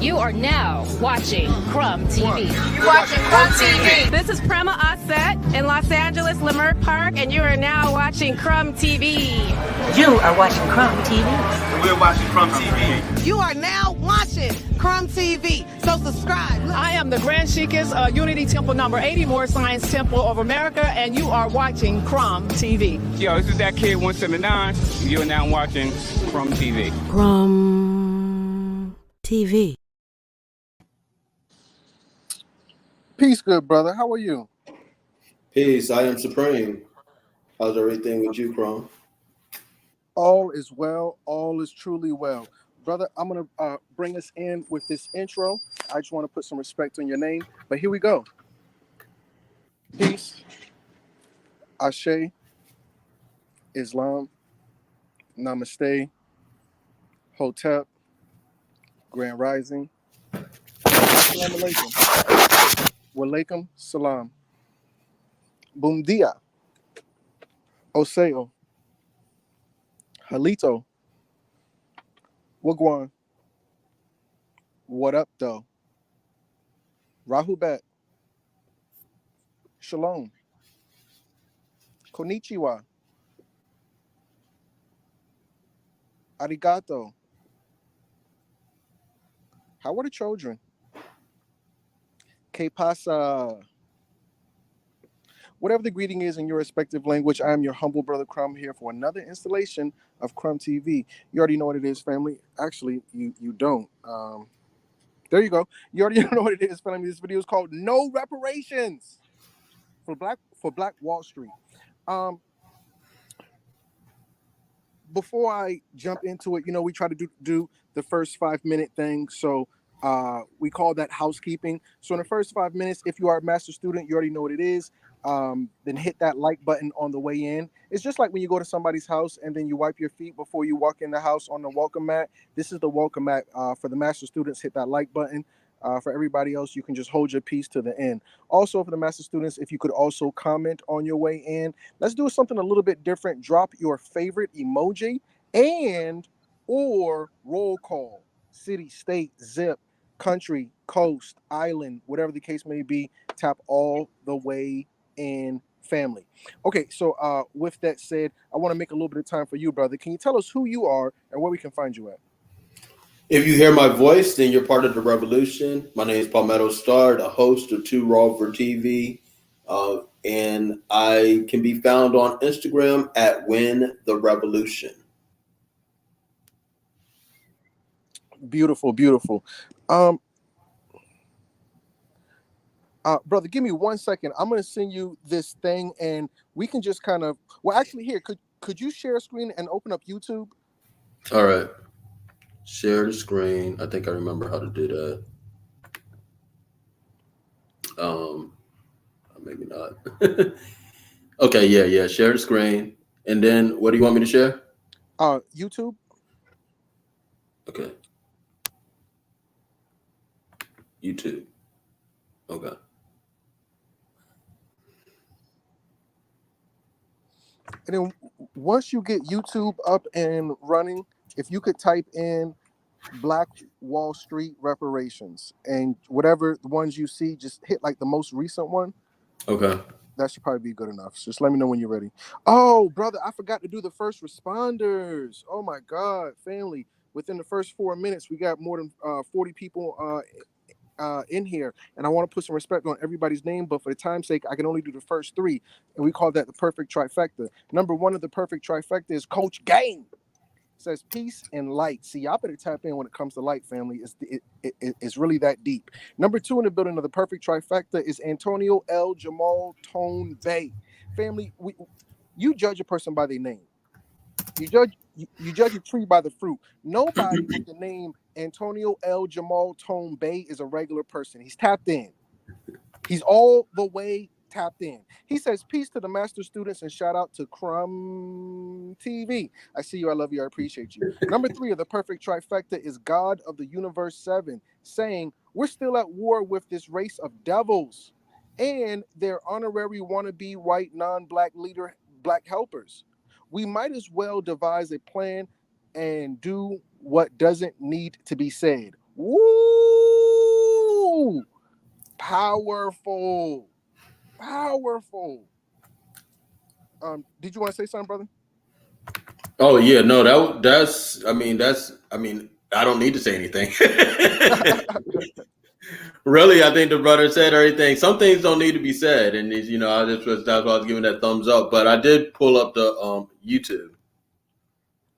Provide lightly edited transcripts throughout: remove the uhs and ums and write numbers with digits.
You are now watching Crumb TV. You're watching Crumb TV. This is Prema Osset in Los Angeles, Leimert Park, and you are now watching Crumb TV. You are watching Crumb TV. We're watching Crumb TV. You are now watching Crumb TV. So subscribe. I am the Grand Sheikess, Unity Temple number 80, More Science Temple of America, and you are watching Crumb TV. Yo, this is that kid 179. You're now watching Crumb TV. Crumb TV. Peace, good brother. How are you? Peace. I am supreme. How's everything with you, Chrome? All is well. All is truly well. Brother, I'm going to bring us in with this intro. I just want to put some respect on your name. But here we go. Peace. Ashe. Islam. Namaste. Hotep. Grand Rising. Assalamu alaikum. Walaikum salam. Bum dia. Oseo. Halito. Wagwan. What up, though? Rahubat. Shalom. Konnichiwa. Arigato. How are the children? Que pasa? Whatever the greeting is in your respective language, I am your humble brother Crumb here for another installation of Crumb TV. You already know what it is, family. Actually, you don't. There you go. You already know what it is, family. This video is called No Reparations for Black Wall Street. Before I jump into it, we try to do the first 5-minute thing. So we call that housekeeping. So in the first 5 minutes, if you are a master student, you already know what it is. Then hit that like button on the way in. It's just like when you go to somebody's house and then you wipe your feet before you walk in the house on the welcome mat. This is the welcome mat for the master students. Hit that like button. For everybody else, you can just hold your peace to the end. Also, for the master students, if you could also comment on your way in. Let's do something a little bit different. Drop your favorite emoji and or roll call. City, state, zip, country, coast, island, whatever the case may be. Tap all the way in, family. Okay, so with that said, I want to make a little bit of time for you, brother. Can you tell us who you are and where we can find you at? If you hear my voice, then you're part of the revolution. My name is Palmetto Star, the host of Two Raw for TV. And I can be found on Instagram at Win the Revolution. Beautiful, beautiful. Brother, give me 1 second. I'm going to send you this thing and we can just kind of, well, actually here, could you share a screen and open up YouTube? All right. Share the screen. I think I remember how to do that. Maybe not. Okay, yeah. Share the screen. And then what do you want me to share? YouTube. Okay. YouTube. Okay. And then once you get YouTube up and running, if you could type in Black Wall Street reparations and whatever the ones you see, just hit like the most recent one. Okay. That should probably be good enough. So just let me know when you're ready. Oh, brother, I forgot to do the first responders. Oh my God, family. Within the first 4 minutes, we got more than 40 people in here. And I want to put some respect on everybody's name, but for the time's sake, I can only do the first 3. And we call that the perfect trifecta. Number 1 of the perfect trifecta is Coach Game. Says peace and light. See, y'all better tap in when it comes to light, family. It's really that deep. Number 2 in the building of the perfect trifecta is Antonio L. Jamal Tone Bay. Family, you judge a person by their name. You judge a tree by the fruit. Nobody with the name Antonio L. Jamal Tone Bay is a regular person. He's tapped in. He's all the way tapped in. He says, peace to the master students and shout out to Crumb TV. I see you. I love you. I appreciate you. Number 3 of the perfect trifecta is God of the Universe 7, saying, we're still at war with this race of devils and their honorary wannabe white non-black leader, black helpers. We might as well devise a plan and do what doesn't need to be said. Woo! Powerful. Powerful. Did you want to say something, brother? Oh yeah, no, I don't need to say anything. Really, I think the brother said everything. Some things don't need to be said, and that's why I was giving that thumbs up. But I did pull up the YouTube.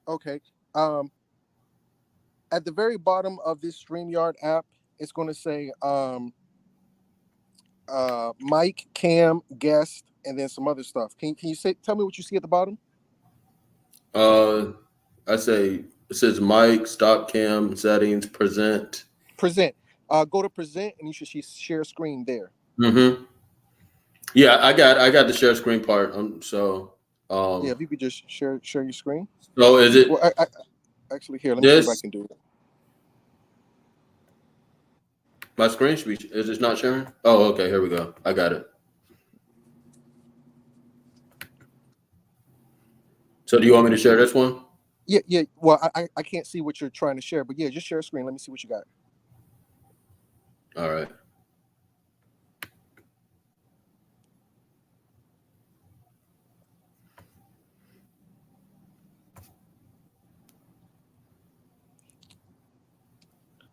Okay. At the very bottom of this StreamYard app, it's going to say Mike, Cam, guest, and then some other stuff. Can you tell me what you see at the bottom? I say it says Mike, stop cam, settings, present. Present. Go to present, and you should see share screen there. Mm-hmm. Yeah, I got the share screen part. Yeah, if you could just share your screen. So is it? Well, I actually here. Let me see if I can do it. My screen is it not sharing? Oh, okay. Here we go. I got it. So do you want me to share this one? Yeah. Well, I can't see what you're trying to share, but yeah, just share a screen. Let me see what you got. All right.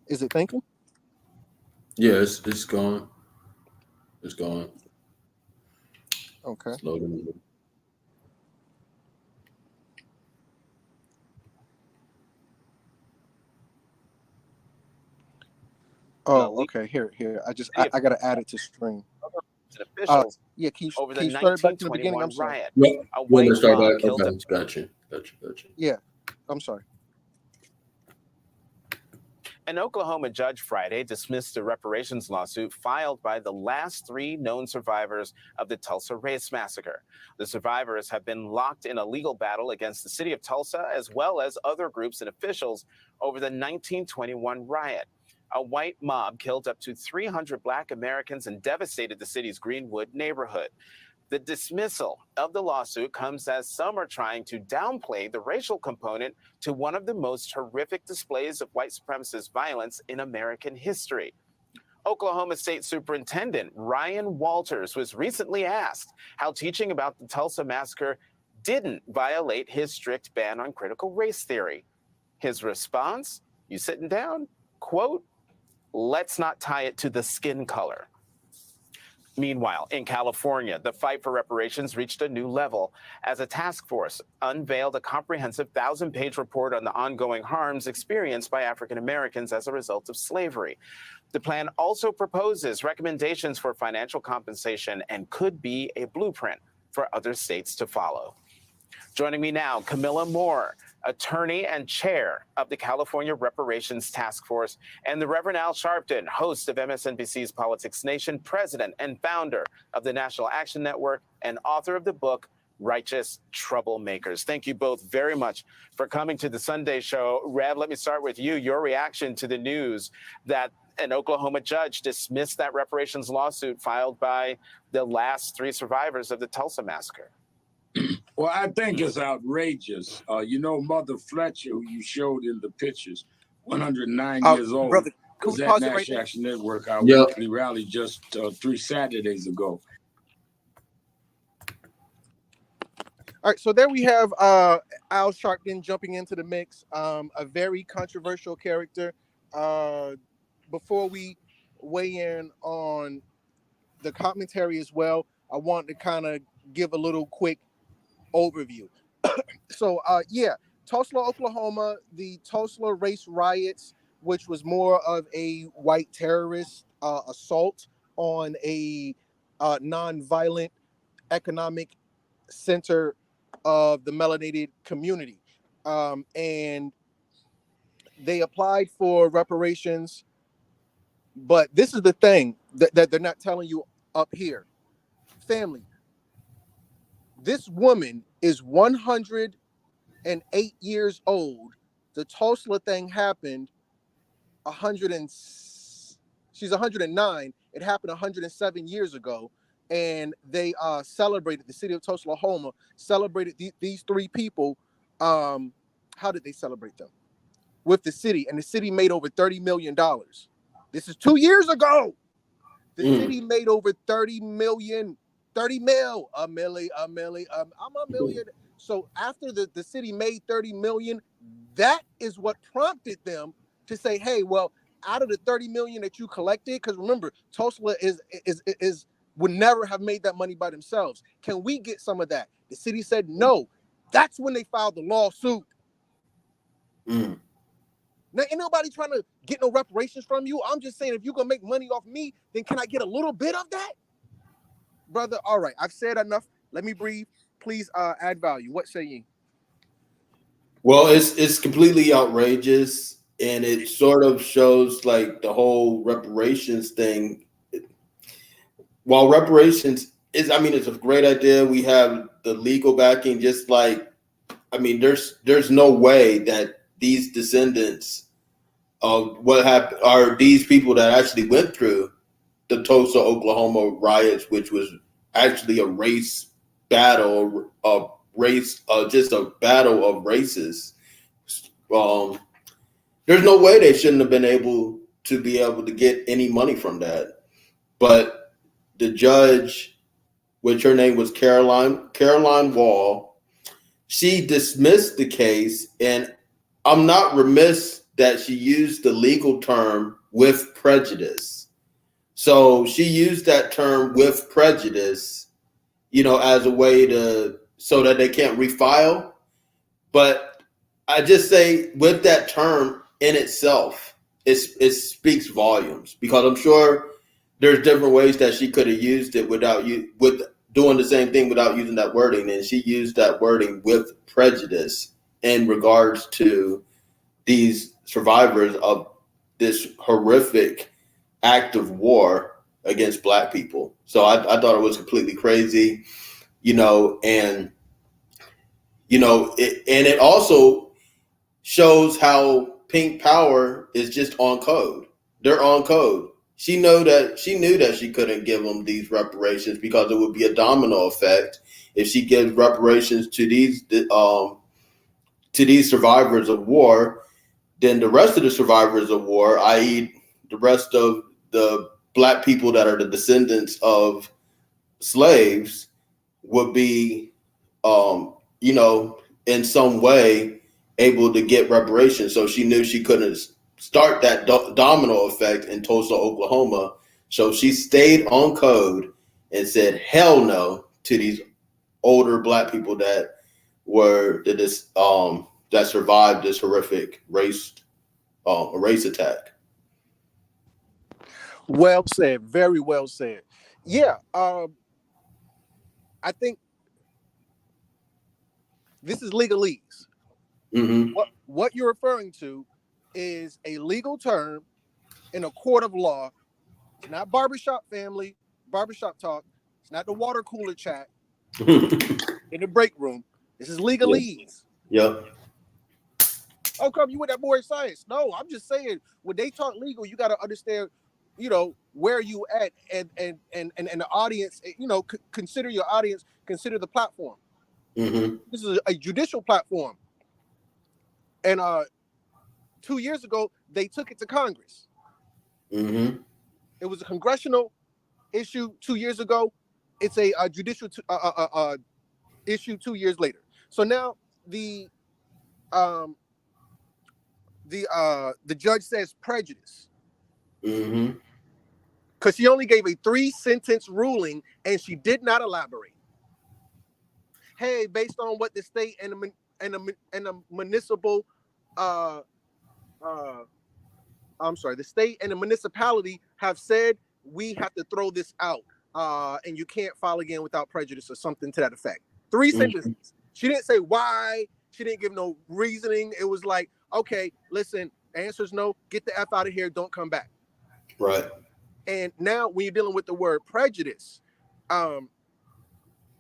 Is it thinking? Yeah, it's gone. It's gone. Okay. It's loading. Oh, okay. Here. I got to add it to stream. Yeah, can you start it back from the beginning? I'm sorry. Riot. Yep. A white mob killed up. Gotcha. Yeah, I'm sorry. An Oklahoma judge Friday dismissed a reparations lawsuit filed by the last 3 known survivors of the Tulsa race massacre. The survivors have been locked in a legal battle against the city of Tulsa, as well as other groups and officials, over the 1921 riot. A white mob killed up to 300 Black Americans and devastated the city's Greenwood neighborhood. The dismissal of the lawsuit comes as some are trying to downplay the racial component to one of the most horrific displays of white supremacist violence in American history. Oklahoma State Superintendent Ryan Walters was recently asked how teaching about the Tulsa massacre didn't violate his strict ban on critical race theory. His response, you sitting down? Quote, let's not tie it to the skin color. Meanwhile, in California, the fight for reparations reached a new level as a task force unveiled a comprehensive 1,000-page report on the ongoing harms experienced by African Americans as a result of slavery. The plan also proposes recommendations for financial compensation and could be a blueprint for other states to follow. Joining me now, Camilla Moore, attorney and chair of the California Reparations Task Force, and the Reverend Al Sharpton, host of MSNBC's Politics Nation, president and founder of the National Action Network, and author of the book, Righteous Troublemakers. Thank you both very much for coming to the Sunday show. Rev, let me start with you. Your reaction to the news that an Oklahoma judge dismissed that reparations lawsuit filed by the last 3 survivors of the Tulsa massacre. Well, I think it's outrageous. Mother Fletcher, who you showed in the pictures, 109 years old, brother, was at National Action Network, our Yep. weekly rally just 3 Saturdays ago. All right, so there we have Al Sharpton jumping into the mix, a very controversial character. Before we weigh in on the commentary as well, I want to kind of give a little quick overview. So, Tulsa, Oklahoma, the Tulsa race riots, which was more of a white terrorist assault on a nonviolent economic center of the melanated community. And they applied for reparations. But this is the thing that they're not telling you up here. Family, this woman is 108 years old. The Tulsa thing happened she's 109. It happened 107 years ago. And they celebrated, the city of Tulsa, Oklahoma, celebrated these 3 people. How did they celebrate them? with the city, and the city made over $30 million. This is 2 years ago. The city made over 30 million, 30 mil, a million. I'm a million. So after the city made 30 million, that is what prompted them to say, hey, well, out of the 30 million that you collected, because remember, Tulsa is would never have made that money by themselves. Can we get some of that? The city said no. That's when they filed the lawsuit. Now, ain't nobody trying to get no reparations from you. I'm just saying, if you're going to make money off me, then can I get a little bit of that? Brother, all right, I've said enough. Let me breathe. Please add value. What say ye? Well, it's completely outrageous, and it sort of shows like the whole reparations thing. While reparations is, I mean, it's a great idea. We have the legal backing, just like, I mean, there's no way that these descendants of what happened are these people that actually went through the Tulsa, Oklahoma riots, which was actually a race battle, just a battle of races. There's no way they shouldn't have been able to get any money from that. But the judge, which her name was Caroline Wall, she dismissed the case, and I'm not remiss that she used the legal term with prejudice. So she used that term with prejudice, as a way so that they can't refile. But I just say with that term in itself, it speaks volumes, because I'm sure there's different ways that she could have used it with doing the same thing without using that wording. And she used that wording with prejudice in regards to these survivors of this horrific act of war against Black people. So I thought it was completely crazy, and it also shows how Pink Power is just on code. They're on code. She knew that she couldn't give them these reparations because it would be a domino effect if she gives reparations to these survivors of war. Then the rest of the survivors of war, i.e., the rest of the Black people that are the descendants of slaves, would be, in some way able to get reparations. So she knew she couldn't start that domino effect in Tulsa, Oklahoma. So she stayed on code and said hell no to these older Black people that were that survived this horrific race attack. Well said. Very well said. Yeah. I think this is legalese. Mm-hmm. What you're referring to is a legal term in a court of law. It's not barbershop talk. It's not the water cooler chat in the break room. This is legalese. Yep. Oh, come, you with that boy science? No, I'm just saying, when they talk legal, you got to understand, where you at, and the audience, consider your audience, consider the platform. Mm-hmm. This is a judicial platform. And 2 years ago, they took it to Congress. Mm-hmm. It was a congressional issue 2 years ago. It's a judicial issue 2 years later. So now the judge says prejudice. Mm-hmm. Because she only gave a 3-sentence ruling, and she did not elaborate. Hey, based on what the state and the municipal, the state and the municipality have said, we have to throw this out, and you can't file again without prejudice, or something to that effect. 3 sentences. She didn't say why. She didn't give no reasoning. It was like, okay, listen, answer's no. Get the F out of here. Don't come back. Right. And now when you're dealing with the word prejudice,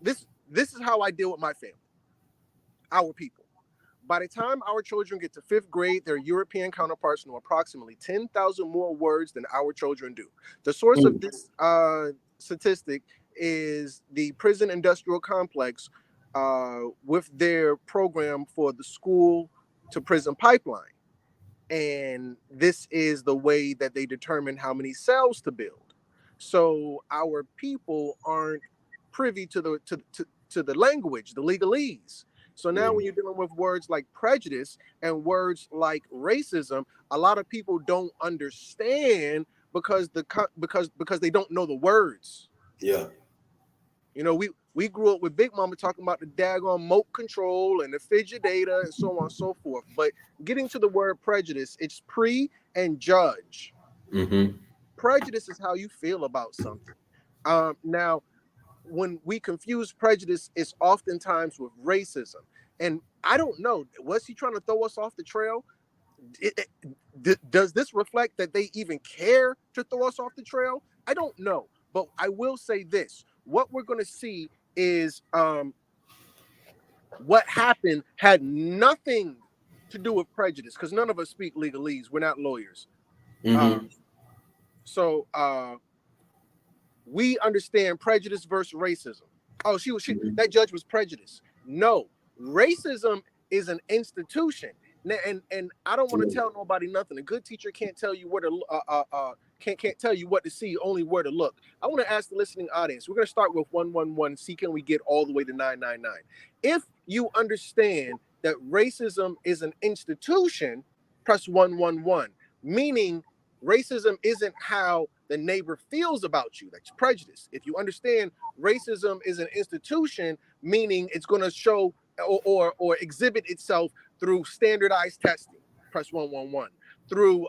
this is how I deal with my family, our people. By the time our children get to 5th grade, their European counterparts know approximately 10,000 more words than our children do. The source of this statistic is the prison industrial complex with their program for the school to prison pipeline. and this is the way that they determine how many cells to build. So our people aren't privy to the language, the legalese. So now when you're dealing with words like prejudice and words like racism, a lot of people don't understand because they don't know the words. Yeah. You know, we grew up with Big Mama talking about the daggone moat control and the fidget data and so on and so forth. But getting to the word prejudice, it's pre and judge. Mm-hmm. Prejudice is how you feel about something. Now, when we confuse prejudice, it's oftentimes with racism. And I don't know, was he trying to throw us off the trail? Does this reflect that they even care to throw us off the trail? I don't know. But I will say this. What we're going to see is what happened had nothing to do with prejudice, because none of us speak legalese. We're not lawyers. Mm-hmm. So we understand prejudice versus racism. Oh, that judge was prejudiced. No, racism is an institution. And I don't want to tell nobody nothing. A good teacher can't tell you where to can't tell you what to see, only where to look. I want to ask the listening audience. We're going to start with 111. See, can we get all the way to 999? If you understand that racism is an institution, press 111. Meaning, racism isn't how the neighbor feels about you. That's prejudice. If you understand racism is an institution, meaning it's going to show or exhibit itself through standardized testing, press 111. Through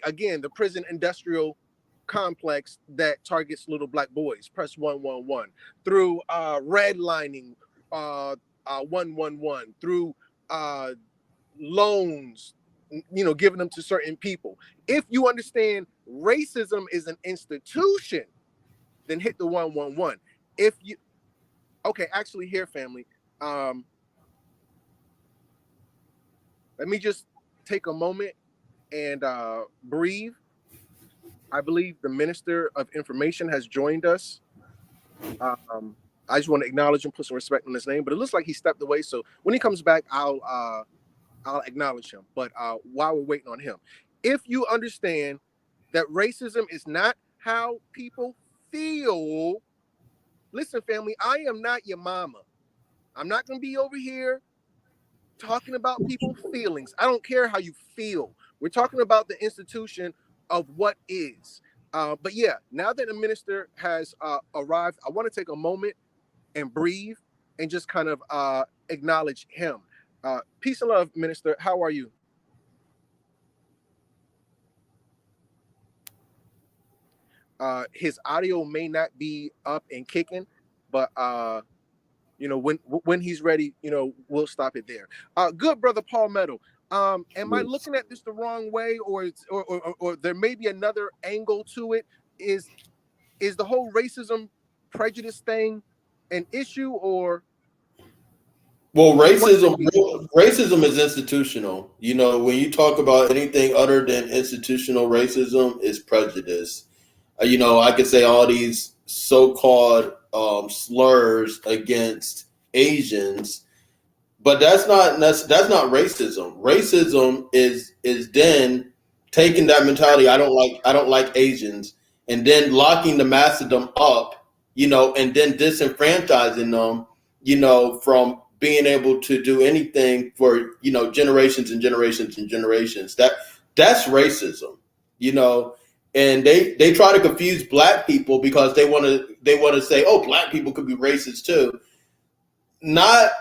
again, the prison industrial complex that targets little black boys, press 111. Through redlining, 111. Through loans, giving them to certain people. If you understand racism is an institution, then hit the 111. If you, okay, actually here, family, let me just take a moment and breathe. I believe the Minister of Information has joined us. I just want to acknowledge and put some respect on his name, but it looks like he stepped away. So when he comes back, I'll acknowledge him. But while we're waiting on him, if you understand that racism is not how people feel, listen, family, I am not your mama. I'm not going to be over here talking about people's feelings. I don't care how you feel. We're talking about the institution of what is. But yeah, now that the minister has arrived, I want to take a moment and breathe and just kind of acknowledge him. Peace and love, Minister. How are you? His audio may not be up and kicking, but when he's ready, we'll stop it there. Good brother Palmetto. Am I looking at this the wrong way, or there may be another angle to it? Is the whole racism prejudice thing an issue, or? Well, racism is institutional. When you talk about anything other than institutional racism, is prejudice. I could say all these so-called slurs against Asians, but that's not racism. Racism is then taking that mentality. I don't like Asians, and then locking the mass of them up, and then disenfranchising them, from being able to do anything for generations and generations and generations. That's racism, and they try to confuse black people because they want to say, oh, black people could be racist too. Not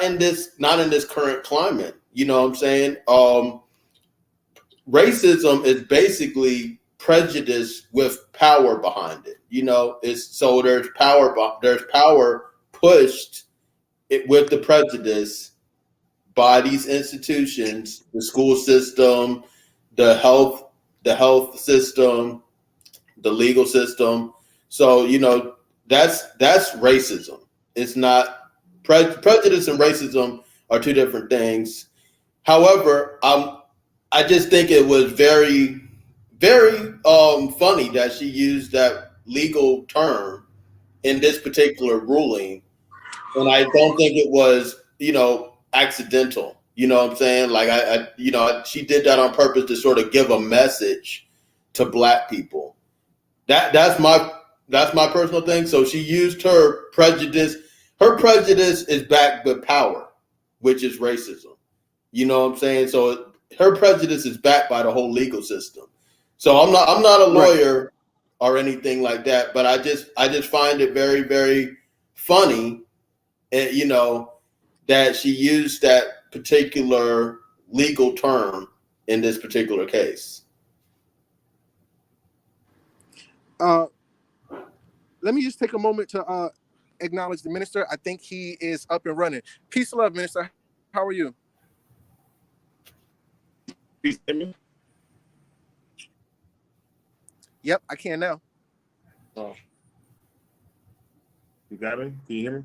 in this current climate. You know what I'm saying? Racism is basically prejudice with power behind it. There's power pushed with the prejudice by these institutions, the school system, the health system, the legal system. So, that's racism. It's not prejudice and racism are two different things. However, I just think it was very, very funny that she used that legal term in this particular ruling. And I don't think it was, accidental. You know what I'm saying? Like she did that on purpose to sort of give a message to Black people. That's my personal thing. So she used her prejudice. Her prejudice is backed with power, which is racism. You know what I'm saying? So her prejudice is backed by the whole legal system. So I'm not a lawyer or anything like that, but I just find it very, very funny, that she used that particular legal term in this particular case. Let me just take a moment to acknowledge the minister. I think he is up and running. Peace and love, minister. How are you? Yep, I can now. Oh. You got me? Can you hear me?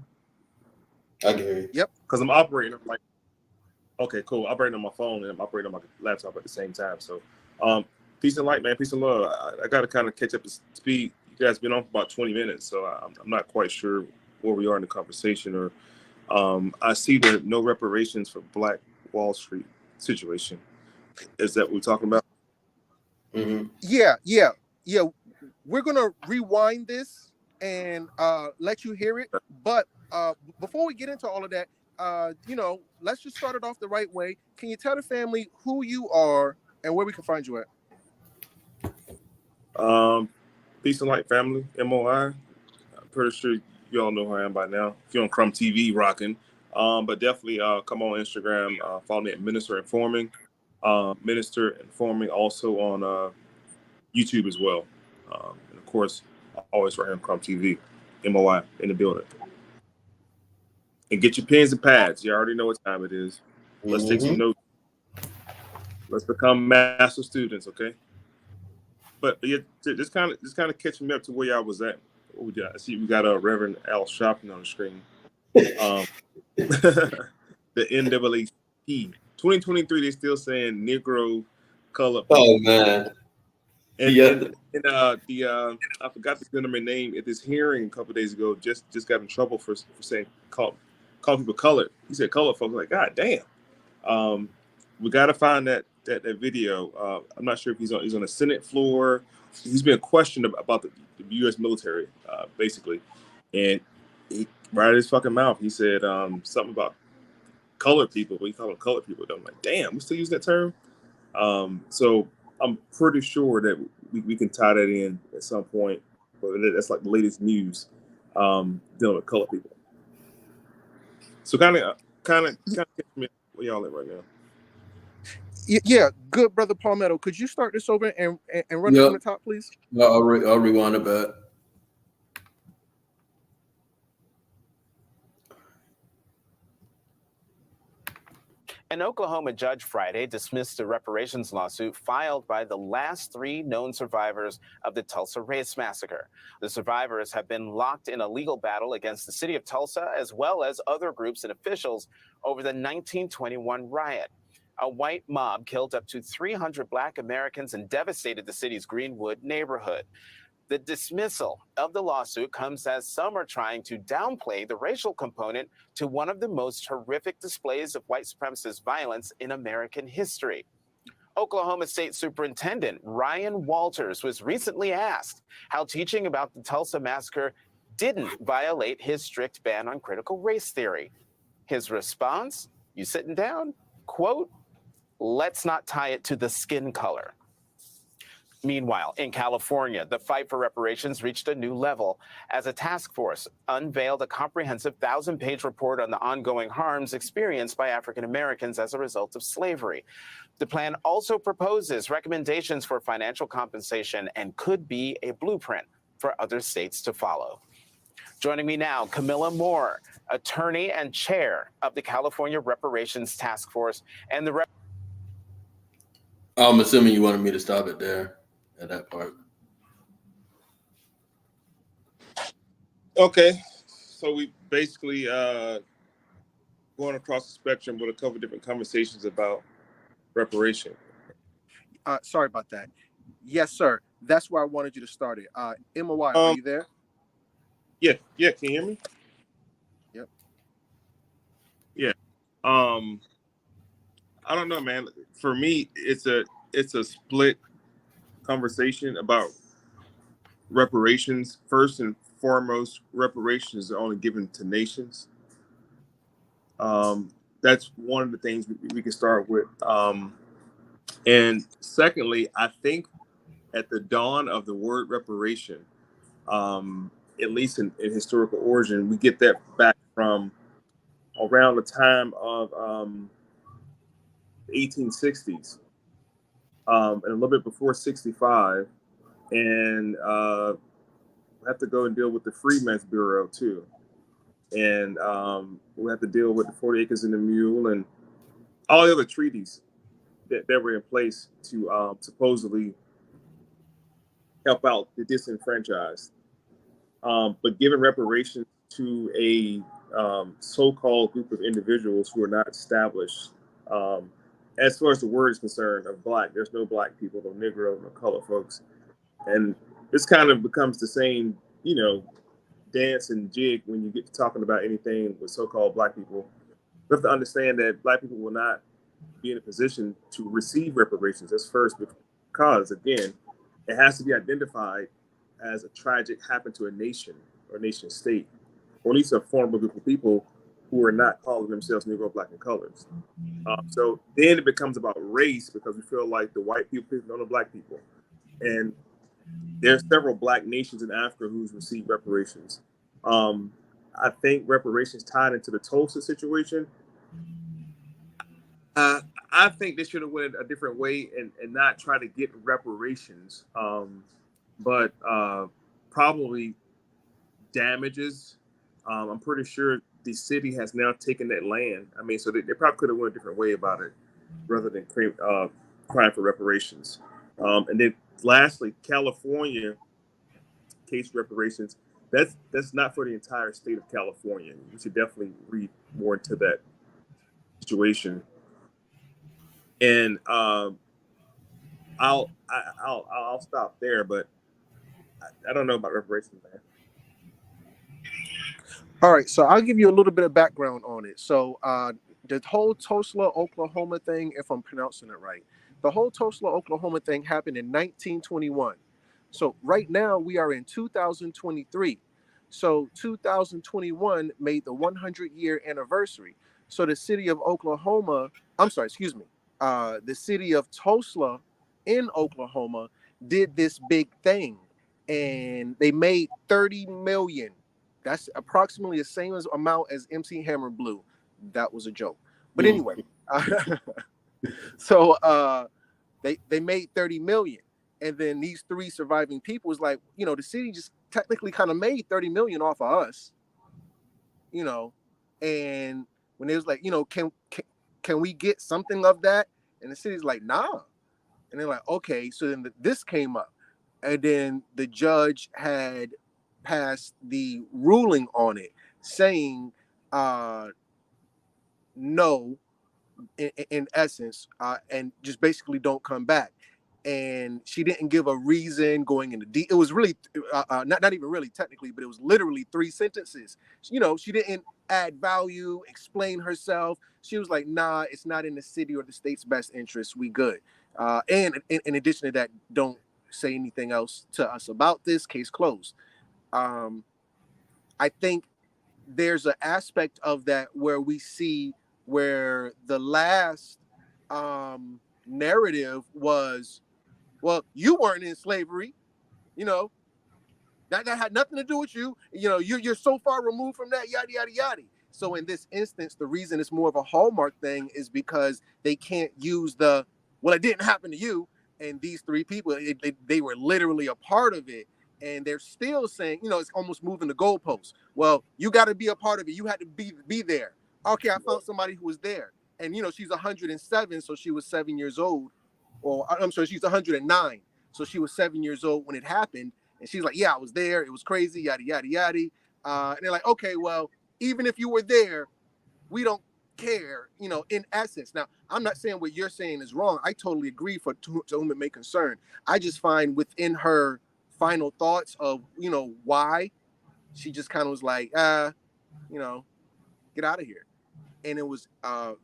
I can hear you. Yep. Because I'm operating. I'm like, okay, cool. I'm operating on my phone and I'm operating on my laptop at the same time. So, peace and light, man. Peace and love. I got to kind of catch up to speed. You guys been on for about 20 minutes, so I'm not quite sure where we are in the conversation. Or I see the no reparations for Black Wall Street situation. Is that what we're talking about? Mm-hmm. Yeah. We're gonna rewind this and let you hear it. But before we get into all of that, let's just start it off the right way. Can you tell the family who you are and where we can find you at? Peace and light, family. M.O.I. I'm pretty sure you all know who I am by now. If you're on Crumb TV, rocking. But definitely come on Instagram. Follow me at Minister Informing. Minister Informing also on YouTube as well. And of course, always right here on Crumb TV. M.O.I. in the building. And get your pens and pads. You already know what time it is. Let's take some notes. Let's become master students, okay? But yeah, just kind of catching me up to where y'all was at. I see we got Reverend Al Sharpton on the screen. The NAACP 2023. They still saying Negro color. Oh man. And I forgot the gentleman's name at this hearing a couple of days ago. Just got in trouble for saying call people colored. He said colored folks. Like, God damn. We got to find that video. I'm not sure if he's on the Senate floor. He's been questioned about the U.S. military, basically, and he right out his fucking mouth, he said something about colored people. We call them colored people. I'm like, damn, we still use that term. So I'm pretty sure that we can tie that in at some point. But that's like the latest news dealing with colored people. So kind of catch me where y'all at right now. Yeah, good brother Palmetto. Could you start this over and run it from the top, please? I'll rewind a bit. An Oklahoma judge Friday dismissed a reparations lawsuit filed by the last 3 known survivors of the Tulsa race massacre. The survivors have been locked in a legal battle against the city of Tulsa, as well as other groups and officials, over the 1921 riot. A white mob killed up to 300 Black Americans and devastated the city's Greenwood neighborhood. The dismissal of the lawsuit comes as some are trying to downplay the racial component to one of the most horrific displays of white supremacist violence in American history. Oklahoma State Superintendent Ryan Walters was recently asked how teaching about the Tulsa massacre didn't violate his strict ban on critical race theory. His response, you sitting down? Quote, let's not tie it to the skin color. Meanwhile, in California, the fight for reparations reached a new level as a task force unveiled a comprehensive 1,000-page report on the ongoing harms experienced by African Americans as a result of slavery. The plan also proposes recommendations for financial compensation and could be a blueprint for other states to follow. Joining me now, Camilla Moore, attorney and chair of the California Reparations Task Force and the I'm assuming you wanted me to stop it there at that part. Okay, so we basically going across the spectrum with a couple of different conversations about reparation. Sorry about that. Yes, sir. That's where I wanted you to start it. M.O.I, are you there? Yeah. Can you hear me? Yep. Yeah. I don't know, man. For me, it's a split conversation about reparations. First and foremost, reparations are only given to nations. That's one of the things we can start with. And secondly, I think at the dawn of the word reparation, at least in historical origin, we get that back from around the time of the 1860s, and a little bit before 65. And we have to go and deal with the Freedmen's Bureau too. And we have to deal with the 40 Acres and the Mule and all the other treaties that were in place to supposedly help out the disenfranchised. But giving reparations to a so-called group of individuals who are not established, as far as the word is concerned, of black, there's no black people, no Negro, no color folks. And this kind of becomes the same, dance and jig when you get to talking about anything with so-called black people. We have to understand that black people will not be in a position to receive reparations. That's first, because again, it has to be identified as a tragic happened to a nation or nation state, or at least a former group of people who are not calling themselves Negro, Black, and colors. So then it becomes about race, because we feel like the white people know the black people. And there are several black nations in Africa who's received reparations. I think reparations tied into the Tulsa situation. I think they should have went a different way and not try to get reparations, but probably damages. I'm pretty sure the city has now taken that land. I mean, so they probably could have went a different way about it rather than crying for reparations. And then lastly, California case reparations. That's not for the entire state of California. We should definitely read more into that situation. And I'll stop there, but I don't know about reparations, man. All right, so I'll give you a little bit of background on it. So the whole Tulsa, Oklahoma thing, if I'm pronouncing it right, the whole Tulsa, Oklahoma thing happened in 1921. So right now we are in 2023. So 2021 made the 100-year anniversary. So the city of Oklahoma, the city of Tulsa in Oklahoma did this big thing, and they made 30 million. That's approximately the same amount as MC Hammer blew. That was a joke. But anyway, so they made 30 million. And then these three surviving people was like, the city just technically kind of made 30 million off of us, and when it was like, can we get something of that? And the city's like, nah. And they're like, okay. So then this came up, and then the judge had passed the ruling on it, saying no, in essence, and just basically don't come back. And she didn't give a reason going into it was really not even really technically, but it was literally 3 sentences. She didn't add value, explain herself. She was like, nah, it's not in the city or the state's best interest, we good. And in addition to that, don't say anything else to us about this, case closed. I think there's an aspect of that where we see where the last narrative was, well, you weren't in slavery, that had nothing to do with you. You're so far removed from that, yada, yada, yada. So in this instance, the reason it's more of a Hallmark thing is because they can't use well, it didn't happen to you. And these 3 people, they were literally a part of it. And they're still saying, it's almost moving the goalposts. Well, you got to be a part of it. You had to be there. Okay, I found somebody who was there. And, she's 107, so she was 7 years old. Or, I'm sorry, she's 109. So she was 7 years old when it happened. And she's like, yeah, I was there. It was crazy, yada, yada, yada. And they're like, okay, well, even if you were there, we don't care, in essence. Now, I'm not saying what you're saying is wrong. I totally agree to whom it may concern. I just find within her final thoughts of, why she just kind of was like, get out of here. And it was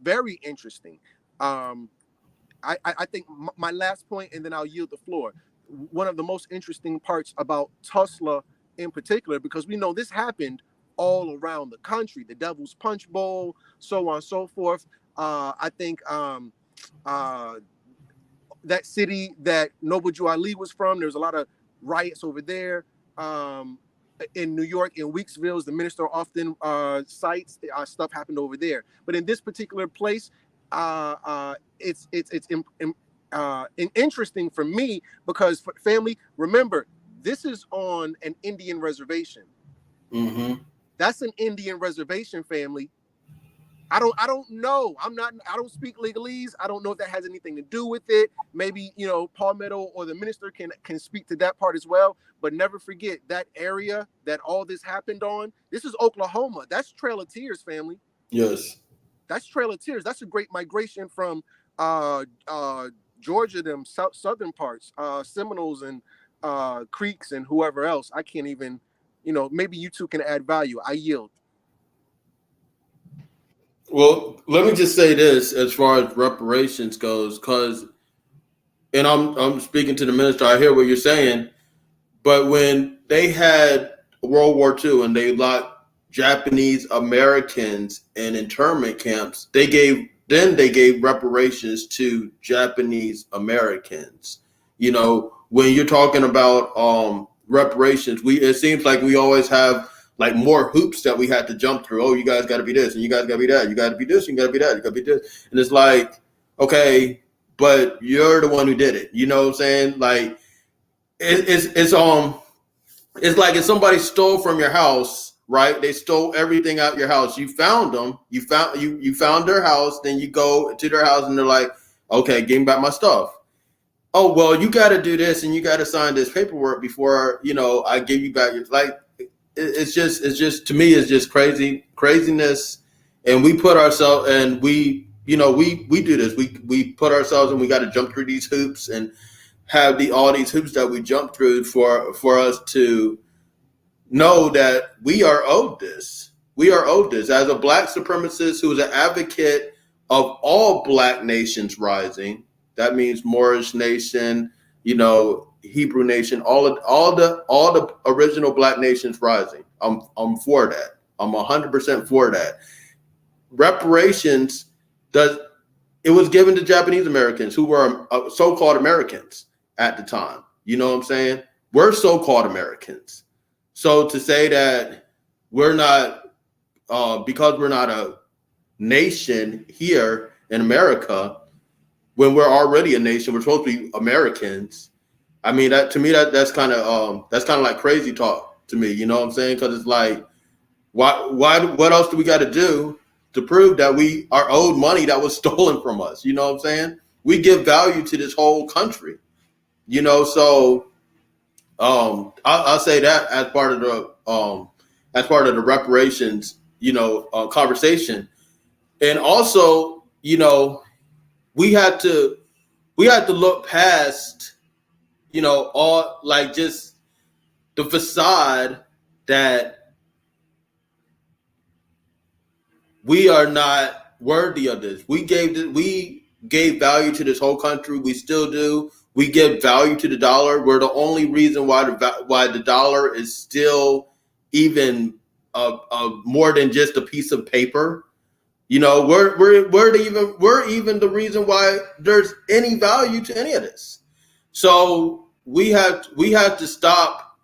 very interesting. I think my last point, and then I'll yield the floor. One of the most interesting parts about Tulsa in particular, because we know this happened all around the country, the Devil's Punch Bowl, so on and so forth. I think that city that Noble Drew Ali was from, there's a lot of riots over there. In New York, in Weeksville, the minister often cites stuff happened over there. But in this particular place, it's interesting for me because family, remember, this is on an Indian reservation. Mm-hmm. That's an Indian reservation, family. I don't know. I don't speak legalese. I don't know if that has anything to do with it. Maybe, Palmetto or the minister can speak to that part as well. But never forget that area that all this happened on. This is Oklahoma. That's Trail of Tears, family. Yes. That's Trail of Tears. That's a great migration from Georgia, them southern parts, Seminoles and Creeks and whoever else. I can't even, maybe you two can add value. I yield. Well, let me just say this as far as reparations goes, and I'm speaking to the minister. I hear what you're saying, but when they had World War II and they locked Japanese Americans in internment camps, they gave reparations to Japanese Americans. When you're talking about reparations, it seems like we always have like more hoops that we had to jump through. Oh, you guys got to be this, and you guys got to be that. You got to be this, you got to be that. You got to be this, and it's like, okay, but you're the one who did it. You know what I'm saying? Like, it's like if somebody stole from your house, right? They stole everything out your house. You found them. You found their house. Then you go to their house, and they're like, okay, give me back my stuff. Oh, well, you got to do this, and you got to sign this paperwork before I give you back your like. It's just to me, it's just craziness, and we put ourselves, and we do this. We put ourselves, and we got to jump through these hoops and have all these hoops that we jump through for us to know that we are owed this. We are owed this as a Black supremacist who is an advocate of all Black nations rising. That means Moorish nation, Hebrew nation, all the original Black nations rising. I'm for that. I'm 100% for that. Reparations it was given to Japanese Americans who were so-called Americans at the time. You know what I'm saying? We're so-called Americans. So to say that we're not, because we're not a nation here in America, when we're already a nation, we're supposed to be Americans. I mean, that to me, that's kind of like crazy talk to me. You know what I'm saying? Because it's like, why? What else do we got to do to prove that we are owed money that was stolen from us? You know what I'm saying? We give value to this whole country. So I'll say that as part of the reparations, conversation, and also, we had to look past, all like just the facade that we are not worthy of this. We gave value to this whole country. We still do. We give value to the dollar. We're the only reason why the dollar is still even more than just a piece of paper. We're even the reason why there's any value to any of this. So we have to stop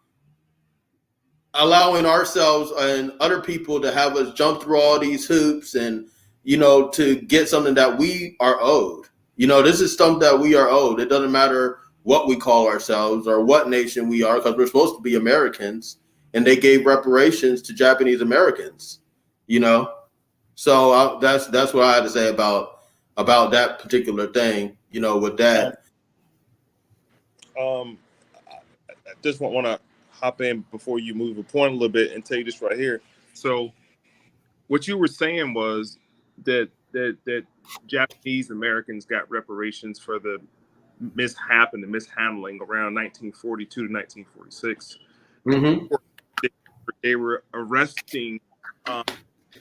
allowing ourselves and other people to have us jump through all these hoops and to get something that we are owed. This is something that we are owed. It doesn't matter what we call ourselves or what nation we are, because we're supposed to be Americans, and they gave reparations to Japanese Americans. So that's what I had to say about that particular thing. With that. I just want to hop in before you move a point a little bit and tell you this right here. So what you were saying was that Japanese Americans got reparations for the mishap and the mishandling around 1942 to 1946. Mm-hmm. They were arresting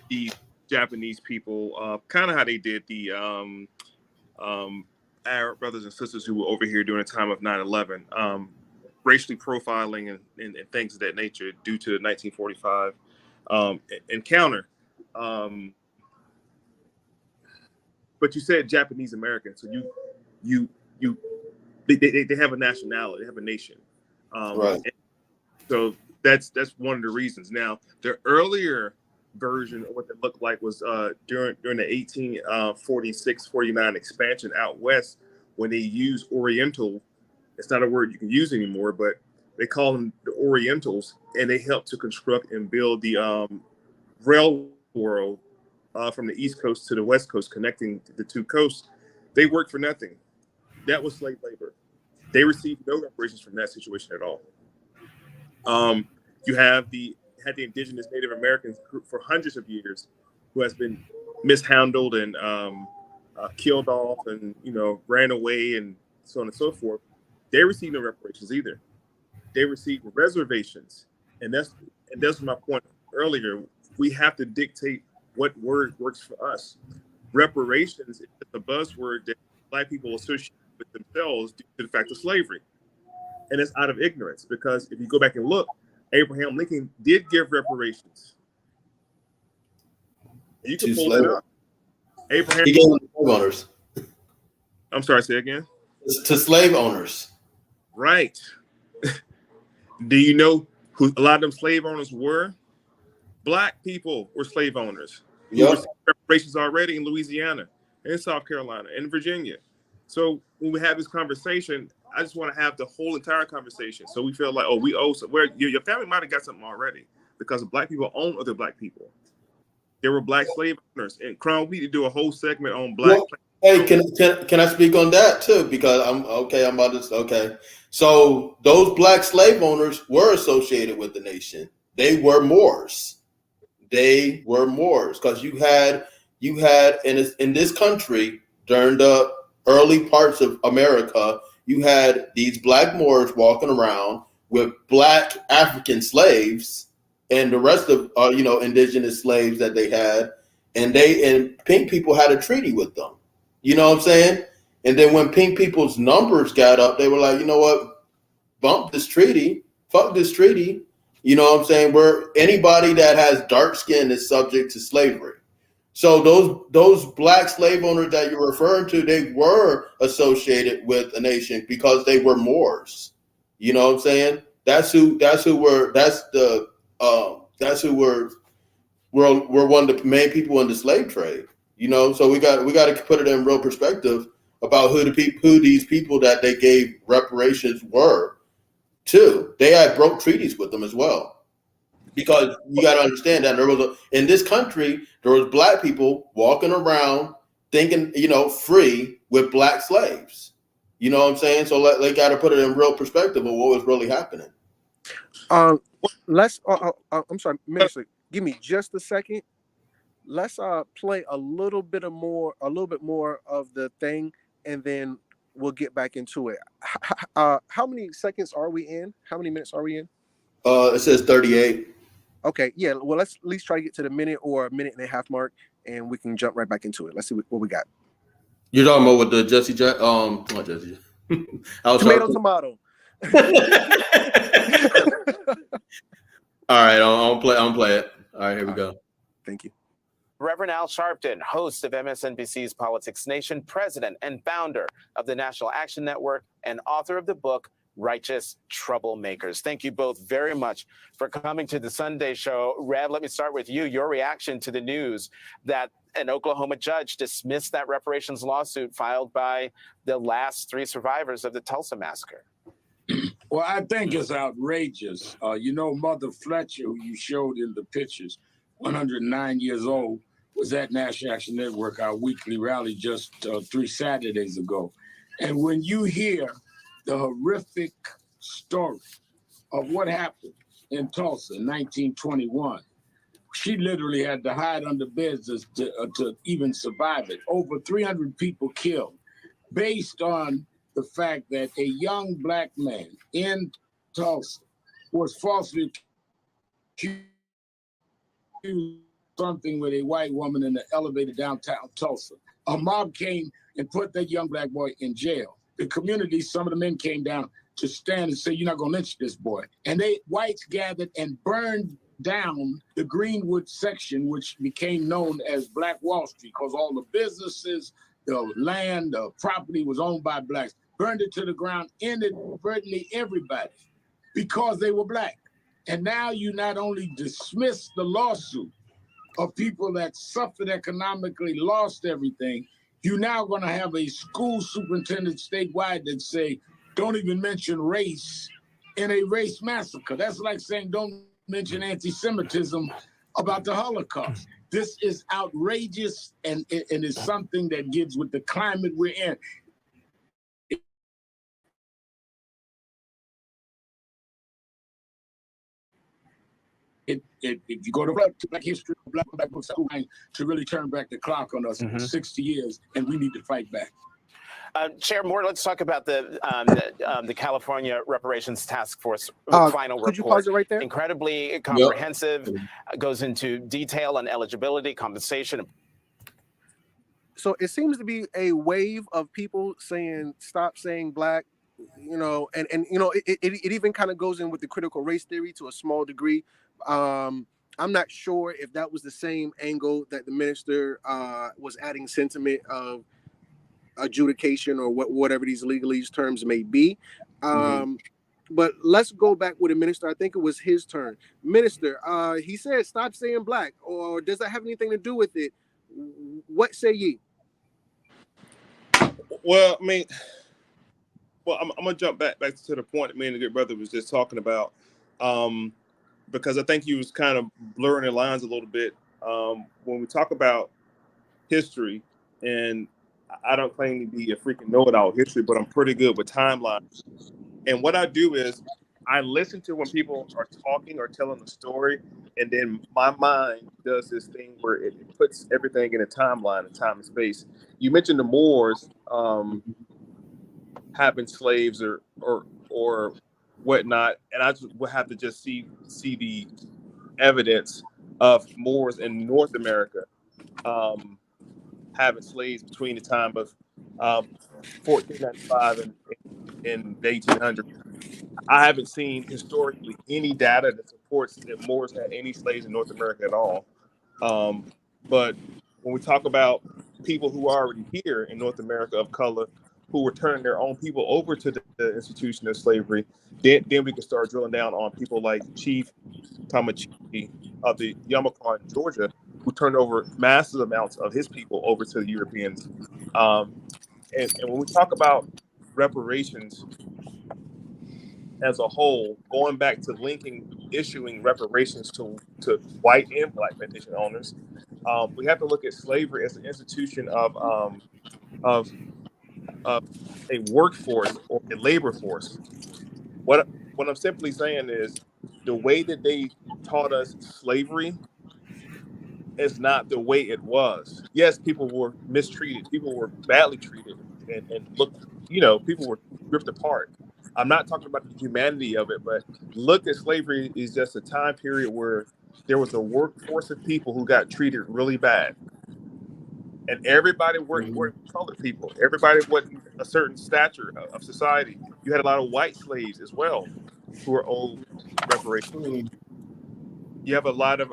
the Japanese people, kind of how they did the our brothers and sisters who were over here during the time of 9/11, racially profiling and things of that nature due to the 1945 encounter. But you said Japanese American, so they have a nationality, they have a nation, Right. So that's one of the reasons. Now, the earlier version of what they looked like was during the 1846-49 expansion out west, when they used Oriental. It's not a word you can use anymore, but they call them the Orientals, and they helped to construct and build the railroad from the East Coast to the West Coast, connecting the two coasts. They worked for nothing. That was slave labor. They received no reparations from that situation at all. You had the Indigenous Native Americans group for hundreds of years, who has been mishandled and killed off, and ran away, and so on and so forth. They received no reparations either. They received reservations, and that's my point earlier. We have to dictate what word works for us. Reparations is a buzzword that Black people associate with themselves due to the fact of slavery. And it's out of ignorance, because if you go back and look, Abraham Lincoln did give reparations. You can pull it up. Abraham. He gave them to slave owners. I'm sorry, say again? To slave owners. Right. Do you know who a lot of them slave owners were? Black people were slave owners. Yep. Received reparations already in Louisiana, in South Carolina, in Virginia. So when we have this conversation, I just want to have the whole entire conversation. So we feel like, oh, we owe some, where your family might have got something already, because Black people own other Black people. There were Black slave owners. And Crown, we need to do a whole segment on Black. Hey, can I speak on that too? Because I'm about to. Okay. So those Black slave owners were associated with the nation. They were Moors. Because you had in this country during the early parts of America, you had these Black Moors walking around with Black African slaves and the rest of indigenous slaves that they had, and pink people had a treaty with them. You know what I'm saying? And then when pink people's numbers got up, they were like, you know what? Bump this treaty. Fuck this treaty. You know what I'm saying? Where anybody that has dark skin is subject to slavery. So those Black slave owners that you're referring to, they were associated with a nation because they were Moors. You know what I'm saying? We're one of the main people in the slave trade. So we got to put it in real perspective about who these people that they gave reparations were to. They had broke treaties with them as well. Because you got to understand that in this country, there was Black people walking around thinking, free with Black slaves. You know what I'm saying? So they got to put it in real perspective of what was really happening. I'm sorry, Minister, give me just a second. Let's play a little bit more of the thing, and then we'll get back into it. How many seconds are we in? How many minutes are we in? It says 38. Okay, yeah. Well, let's at least try to get to the minute or a minute and a half mark, and we can jump right back into it. Let's see what we got. You're talking about with the Jesse Jack? Not Jesse. Tomato. All right, I'll play it. All right, here we go. Thank you. Reverend Al Sharpton, host of MSNBC's Politics Nation, president and founder of the National Action Network, and author of the book, Righteous Troublemakers. Thank you both very much for coming to the Sunday show. Rev, let me start with you. Your reaction to the news that an Oklahoma judge dismissed that reparations lawsuit filed by the last three survivors of the Tulsa massacre. Well, I think it's outrageous. Mother Fletcher, who you showed in the pictures, 109 years old, was at National Action Network, our weekly rally just 3 Saturdays ago. And when you hear the horrific story of what happened in Tulsa in 1921, she literally had to hide under beds to even survive it. Over 300 people killed, based on the fact that a young Black man in Tulsa was falsely accused of something with a white woman in the elevator downtown Tulsa. A mob came and put that young black boy in jail. The community, some of the men came down to stand and say, "You're not going to lynch this boy." And whites gathered and burned down the Greenwood section, which became known as Black Wall Street, because all the businesses, the land, the property was owned by blacks. Burned it to the ground, ended virtually everybody because they were black. And now you not only dismiss the lawsuit of people that suffered economically, lost everything, you now going to have a school superintendent statewide that say, don't even mention race in a race massacre. That's like saying don't mention anti-Semitism about the Holocaust. This is outrageous, and it's something that gives with the climate we're in. If you go to Black history, Black books, to really turn back the clock on us 60 years, and we need to fight back. Chair Moore, let's talk about the California Reparations Task Force final report. Could you pause it right there? Incredibly comprehensive, goes into detail on eligibility, compensation. So it seems to be a wave of people saying, stop saying black, you know, and you know, it even kind of goes in with the critical race theory to a small degree. I'm not sure if that was the same angle that the minister was adding sentiment of adjudication or whatever these legalese terms may be. But let's go back with the minister. I think it was his turn. Minister, he said, stop saying black, or does that have anything to do with it? What say ye? Well, I mean, I'm gonna jump back to the point that me and the good brother was just talking about, because I think he was kind of blurring the lines a little bit when we talk about history. And I don't claim to be a freaking know-it-all history, but I'm pretty good with timelines. And what I do is I listen to when people are talking or telling a story, and then my mind does this thing where it puts everything in a timeline, in time and space. You mentioned the Moors having slaves or whatnot, and I just would have to just see the evidence of Moors in North America having slaves between the time of 1495 and the 1800s. I haven't seen historically any data that supports that Moors had any slaves in North America at all. But when we talk about people who are already here in North America of color, who were turning their own people over to the institution of slavery, then we can start drilling down on people like Chief Tamachichi of the Yamaka in Georgia, who turned over massive amounts of his people over to the Europeans. And when we talk about reparations as a whole, going back to issuing reparations to white and black plantation owners, we have to look at slavery as an institution of a workforce or a labor force. What I'm simply saying is the way that they taught us slavery is not the way it was. Yes, people were mistreated, people were badly treated, and people were ripped apart. I'm not talking about the humanity of it, but look at slavery is just a time period where there was a workforce of people who got treated really bad. And everybody weren't colored people. Everybody wasn't a certain stature of society. You had a lot of white slaves as well who were owed reparations. You have a lot of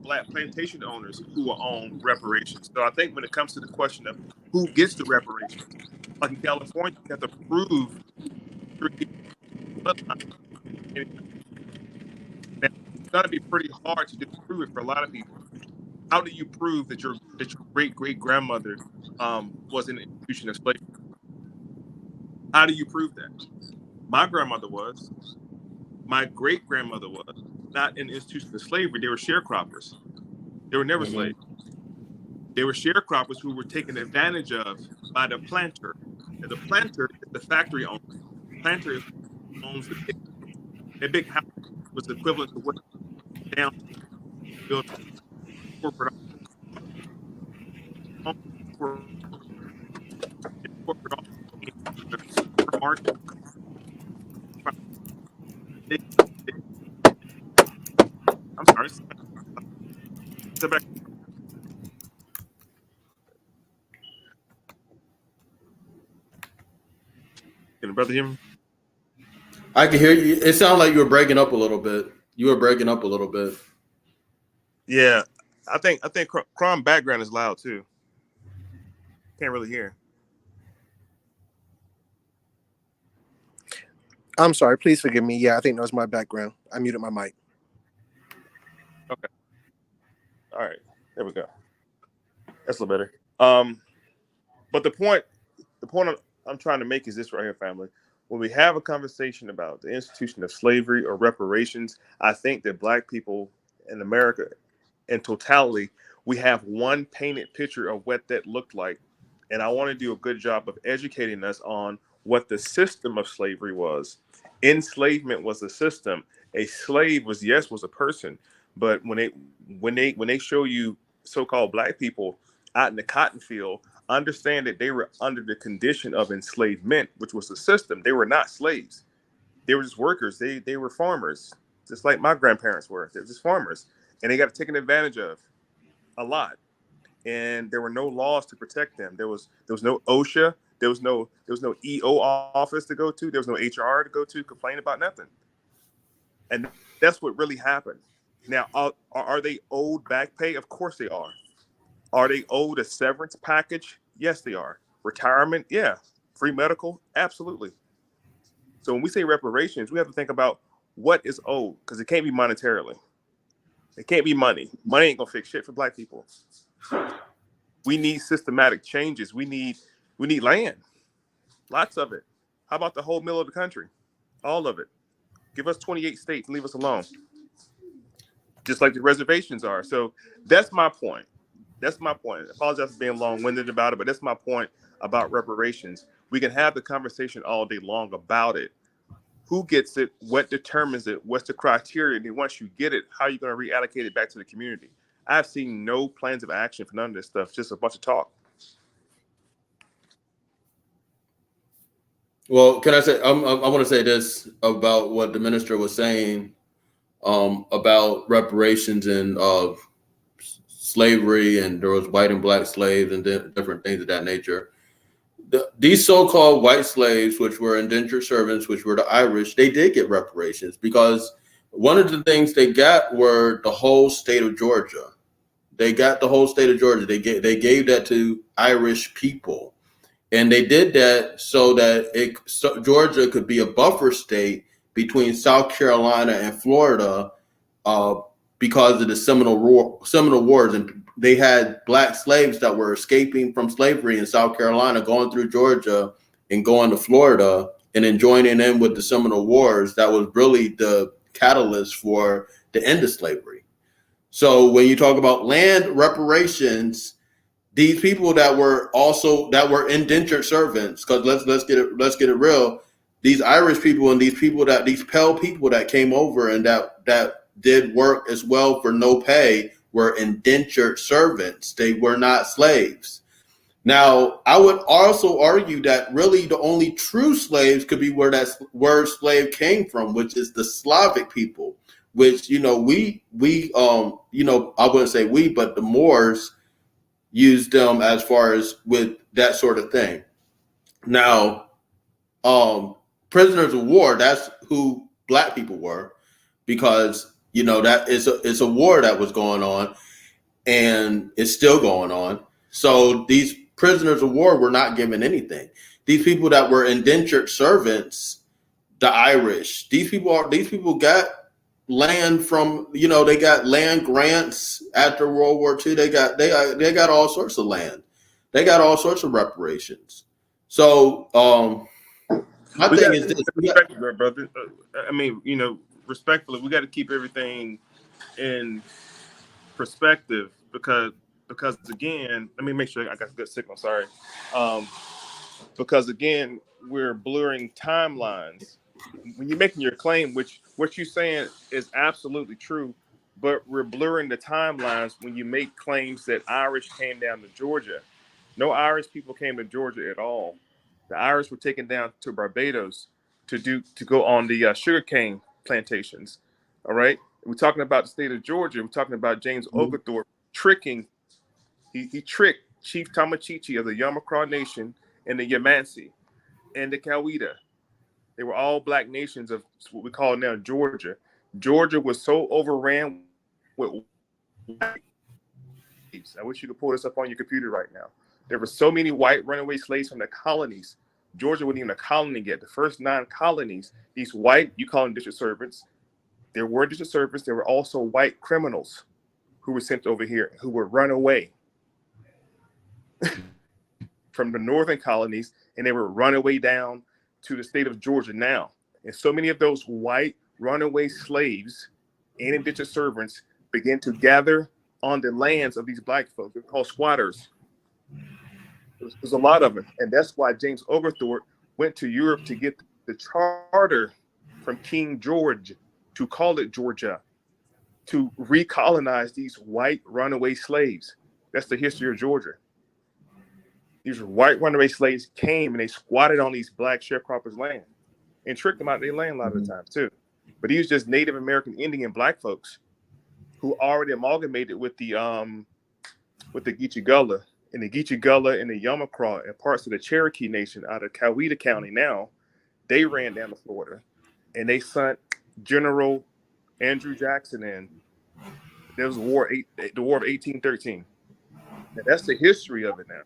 black plantation owners who are on reparations. So I think when it comes to the question of who gets the reparations, like in California, you have to prove it's going to be pretty hard to disprove it for a lot of people. How do you prove that your great grandmother was in an institution of slavery? How do you prove that? My grandmother was. My great grandmother was not in an institution of slavery. They were sharecroppers. They were never slaves. They were sharecroppers who were taken advantage of by the planter. And the planter is the factory owner. The planter owns the big. A big house was equivalent to what down built corporate market. I'm sorry. brother hear me? I can hear you. It sounded like you were breaking up a little bit. You were breaking up a little bit. Yeah, I think Crom background is loud too. Can't really hear. I'm sorry. Please forgive me. Yeah, I think that was my background. I muted my mic. Okay. All right. There we go. That's a little better. But the point I'm trying to make is this right here, family. When we have a conversation about the institution of slavery or reparations, I think that Black people in America, in totality, we have one painted picture of what that looked like. And I want to do a good job of educating us on what the system of slavery was. Enslavement was a system. A slave was a person. But when they show you so-called Black people out in the cotton field, understand that they were under the condition of enslavement, which was the system. They were not slaves. They were just workers. They were farmers, just like my grandparents were. They're just farmers, and they got taken advantage of a lot. And there were no laws to protect them. There was no OSHA. There was no EO office to go to. There was no HR to go to complain about nothing. And that's what really happened. Now, are they owed back pay? Of course they are. Are they owed a severance package? Yes, they are. Retirement? Yeah. Free medical? Absolutely. So when we say reparations, we have to think about what is owed, because it can't be monetarily. It can't be money. Money ain't gonna fix shit for Black people. We need systematic changes. We need land. Lots of it. How about the whole middle of the country? All of it. Give us 28 states and leave us alone. Just like the reservations are. So that's my point. That's my point. I apologize for being long-winded about it, but that's my point about reparations. We can have the conversation all day long about it. Who gets it? What determines it? What's the criteria? And then once you get it, how are you going to reallocate it back to the community? I've seen no plans of action for none of this stuff, just a bunch of talk. Well, can I say, I want to say this about what the minister was saying about reparations and slavery, and there was white and Black slaves and different things of that nature. These so-called white slaves, which were indentured servants, which were the Irish, they did get reparations because one of the things they got were the whole state of Georgia. They got the whole state of Georgia. They gave that to Irish people. And they did that so that Georgia could be a buffer state between South Carolina and Florida because of the Seminole Wars. And they had Black slaves that were escaping from slavery in South Carolina, going through Georgia and going to Florida, and then joining in with the Seminole Wars. That was really the catalyst for the end of slavery. So when you talk about land reparations, these people that were indentured servants, because let's get it real. These Irish people and these pale people that came over and that did work as well for no pay were indentured servants. They were not slaves. Now, I would also argue that really the only true slaves could be where that word slave came from, which is the Slavic people, which, I wouldn't say we, but the Moors used them as far as with that sort of thing. Now, prisoners of war, that's who Black people were, because that it's a war that was going on, and it's still going on. So these prisoners of war were not given anything. These people that were indentured servants, the Irish, these people got land from, they got land grants after World War II. They got all sorts of land. They got all sorts of reparations. So my thing is this, brother. Respectfully, we got to keep everything in perspective because again, let me make sure I got a good signal. Sorry, because again, we're blurring timelines. When you're making your claim, which what you're saying is absolutely true, but we're blurring the timelines when you make claims that Irish came down to Georgia. No Irish people came to Georgia at all. The Irish were taken down to Barbados to go on the sugarcane plantations. All right, we're talking about the state of Georgia. We're talking about James Oglethorpe tricking. He tricked Chief Tamachichi of the Yamakra Nation and the Yamansi and the Coweta They were all black nations of what we call now Georgia. Georgia was so overran with white slaves. I wish you could pull this up on your computer right now. There were so many white runaway slaves from the colonies. Georgia wasn't even a colony yet. The first 9 colonies, these white, you call them district servants. There were district servants. There were also white criminals who were sent over here, who were run away from the northern colonies, and they were run away down to the state of Georgia now. And so many of those white runaway slaves and indentured servants began to gather on the lands of these black folks. They're called squatters. There's a lot of them. And that's why James Oglethorpe went to Europe to get the charter from King George to call it Georgia, to recolonize these white runaway slaves. That's the history of Georgia. These white runaway slaves came and they squatted on these black sharecroppers' land and tricked them out of their land a lot of the time too. But these just Native American Indian black folks who already amalgamated with the Geechee Gullah and the Geechee Gullah and the Yamacraw and parts of the Cherokee Nation out of Coweta County now. They ran down to Florida and they sent General Andrew Jackson in. There was the War of 1813. And that's the history of it now.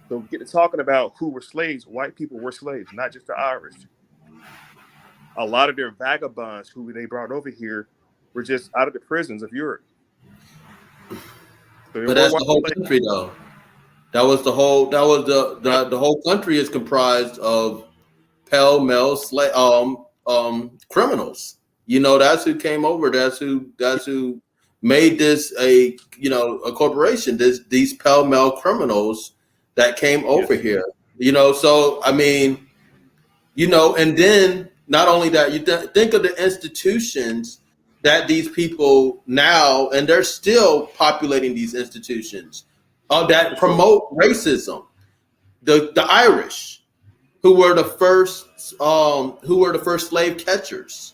So we get to talking about who were slaves. White people were slaves, not just the Irish. A lot of their vagabonds who they brought over here were just out of the prisons of Europe. So but that's the whole country, though. That was the whole country is comprised of pell-mell criminals. You know, that's who came over. That's who made this a corporation. These pell-mell criminals that came over here. You know, so I mean, you know, and then not only that, you think of the institutions that these people now, and they're still populating these institutions that promote racism. The Irish, who were the first slave catchers,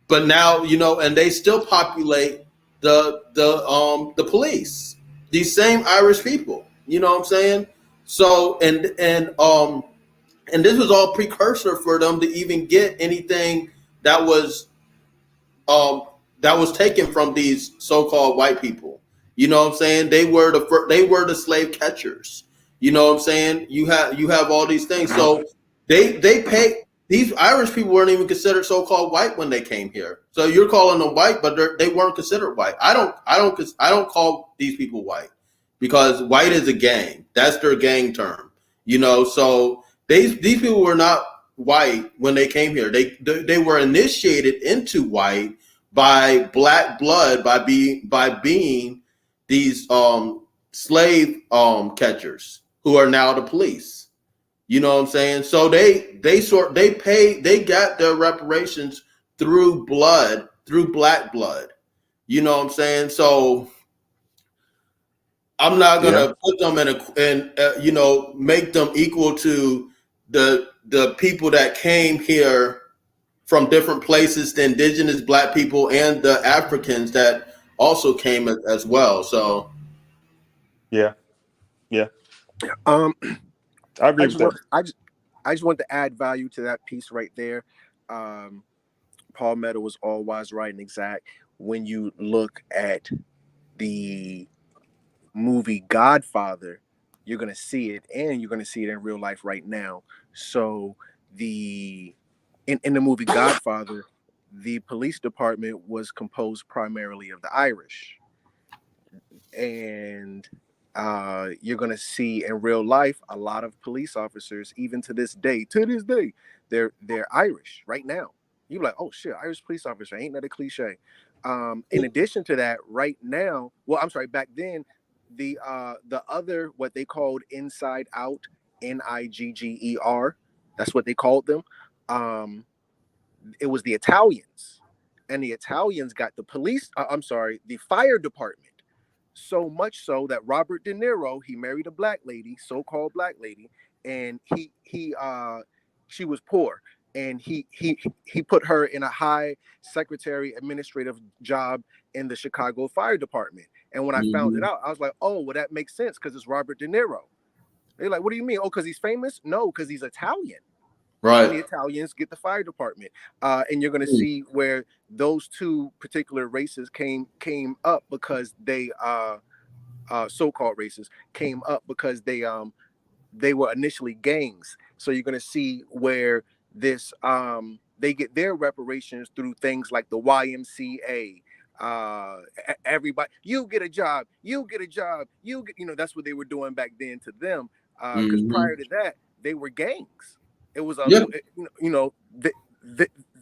but now, you know, and they still populate the police. These same Irish people, you know what I'm saying? So and this was all precursor for them to even get anything that was taken from these so-called white people. You know what I'm saying? They were the slave catchers. You know what I'm saying? You have all these things. So they pay. These Irish people weren't even considered so-called white when they came here. So you're calling them white, but they weren't considered white. I don't call these people white because white is a gang. That's their gang term. You know, so these people were not white when they came here. They were initiated into white by black blood by being these slave catchers who are now the police. You know what I'm saying? So they got their reparations through black blood. You know what I'm saying? So I'm not gonna put them make them equal to the people that came here from different places, the indigenous black people and the Africans that also came as well. So yeah. I agree with that. I just want to add value to that piece right there. Palmetto was all wise, right, and exact. When you look at the movie Godfather, you're going to see it, and you're going to see it in real life right now. So in the movie Godfather, the police department was composed primarily of the Irish. And you're going to see in real life a lot of police officers, even to this day, they're Irish right now. You're like, oh shit, Irish police officer, ain't that a cliche? In addition to that, right now, back then, the other, what they called inside out, NIGGER, that's what they called them. It was the Italians, and the Italians got the the fire department. So much so that Robert De Niro, he married a black lady, so-called black lady, and she was poor, and he put her in a high secretary administrative job in the Chicago Fire Department. And when I found it out, I was like, oh, well, that makes sense because it's Robert De Niro. They're like, what do you mean? Oh, because he's famous? No, because he's Italian. Right. And the Italians get the fire department. And you're going to see where those two particular races came up because they so-called races came up because they were initially gangs. So you're going to see where this they get their reparations through things like the YMCA. Everybody, you get a job, you get a job, that's what they were doing back then to them. Because prior to that, they were gangs. It was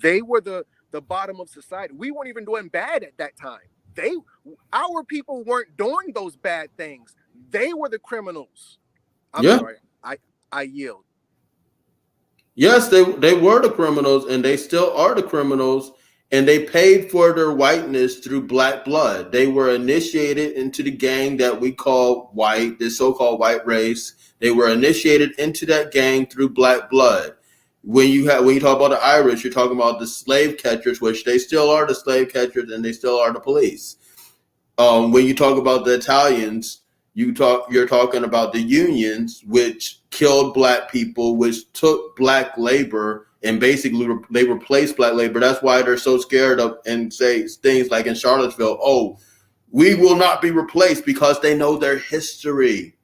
they were the bottom of society. We weren't even doing bad at that time. Our people weren't doing those bad things. They were the criminals. I'm sorry. I yield. Yes, they were the criminals, and they still are the criminals, and they paid for their whiteness through black blood. They were initiated into the gang that we call white, the so-called white race. They were initiated into that gang through black blood. When you talk about the Irish, you're talking about the slave catchers, which they still are the slave catchers, and they still are the police. When you talk about the Italians, you're talking about the unions, which killed black people, which took black labor, and basically they replaced black labor. That's why they're so scared of and say things like in Charlottesville, "Oh, we will not be replaced," because they know their history.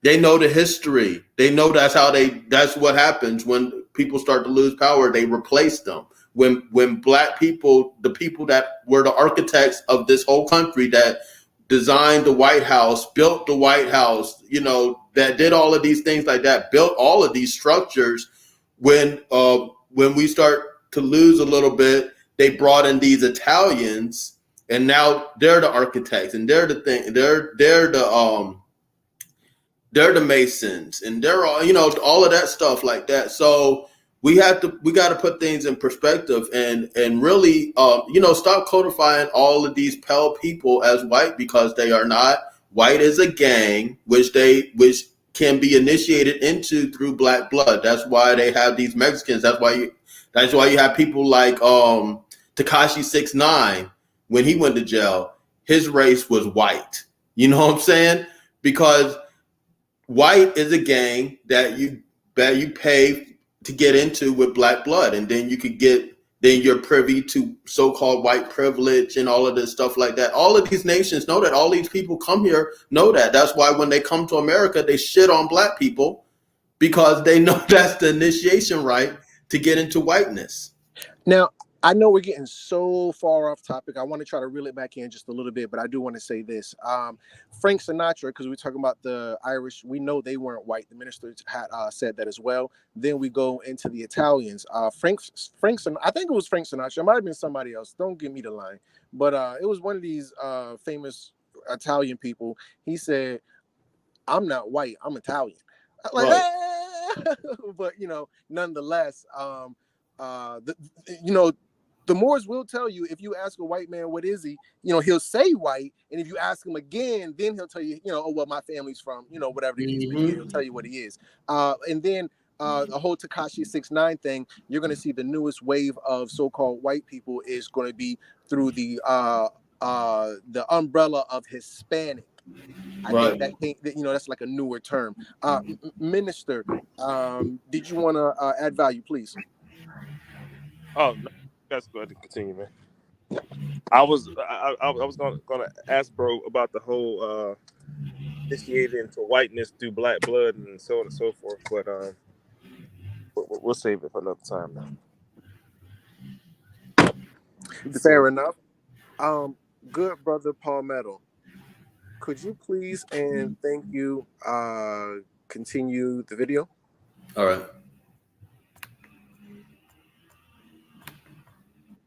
They know the history. They know that's what happens when people start to lose power. They replace them. When black people, the people that were the architects of this whole country, that designed the White House, built the White House, that did all of these things like that, built all of these structures. When we start to lose a little bit, they brought in these Italians, and now they're the architects, and they're the thing. They're the Masons, and they're all of that stuff like that. So we got to put things in perspective and really stop codifying all of these pale people as white, because they are not. White is a gang which can be initiated into through black blood. That's why they have these Mexicans. That's why you have people like Tekashi 6ix9ine. When he went to jail, his race was white. You know what I'm saying? Because white is a gang that you pay to get into with black blood, and then you're privy to so-called white privilege and all of this stuff like that. All of these nations know that. All these people come here know that. That's why when they come to America, they shit on black people, because they know that's the initiation rite to get into whiteness. Now, I know we're getting so far off topic. I want to try to reel it back in just a little bit, but I do want to say this. Frank Sinatra, because we're talking about the Irish, we know they weren't white. The minister had said that as well. Then we go into the Italians. Frank Sinatra, I think it was Frank Sinatra. It might have been somebody else. Don't give me the line. But it was one of these famous Italian people. He said, "I'm not white. I'm Italian." Like, right. But nonetheless, the Moors will tell you, if you ask a white man what is he, he'll say white, and if you ask him again, then he'll tell you, oh well, my family's from, whatever the case may be. He'll tell you what he is. And then the whole Tekashi 6ix9ine thing, you're going to see the newest wave of so-called white people is going to be through the umbrella of Hispanic. I think that that's like a newer term. Minister, did you want to add value, please? Oh, no, that's good to continue, man. I was gonna ask bro about the whole initiated into whiteness through black blood and so on and so forth, but we'll save it for another time now. Fair enough. Good brother Palmetto, could you please and thank you continue the video? All right.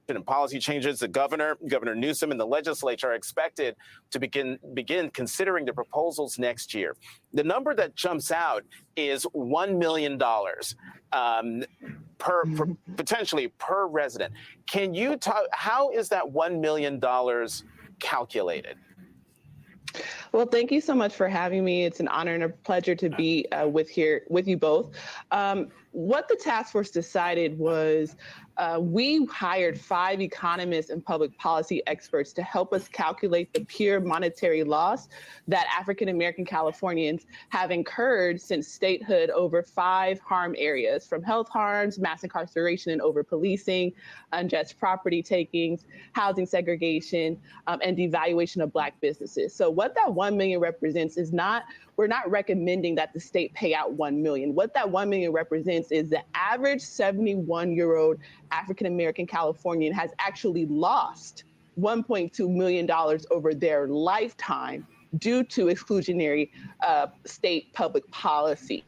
And policy changes, Governor Newsom and the legislature are expected to begin considering the proposals next year. The number that jumps out is $1 million potentially per resident. Can you talk? How is that $1 million calculated? Well, thank you so much for having me. It's an honor and a pleasure to be with you both. what the task force decided was we hired 5 economists and public policy experts to help us calculate the pure monetary loss that African-American Californians have incurred since statehood over 5 harm areas, from health harms, mass incarceration and over-policing, unjust property takings, housing segregation, and devaluation of Black businesses. So what that 1 million represents is we're not recommending that the state pay out 1 million. What that 1 million represents is the average 71-year-old African-American Californian has actually lost $1.2 million over their lifetime due to exclusionary state public policy.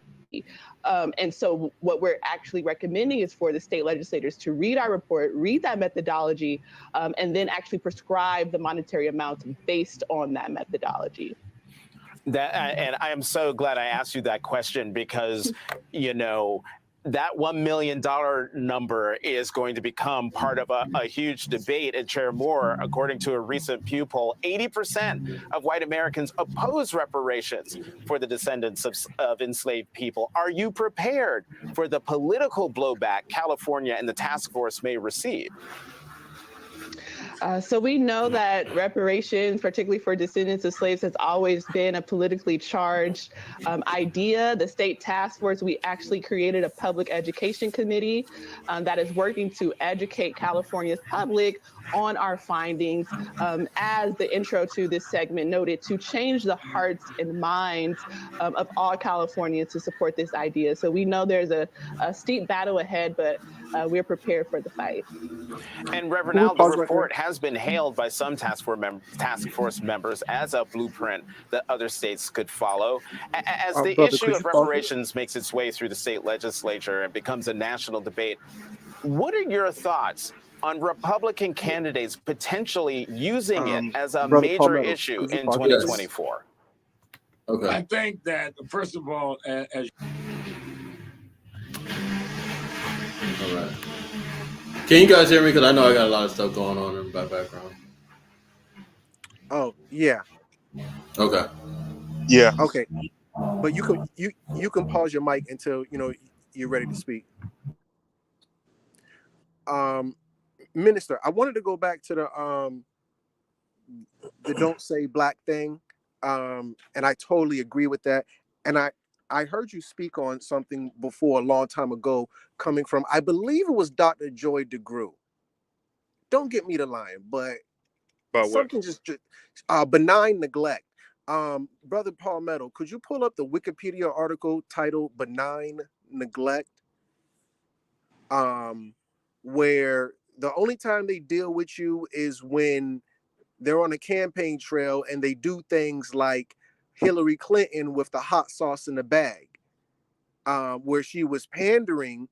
And so what we're actually recommending is for the state legislators to read our report, read that methodology, and then actually prescribe the monetary amounts based on that methodology. And I am so glad I asked you that question because, that $1 million number is going to become part of a huge debate. And Chair Moore, according to a recent Pew poll, 80% of white Americans oppose reparations for the descendants of enslaved people. Are you prepared for the political blowback California and the task force may receive? So we know that reparations, particularly for descendants of slaves, has always been a politically charged idea. The state task force, we actually created a public education committee that is working to educate California's public on our findings, as the intro to this segment noted, to change the hearts and minds of all Californians to support this idea. So we know there's a steep battle ahead, but we're prepared for the fight. And Reverend Al, the report has been hailed by some task force members as a blueprint that other states could follow. As the issue of reparations makes its way through the state legislature and becomes a national debate, what are your thoughts on Republican candidates potentially using it as a major issue in 2024? Okay. I think that, first of all, as all right. Can you guys hear me? Because I know I got a lot of stuff going on in my background. Oh, yeah. Okay. Yeah. Okay. But you can pause your mic until you're ready to speak. Minister, I wanted to go back to the don't say Black thing. And I totally agree with that. And I heard you speak on something before a long time ago coming from, I believe it was Dr. Joy DeGruy. Don't get me to lying, but something just benign neglect. Brother Palmetto, could you pull up the Wikipedia article titled Benign Neglect? Where the only time they deal with you is when they're on a campaign trail and they do things like Hillary Clinton with the hot sauce in the bag, where she was pandering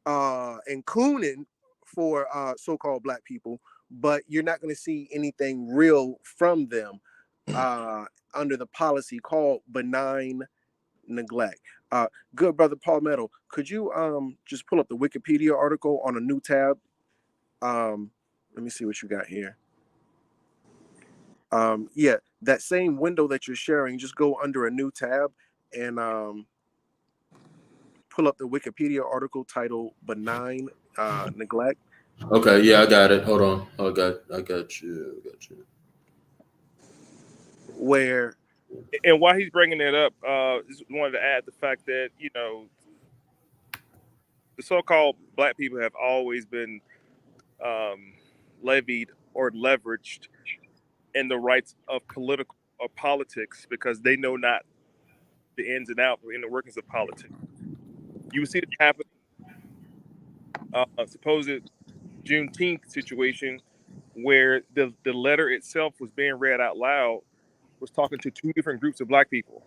and cooning for so-called Black people, but you're not going to see anything real from them under the policy called benign neglect. Good brother Palmetto, could you just pull up the Wikipedia article on a new tab? Let me see what you got here. Yeah, that same window that you're sharing, just go under a new tab and pull up the Wikipedia article titled Benign Neglect. Okay, yeah, I got it. Hold on. I got you. Where and while he's bringing it up, just wanted to add the fact that the so-called Black people have always been levied or leveraged in the rights of politics because they know not the ins and outs or inner workings of politics. You see it happen. Supposed Juneteenth situation where the letter itself was being read out loud was talking to 2 different groups of Black people.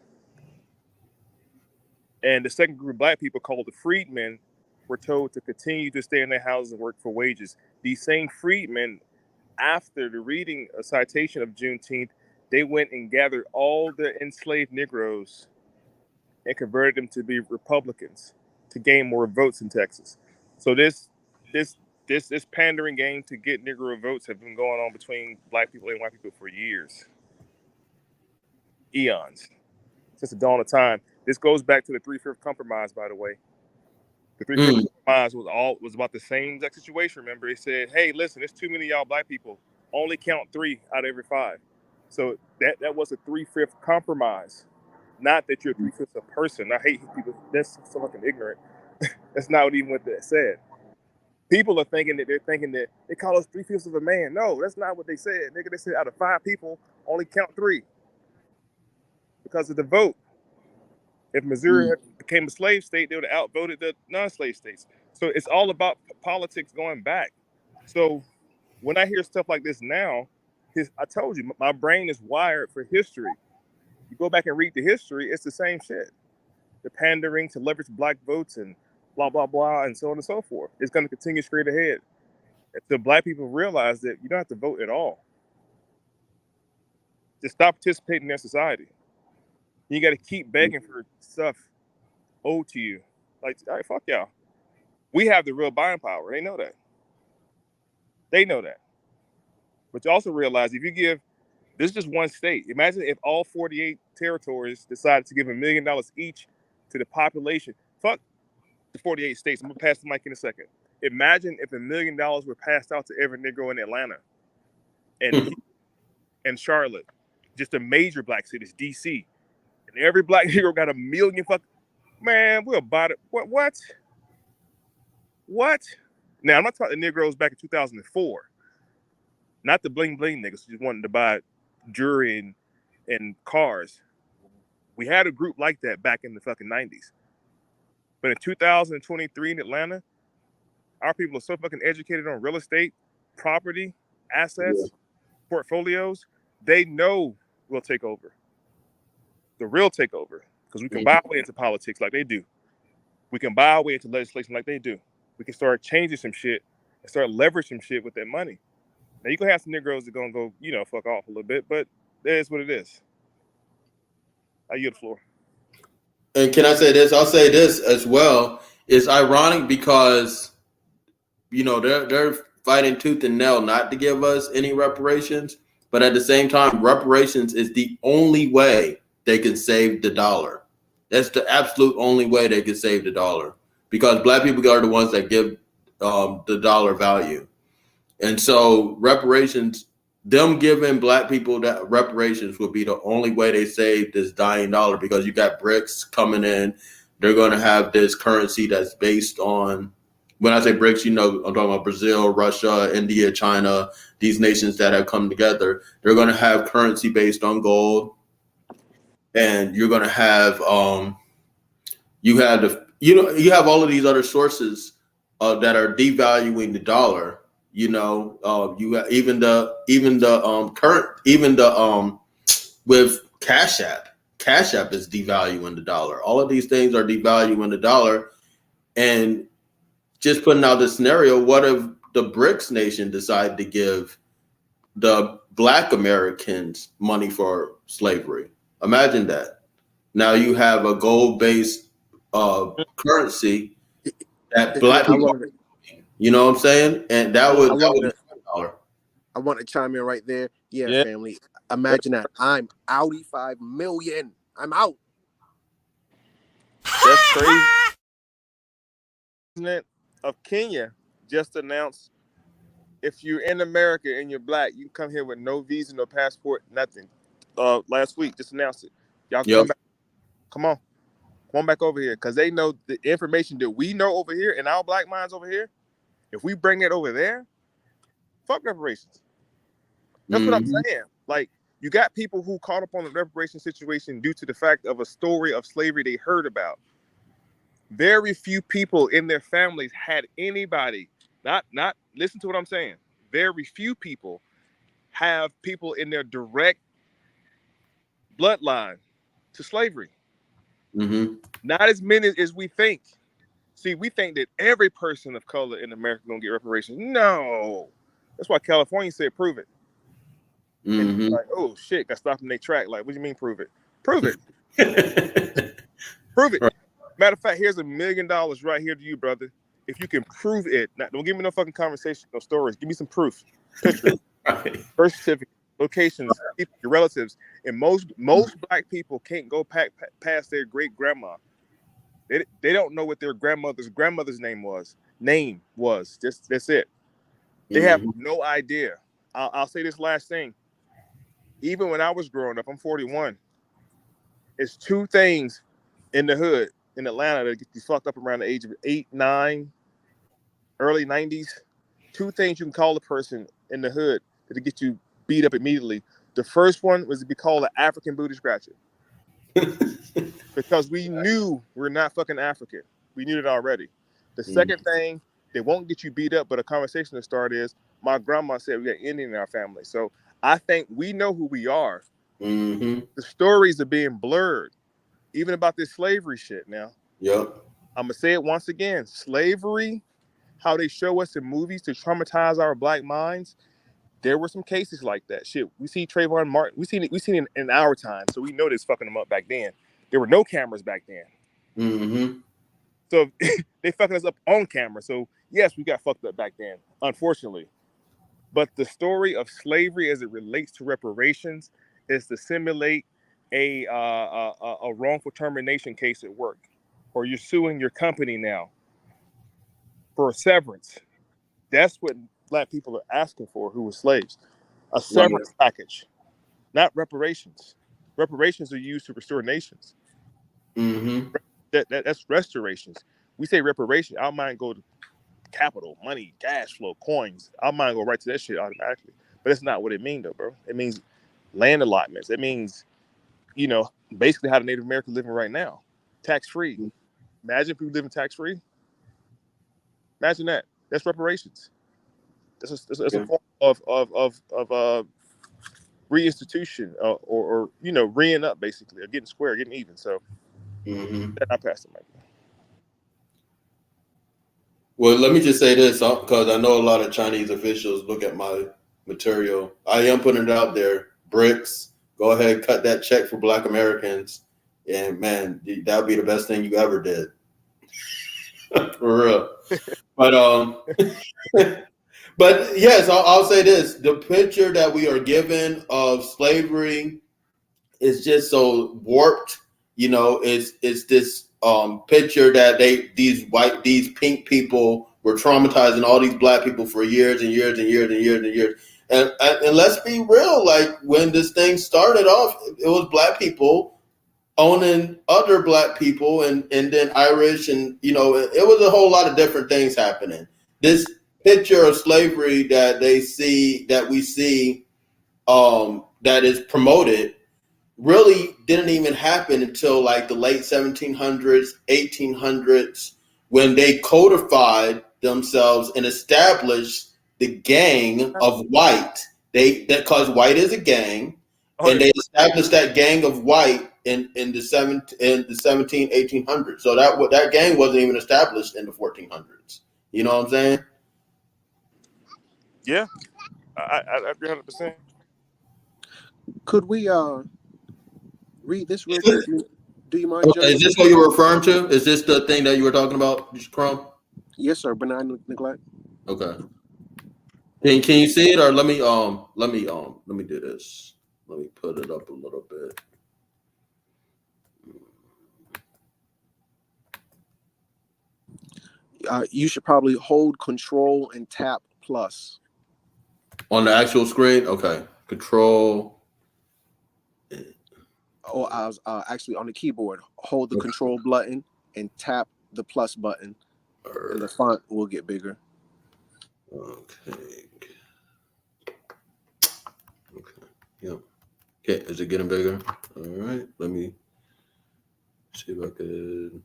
And the second group of Black people, called the freedmen, were told to continue to stay in their houses and work for wages. These same freedmen, after the reading a citation of Juneteenth, they went and gathered all the enslaved Negroes and converted them to be Republicans to gain more votes in Texas. So this pandering game to get Negro votes have been going on between Black people and white people for years. Eons. Since the dawn of time. This goes back to the 3/5 compromise, by the way. The Three-Fifths Compromise was about the same exact situation. Remember, it said, "Hey, listen, there's too many of y'all black people. Only count 3 out of every 5." So that was a 3/5 compromise. Not that you're 3/5 a person. I hate people. That's so fucking ignorant. That's not even what that said. People are thinking that they call us 3/5 of a man. No, that's not what they said. Nigga, they said out of 5 people, only count 3 because of the vote. If Missouri had became a slave state, they would have outvoted the non-slave states. So it's all about politics going back. So when I hear stuff like this now, I told you, my brain is wired for history. You go back and read the history, it's the same shit. The pandering to leverage black votes and blah, blah, blah, and so on and so forth. It's going to continue straight ahead until black people realize that you don't have to vote at all. Just stop participating in their society. You got to keep begging for stuff owed to you. Like, all right, fuck y'all. We have the real buying power. They know that. They know that. But you also realize if you give, this is just one state. Imagine if all 48 territories decided to give $1 million each to the population. Fuck the 48 states. I'm going to pass the mic in a second. Imagine if $1 million were passed out to every Negro in Atlanta and Charlotte, just a major black cities, DC. And every black Negro got $1 million man, we'll buy it. What? Now, I'm not talking Negroes back in 2004. Not the bling bling niggas who just wanted to buy jewelry and cars. We had a group like that back in the fucking 90s. But in 2023 in Atlanta, our people are so fucking educated on real estate, property, assets, portfolios. They know we'll take over. The real takeover. Because we can buy our way into politics like they do. We can buy our way into legislation like they do. We can start changing some shit and start leveraging some shit with that money. Now, you can have some Negroes that are going to go, fuck off a little bit, but that is what it is. I yield the floor. And can I say this? I'll say this as well. It's ironic because, they're fighting tooth and nail not to give us any reparations. But at the same time, reparations is the only way they can save the dollar. That's the absolute only way they can save the dollar. Because black people are the ones that give the dollar value. And so reparations, them giving black people that reparations would be the only way they save this dying dollar, because you got BRICS coming in. They're going to have this currency that's based on, when I say BRICS, I'm talking about Brazil, Russia, India, China, these nations that have come together. They're going to have currency based on gold. And you're going to have, you have all of these other sources that are devaluing the dollar. You with Cash App is devaluing the dollar. All of these things are devaluing the dollar. And just putting out this scenario, what if the BRICS nation decide to give the black Americans money for slavery? Imagine that. Now you have a gold-based currency that black people, you know what I'm saying? And that would I want to chime in right there. Yeah, family. Imagine that. I'm outie 5 million. I'm out. That's crazy. President of Kenya just announced if you're in America and you're black, you can come here with no visa, no passport, nothing. Last week, just announced it. Y'all come back. Come on back over here, because they know the information that we know over here in our black minds over here. If we bring that over there, fuck reparations. That's what I'm saying. Like, you got people who caught up on the reparation situation due to the fact of a story of slavery they heard about. Very few people in their families had anybody, not listen to what I'm saying. Very few people have people in their direct bloodline to slavery. Not as many as we think. See, we think that every person of color in America is going to get reparations. No. That's why California said, prove it. And like, oh, shit, got stopped in their track. Like, what do you mean, prove it? Prove it. Prove it. Right. Matter of fact, here's $1 million right here to you, brother. If you can prove it. Now, don't give me no fucking conversation, no stories. Give me some proof. Pictures. Right. Birth certificate, locations, people, your relatives. And most black people can't go past their great grandma. They don't know what their grandmother's name was. That's it. They have no idea. I'll say this last thing. Even when I was growing up, I'm 41. It's two things in the hood in Atlanta that get you fucked up around the age of 8, 9, early 90s. Two things you can call a person in the hood that get you beat up immediately. The first one was to be called an African booty scratcher. Because we knew we're not fucking African. We knew it already. The second thing, they won't get you beat up, but a conversation to start is, my grandma said we got Indian in our family. So I think we know who we are. The stories are being blurred, even about this slavery shit now. Yep. I'm going to say it once again. Slavery, how they show us in movies to traumatize our black minds, there were some cases like that. Shit, we see Trayvon Martin. We seen it in our time, so we know this fucking them up back then. There were no cameras back then. So they fucking us up on camera. So yes, we got fucked up back then, unfortunately. But the story of slavery as it relates to reparations is to simulate a wrongful termination case at work, or you're suing your company now for a severance. That's what black people are asking for who were slaves. A severance package, not reparations. Reparations are used to restore nations. That's restorations. We say reparation, our mind go to capital, money, cash flow, coins. Our mind go right to that shit automatically. But that's not what it means, though, bro. It means land allotments. It means, basically how the Native Americans living right now, tax-free. Imagine if we live in tax-free. Imagine that. That's reparations. That's a form of reinstitution, or reing up, basically, or getting square, getting even. So I passed it, Mike. Well, let me just say this, because I know a lot of Chinese officials look at my material. I am putting it out there. BRICS, go ahead, cut that check for Black Americans. And man, that would be the best thing you ever did. For real. But but yes, I'll say this. The picture that we are given of slavery is just so warped. It's this picture that these pink people were traumatizing all these black people for years and years and years and years and years. And let's be real, like when this thing started off, it was black people owning other black people and then Irish, and it was a whole lot of different things happening. This picture of slavery that we see that is promoted really didn't even happen until like the late 1700s, 1800s, when they codified themselves and established the gang of white. Because white is a gang, and they established that gang of white in the 1800s. So that gang wasn't even established in the 1400s. You know what I'm saying? Yeah, I agree 100%. Could we read this real quick? Do you mind, Okay, is this what you were referring to? Is this the thing that you were talking about, Crumb? Yes, sir. Benign neglect. Okay. Can you see it, or let me do this. Let me put it up a little bit. You should probably hold Control and tap plus on the actual screen. Okay, Control. Oh, I was actually on the keyboard. Hold the Control button and tap the plus button, and the font will get bigger. Okay. Yep. Okay, is it getting bigger? All right. Let me see if I could.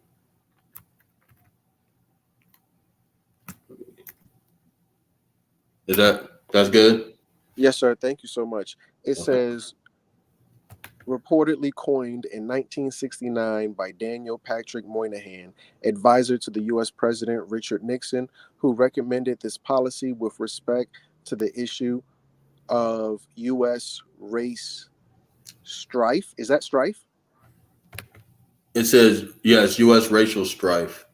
That's good? Yes, sir. Thank you so much. It says, reportedly coined in 1969 by Daniel Patrick Moynihan, advisor to the U.S. President Richard Nixon, who recommended this policy with respect to the issue of U.S. race strife. Is that strife? It says, yes, U.S. racial strife.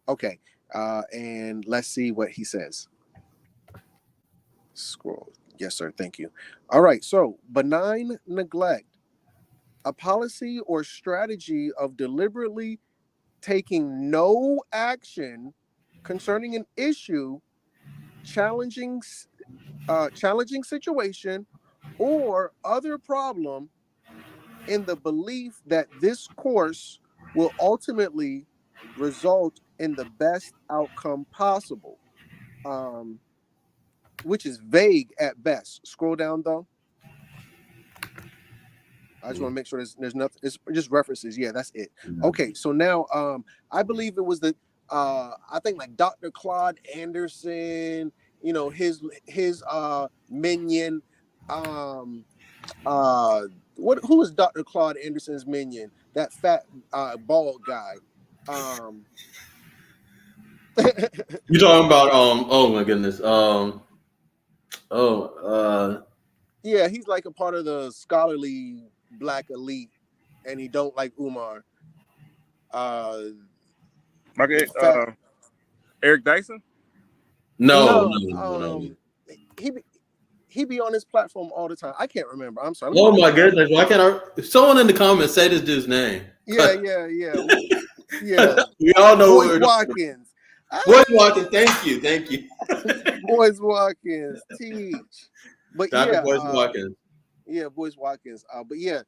Okay. And let's see what he says. Scroll. Yes, sir. Thank you. All right. So, benign neglect, a policy or strategy of deliberately taking no action concerning an issue, challenging situation, or other problem in the belief that this course will ultimately result in the best outcome possible, which is vague at best. Scroll down though. I just want to make sure there's nothing. It's just references. Yeah, that's it. Okay, so now I believe it was the I think like Dr. Claude Anderson, you know, his minion. Who was Dr. Claude Anderson's minion? That fat bald guy. You talking about oh my goodness. Yeah, he's like a part of the scholarly black elite, and he don't like Umar. Eric Dyson? No. He be on his platform all the time. I can't remember. I'm sorry. Oh my goodness! Why can't I? Someone in the comments say this dude's name. Yeah. We all know Boyce Watkins. Boyce Watkins. Thank you. Boyce Watkins, teach. But Dr. yeah, Boyce Watkins. Yeah, Boyce Watkins. But yeah,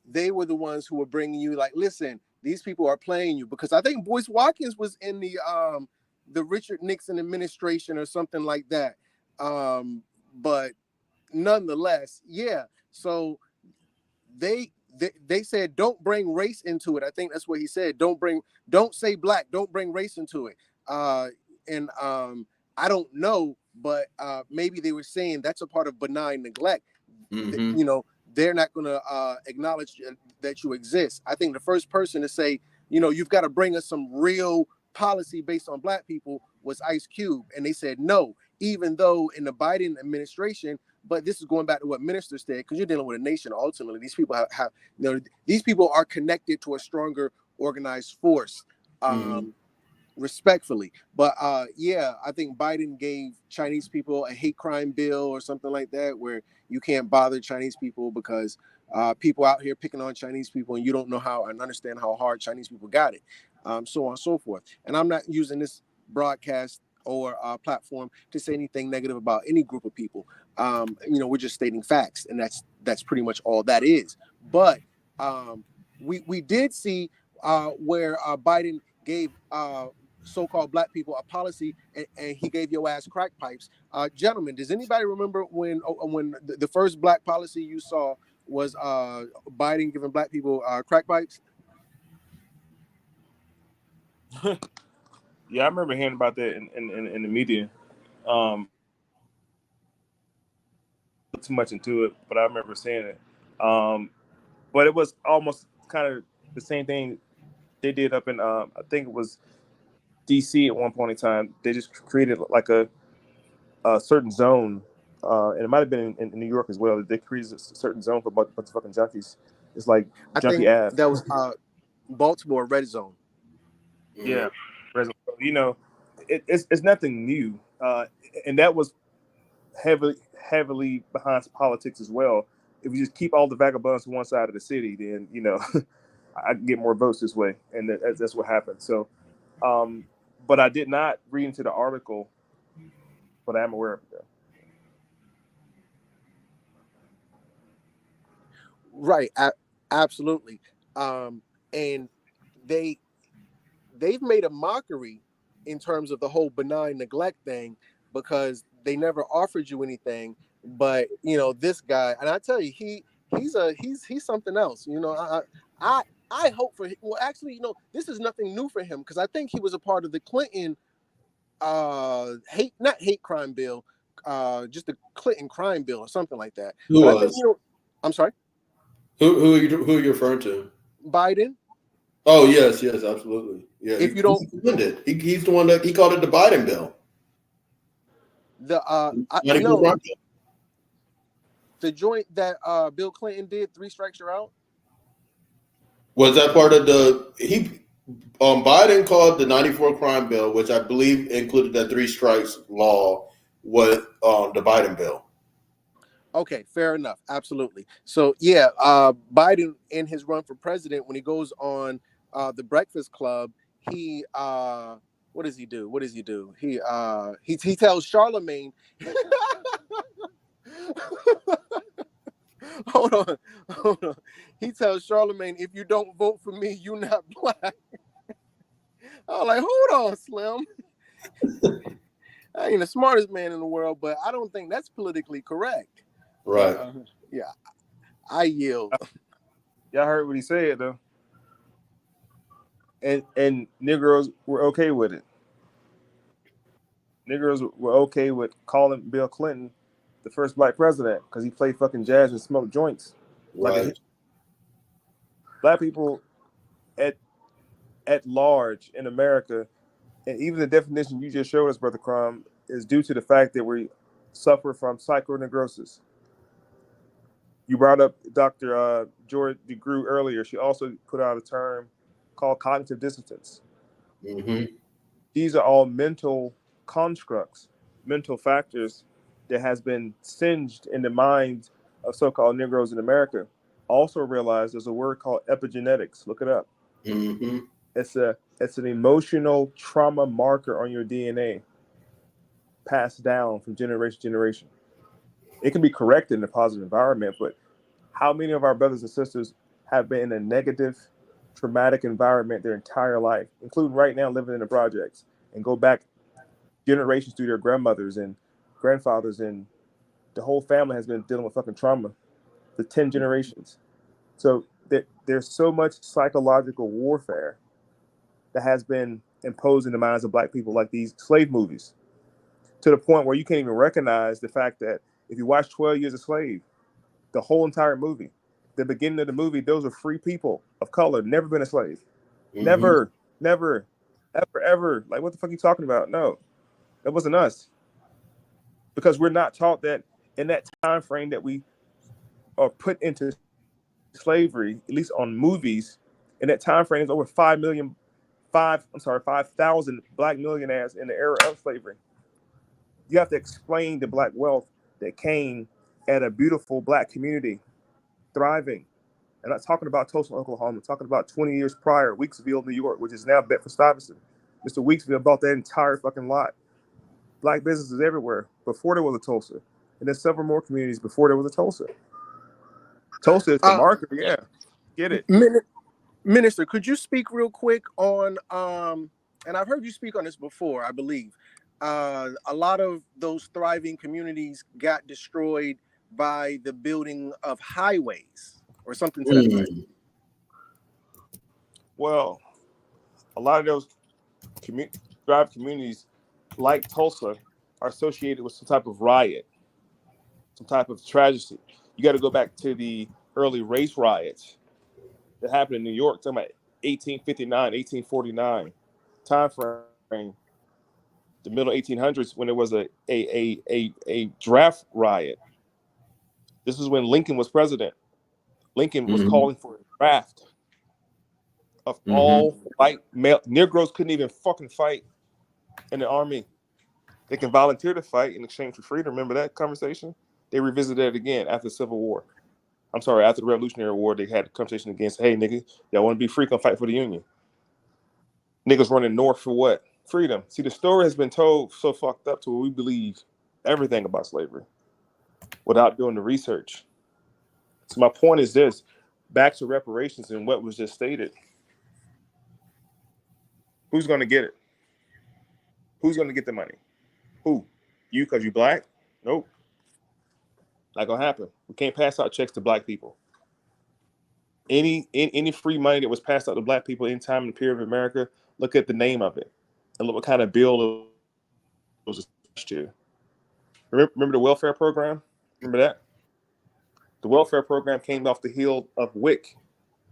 they were the ones who were bringing you like, listen, these people are playing you, because I think Boyce Watkins was in the Richard Nixon administration or something like that. But nonetheless, yeah. So they said don't bring race into it. I think that's what he said. Don't say black. Don't bring race into it. And I don't know, but maybe they were saying that's a part of benign neglect. Mm-hmm. You know, they're not going to acknowledge that you exist. I think the first person to say, you know, you've got to bring us some real policy based on black people was Ice Cube. And they said no, even though in the Biden administration, but this is going back to what ministers said, because you're dealing with a nation. Ultimately, these people have you know, these people are connected to a stronger organized force. Respectfully, but yeah, I think Biden gave Chinese people a hate crime bill or something like that, where you can't bother Chinese people because people out here picking on Chinese people, and you don't know how and understand how hard Chinese people got it, so on and so forth. And I'm not using this broadcast or platform to say anything negative about any group of people. You know, we're just stating facts, and that's pretty much all that is. But we did see where Biden gave so-called black people a policy, and he gave your ass crack pipes. Gentlemen, does anybody remember when the first black policy you saw was Biden giving black people crack pipes? Yeah, I remember hearing about that in the media. Too much into it, but I remember saying it. But it was almost kind of the same thing they did up in I think it was DC at one point in time. They just created like a certain zone, and it might have been in New York as well. They created a certain zone for a bunch of fucking junkies. It's like Junkie Ave. That was Baltimore Red Zone. Yeah, you know, it's nothing new, and that was heavily behind politics as well. If you just keep all the vagabonds to one side of the city, then you know I can get more votes this way, and that's what happened. So, but I did not read into the article, but I am aware of it. Right, absolutely, and they've made a mockery in terms of the whole benign neglect thing, because they never offered you anything. But you know, this guy, and I tell you, he's something else. You know, I hope for him. Well, actually, you know, this is nothing new for him, because I think he was a part of the Clinton not hate crime bill, just the Clinton crime bill or something like that. Who but was? I think, you know, I'm sorry. Who are you referring to? Biden. Oh yes, absolutely. Yeah, if you don't, he's the one that he called it the Biden bill. The joint that Bill Clinton did, 3 strikes you're out. Was that part of Biden called the 94 crime bill, which I believe included that 3 strikes law, with the Biden bill. Okay, fair enough. Absolutely. So yeah, Biden in his run for president, when he goes on the Breakfast Club, he what does he do? What does he do? He tells Charlemagne. Hold on. He tells Charlemagne, if you don't vote for me, you're not black. I was like, hold on, Slim. I ain't the smartest man in the world, but I don't think that's politically correct. Right. Yeah, I yield. Y'all heard what he said though, and Negroes were okay with it. Negroes were okay with calling Bill Clinton the first black president because he played fucking jazz and smoked joints. Right. Black people at large in America, and even the definition you just showed us, Brother Crum, is due to the fact that we suffer from psychoneurosis. You brought up Dr. Joy DeGruy earlier. She also put out a term called cognitive dissonance. Mm-hmm. These are all mental constructs, mental factors that has been singed in the minds of so-called Negroes in America. Also realize there's a word called epigenetics. Look it up. Mm-hmm. It's an emotional trauma marker on your DNA, passed down from generation to generation. It can be corrected in a positive environment, but how many of our brothers and sisters have been in a negative, traumatic environment their entire life, including right now living in the projects, and go back generations through their grandmothers and grandfathers, and the whole family has been dealing with fucking trauma for 10 generations. So there's so much psychological warfare that has been imposed in the minds of black people, like these slave movies, to the point where you can't even recognize the fact that if you watch 12 Years a Slave, the whole entire movie, the beginning of the movie, those are free people of color, never been a slave. Mm-hmm. Never, ever. Like, what the fuck are you talking about? No, that wasn't us. Because we're not taught that in that time frame that we are put into slavery, at least on movies, in that time frame, is over 5,000 black millionaires in the era of slavery. You have to explain the black wealth that came at a beautiful black community thriving. And I'm not talking about Tulsa, Oklahoma. I'm talking about 20 years prior, Weeksville, New York, which is now Bedford-Stuyvesant. Mr. Weeksville bought that entire fucking lot. Black businesses everywhere before there was a Tulsa. And there's several more communities before there was a Tulsa. Tulsa is the marker, yeah. Get it. Minister, could you speak real quick on, and I've heard you speak on this before, I believe, a lot of those thriving communities got destroyed by the building of highways or something to that effect. Well, a lot of those thriving communities, like Tulsa, are associated with some type of riot, some type of tragedy. You got to go back to the early race riots that happened in New York, talking about 1859, 1849 time frame, the middle 1800s, when there was a draft riot. This is when Lincoln was president. Lincoln was calling for a draft of all white male. Negroes couldn't even fucking fight in the army. They can volunteer to fight in exchange for freedom. Remember that conversation? They revisited it again after the Civil War. I'm sorry, after the Revolutionary War, they had a conversation against, hey, nigga, y'all want to be free, come fight for the Union. Niggas running north for what? Freedom. See, the story has been told so fucked up to where we believe everything about slavery without doing the research. So my point is this, back to reparations and what was just stated. Who's going to get it? Who's going to get the money? Who? You because you black? Nope. Not going to happen. We can't pass out checks to black people. Any free money that was passed out to black people in time in the period of America, look at the name of it and look what kind of bill it was attached to. Remember the welfare program? Remember that? The welfare program came off the heel of WIC,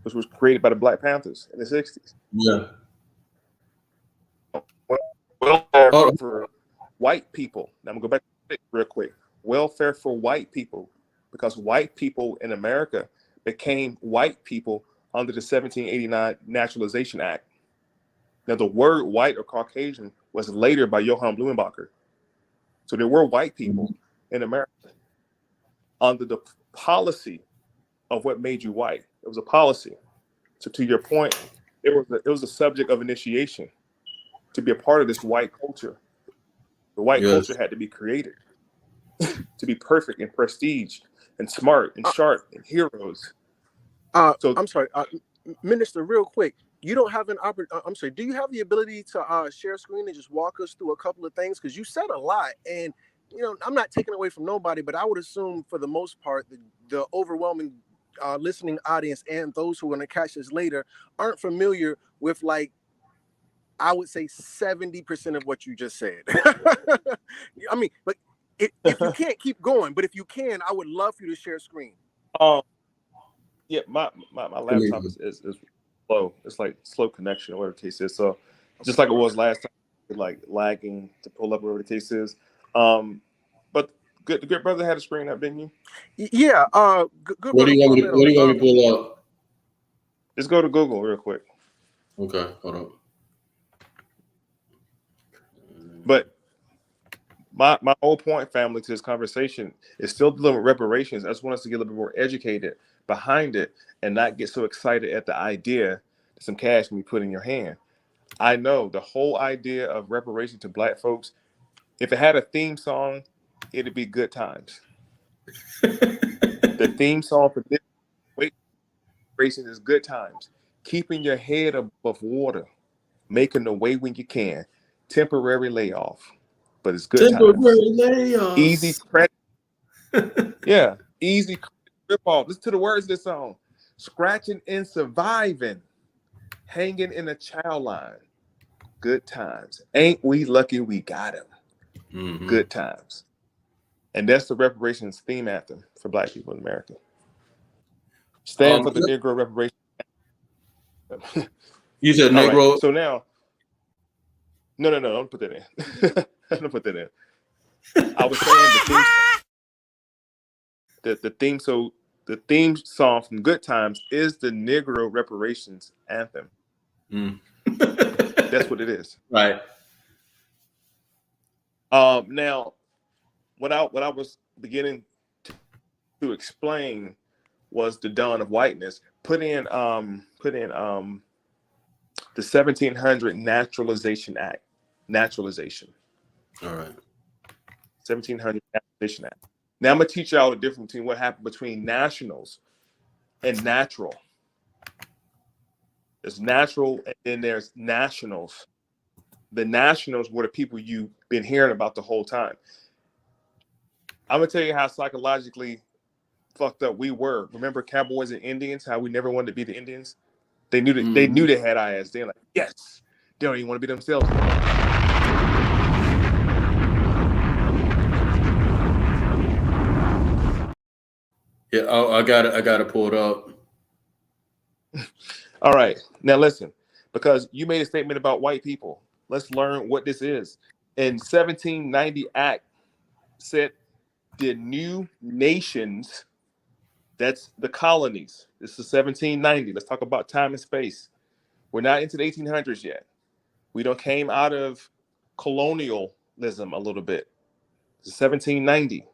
which was created by the Black Panthers in the 60s. Yeah. Welfare for white people. Now I'm going to go back to it real quick. Welfare for white people, because white people in America became white people under the 1789 Naturalization Act. Now, the word white or Caucasian was later by Johann Blumenbacher. So there were white people in America under the policy of what made you white. It was a policy. So to your point, it was a subject of initiation to be a part of this white culture. The white culture had to be created to be perfect and prestige and smart and sharp and heroes. So I'm sorry, Minister, real quick. You don't have I'm sorry. Do you have the ability to share screen and just walk us through a couple of things? Because you said a lot, and I'm not taking away from nobody, but I would assume for the most part, the overwhelming listening audience and those who are going to catch this later aren't familiar with, like, I would say 70% of what you just said. I mean, but if you can't, keep going. But if you can, I would love for you to share screen. Yeah, my laptop is slow. It's like slow connection, or whatever the case is. So just like it was last time, like lagging to pull up, whatever the case is. But the good brother had a screen up, didn't you? Yeah. Good. What do you want me to pull up? Just go to Google real quick. Okay, hold on. But my whole point, family, to this conversation is still dealing with reparations. I just want us to get a little bit more educated behind it and not get so excited at the idea that some cash can be put in your hand. I know the whole idea of reparations to Black folks, if it had a theme song, it'd be Good Times. The theme song for this reparations is Good Times. Keeping your head above water, making the way when you can, temporary layoff, but it's good times. Layoffs. Easy credit. Yeah, easy rip off. Listen to the words of this song. Scratching and surviving, hanging in a child line. Good times. Ain't we lucky we got him? Mm-hmm. Good times. And that's the reparations theme anthem for Black people in America. Stand for the Negro reparations. You said Negro. Right. So now, no, don't put that in. Don't put that in. I was saying the theme song from Good Times is the Negro reparations anthem. That's what it is. Right. Now, what I was beginning to explain was the dawn of whiteness. Put in the 1700 Naturalization Act. Naturalization. All right. 1700 Naturalization Act. Now I'm gonna teach y'all the difference between what happened between nationals and natural. There's natural and then there's nationals. The nationals were the people you've been hearing about the whole time. I'm gonna tell you how psychologically fucked up we were. Remember cowboys and Indians? How we never wanted to be the Indians? They knew that they knew they had IS. They're like, yes. They don't even want to be themselves. Yeah, I got it pulled up. All right. Now listen, because you made a statement about white people. Let's learn what this is. In 1790 Act said the new nations, that's the colonies. This is 1790. Let's talk about time and space. We're not into the 1800s yet. We don't came out of colonialism a little bit. It's 1790.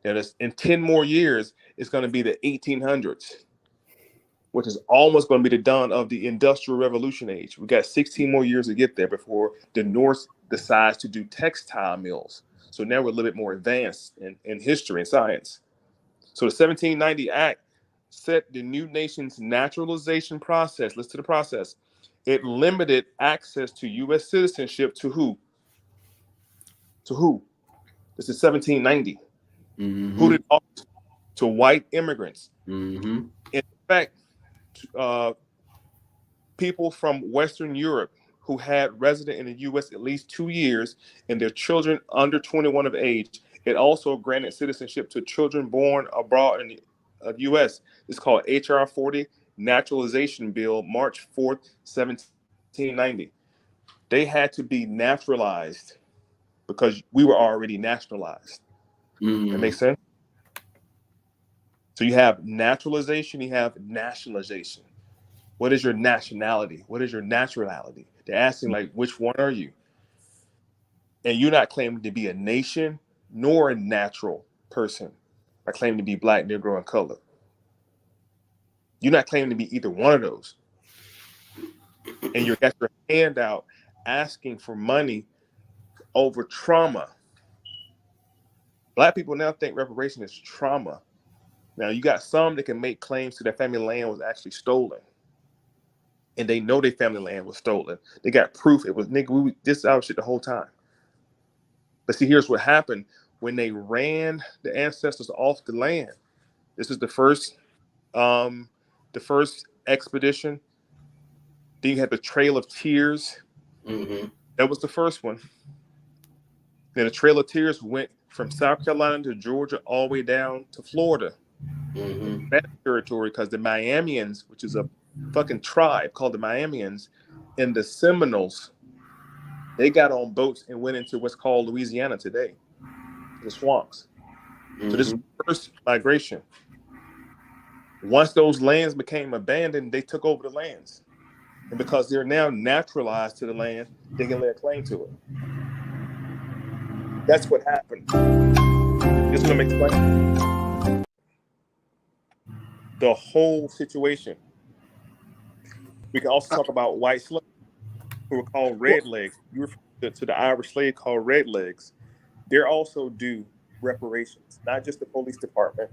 And in 10 more years, it's going to be the 1800s, which is almost going to be the dawn of the Industrial Revolution age. We got 16 more years to get there before the North decides to do textile mills. So now we're a little bit more advanced in history and science. So the 1790 Act set the new nation's naturalization process. Listen to the process. It limited access to U.S. citizenship to who? To who? This is 1790. Mm-hmm. Who did all? To white immigrants. Mm-hmm. In fact, people from Western Europe who had resident in the U.S. at least 2 years and their children under 21 of age. It also granted citizenship to children born abroad in the U.S. It's called H.R. 40 Naturalization Bill, March 4th, 1790. They had to be naturalized because we were already nationalized. That makes sense? So you have naturalization, you have nationalization. What is your nationality? What is your naturality? They're asking, like, which one are you? And you're not claiming to be a nation nor a natural person by claiming to be Black, Negro, and color. You're not claiming to be either one of those. and you got your hand out asking for money over trauma. Black people now think reparation is trauma. Now you got some that can make claims to their family land was actually stolen, and they know their family land was stolen. They got proof it was nigga. This our shit the whole time. But see, here's what happened when they ran the ancestors off the land. This is the first expedition. Then you had the Trail of Tears. Mm-hmm. That was the first one. Then the Trail of Tears went from South Carolina to Georgia all the way down to Florida. Mm-hmm. That territory, because the Miamians, which is a fucking tribe called the Miamians, and the Seminoles, they got on boats and went into what's called Louisiana today, the swamps. Mm-hmm. So this is the first migration. Once those lands became abandoned, they took over the lands. And because they're now naturalized to the land, they can lay a claim to it. That's what happened. This is what I'm explaining. The whole situation. We can also talk about white slaves who were called redlegs. You refer to the Irish slave called redlegs. They're also due reparations, not just the police department.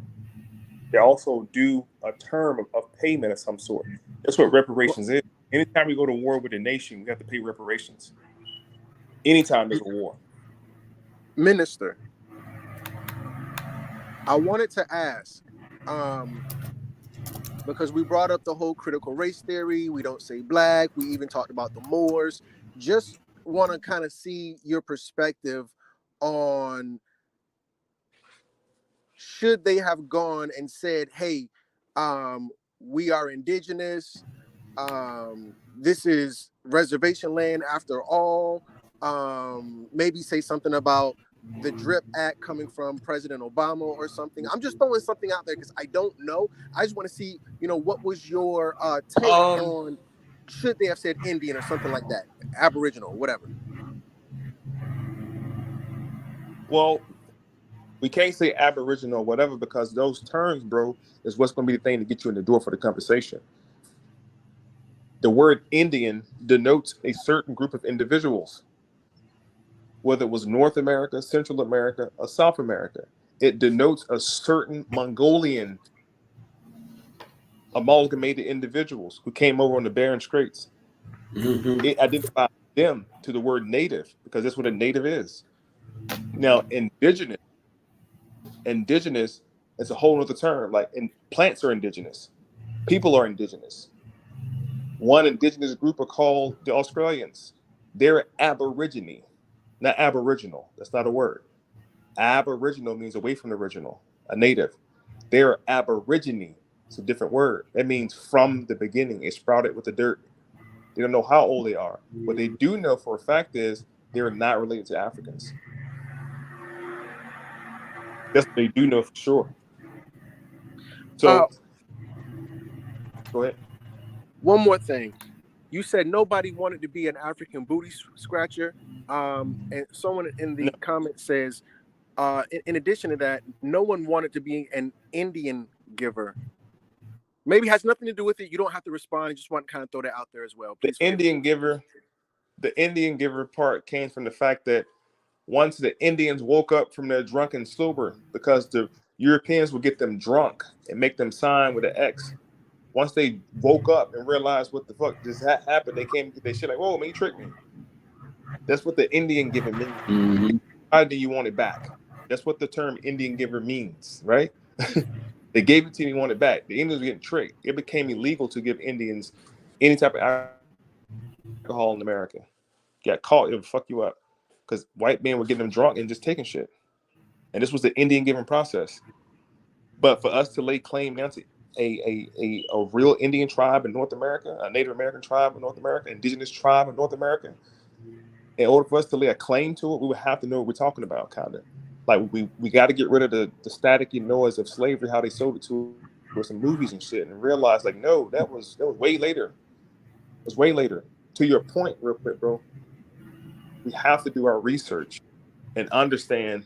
They also due a term of payment of some sort. That's what reparations is. Anytime we go to war with a nation, we have to pay reparations. Anytime there's a war. Minister, I wanted to ask, because we brought up the whole critical race theory. We don't say black. We even talked about the Moors. Just want to kind of see your perspective on, should they have gone and said, hey, we are indigenous. This is reservation land after all. Maybe say something about the DRIP Act coming from President Obama or something. I'm just throwing something out there because I don't know. I just want to see, what was your take on, should they have said Indian or something like that, Aboriginal, whatever. Well, we can't say Aboriginal or whatever because those terms, bro, is what's going to be the thing to get you in the door for the conversation. The word Indian denotes a certain group of individuals, whether it was North America, Central America, or South America. It denotes a certain Mongolian amalgamated individuals who came over on the Bering Straits. Mm-hmm. It identifies them to the word native because that's what a native is. Now, indigenous is a whole other term. Like, plants are indigenous. People are indigenous. One indigenous group are called the Australians. They're Aborigine, not Aboriginal. That's not a word. Aboriginal means away from the original, a native. They're Aborigine. It's a different word. That means from the beginning. It sprouted with the dirt. They don't know how old they are. What they do know for a fact is they're not related to Africans. That's what they do know for sure. So, go ahead. One more thing. You said nobody wanted to be an African booty scratcher. And someone in the comment says, in addition to that, no one wanted to be an Indian giver. Maybe it has nothing to do with it. You don't have to respond. I just want to kind of throw that out there as well. Please. The Indian giver part came from the fact that once the Indians woke up from their drunken slumber, because the Europeans would get them drunk and make them sign with an X. Once they woke up and realized what the fuck just happened, they came and get their shit like, whoa, man, you tricked me. That's what the Indian giver means. Mm-hmm. How do you want it back? That's what the term Indian giver means, right? They gave it to you, you want it back. The Indians were getting tricked. It became illegal to give Indians any type of alcohol in America. Got caught, it would fuck you up. Because white men were getting them drunk and just taking shit. And this was the Indian giving process. But for us to lay claim now to a real Indian tribe in North America, a Native American tribe in North America, indigenous tribe in North America, in order for us to lay a claim to it, we would have to know what we're talking about, kind of. Like, we got to get rid of the staticky noise of slavery, how they sold it to us in movies and shit, and realize, like, no, that was way later. It was way later. To your point, real quick, bro, we have to do our research and understand.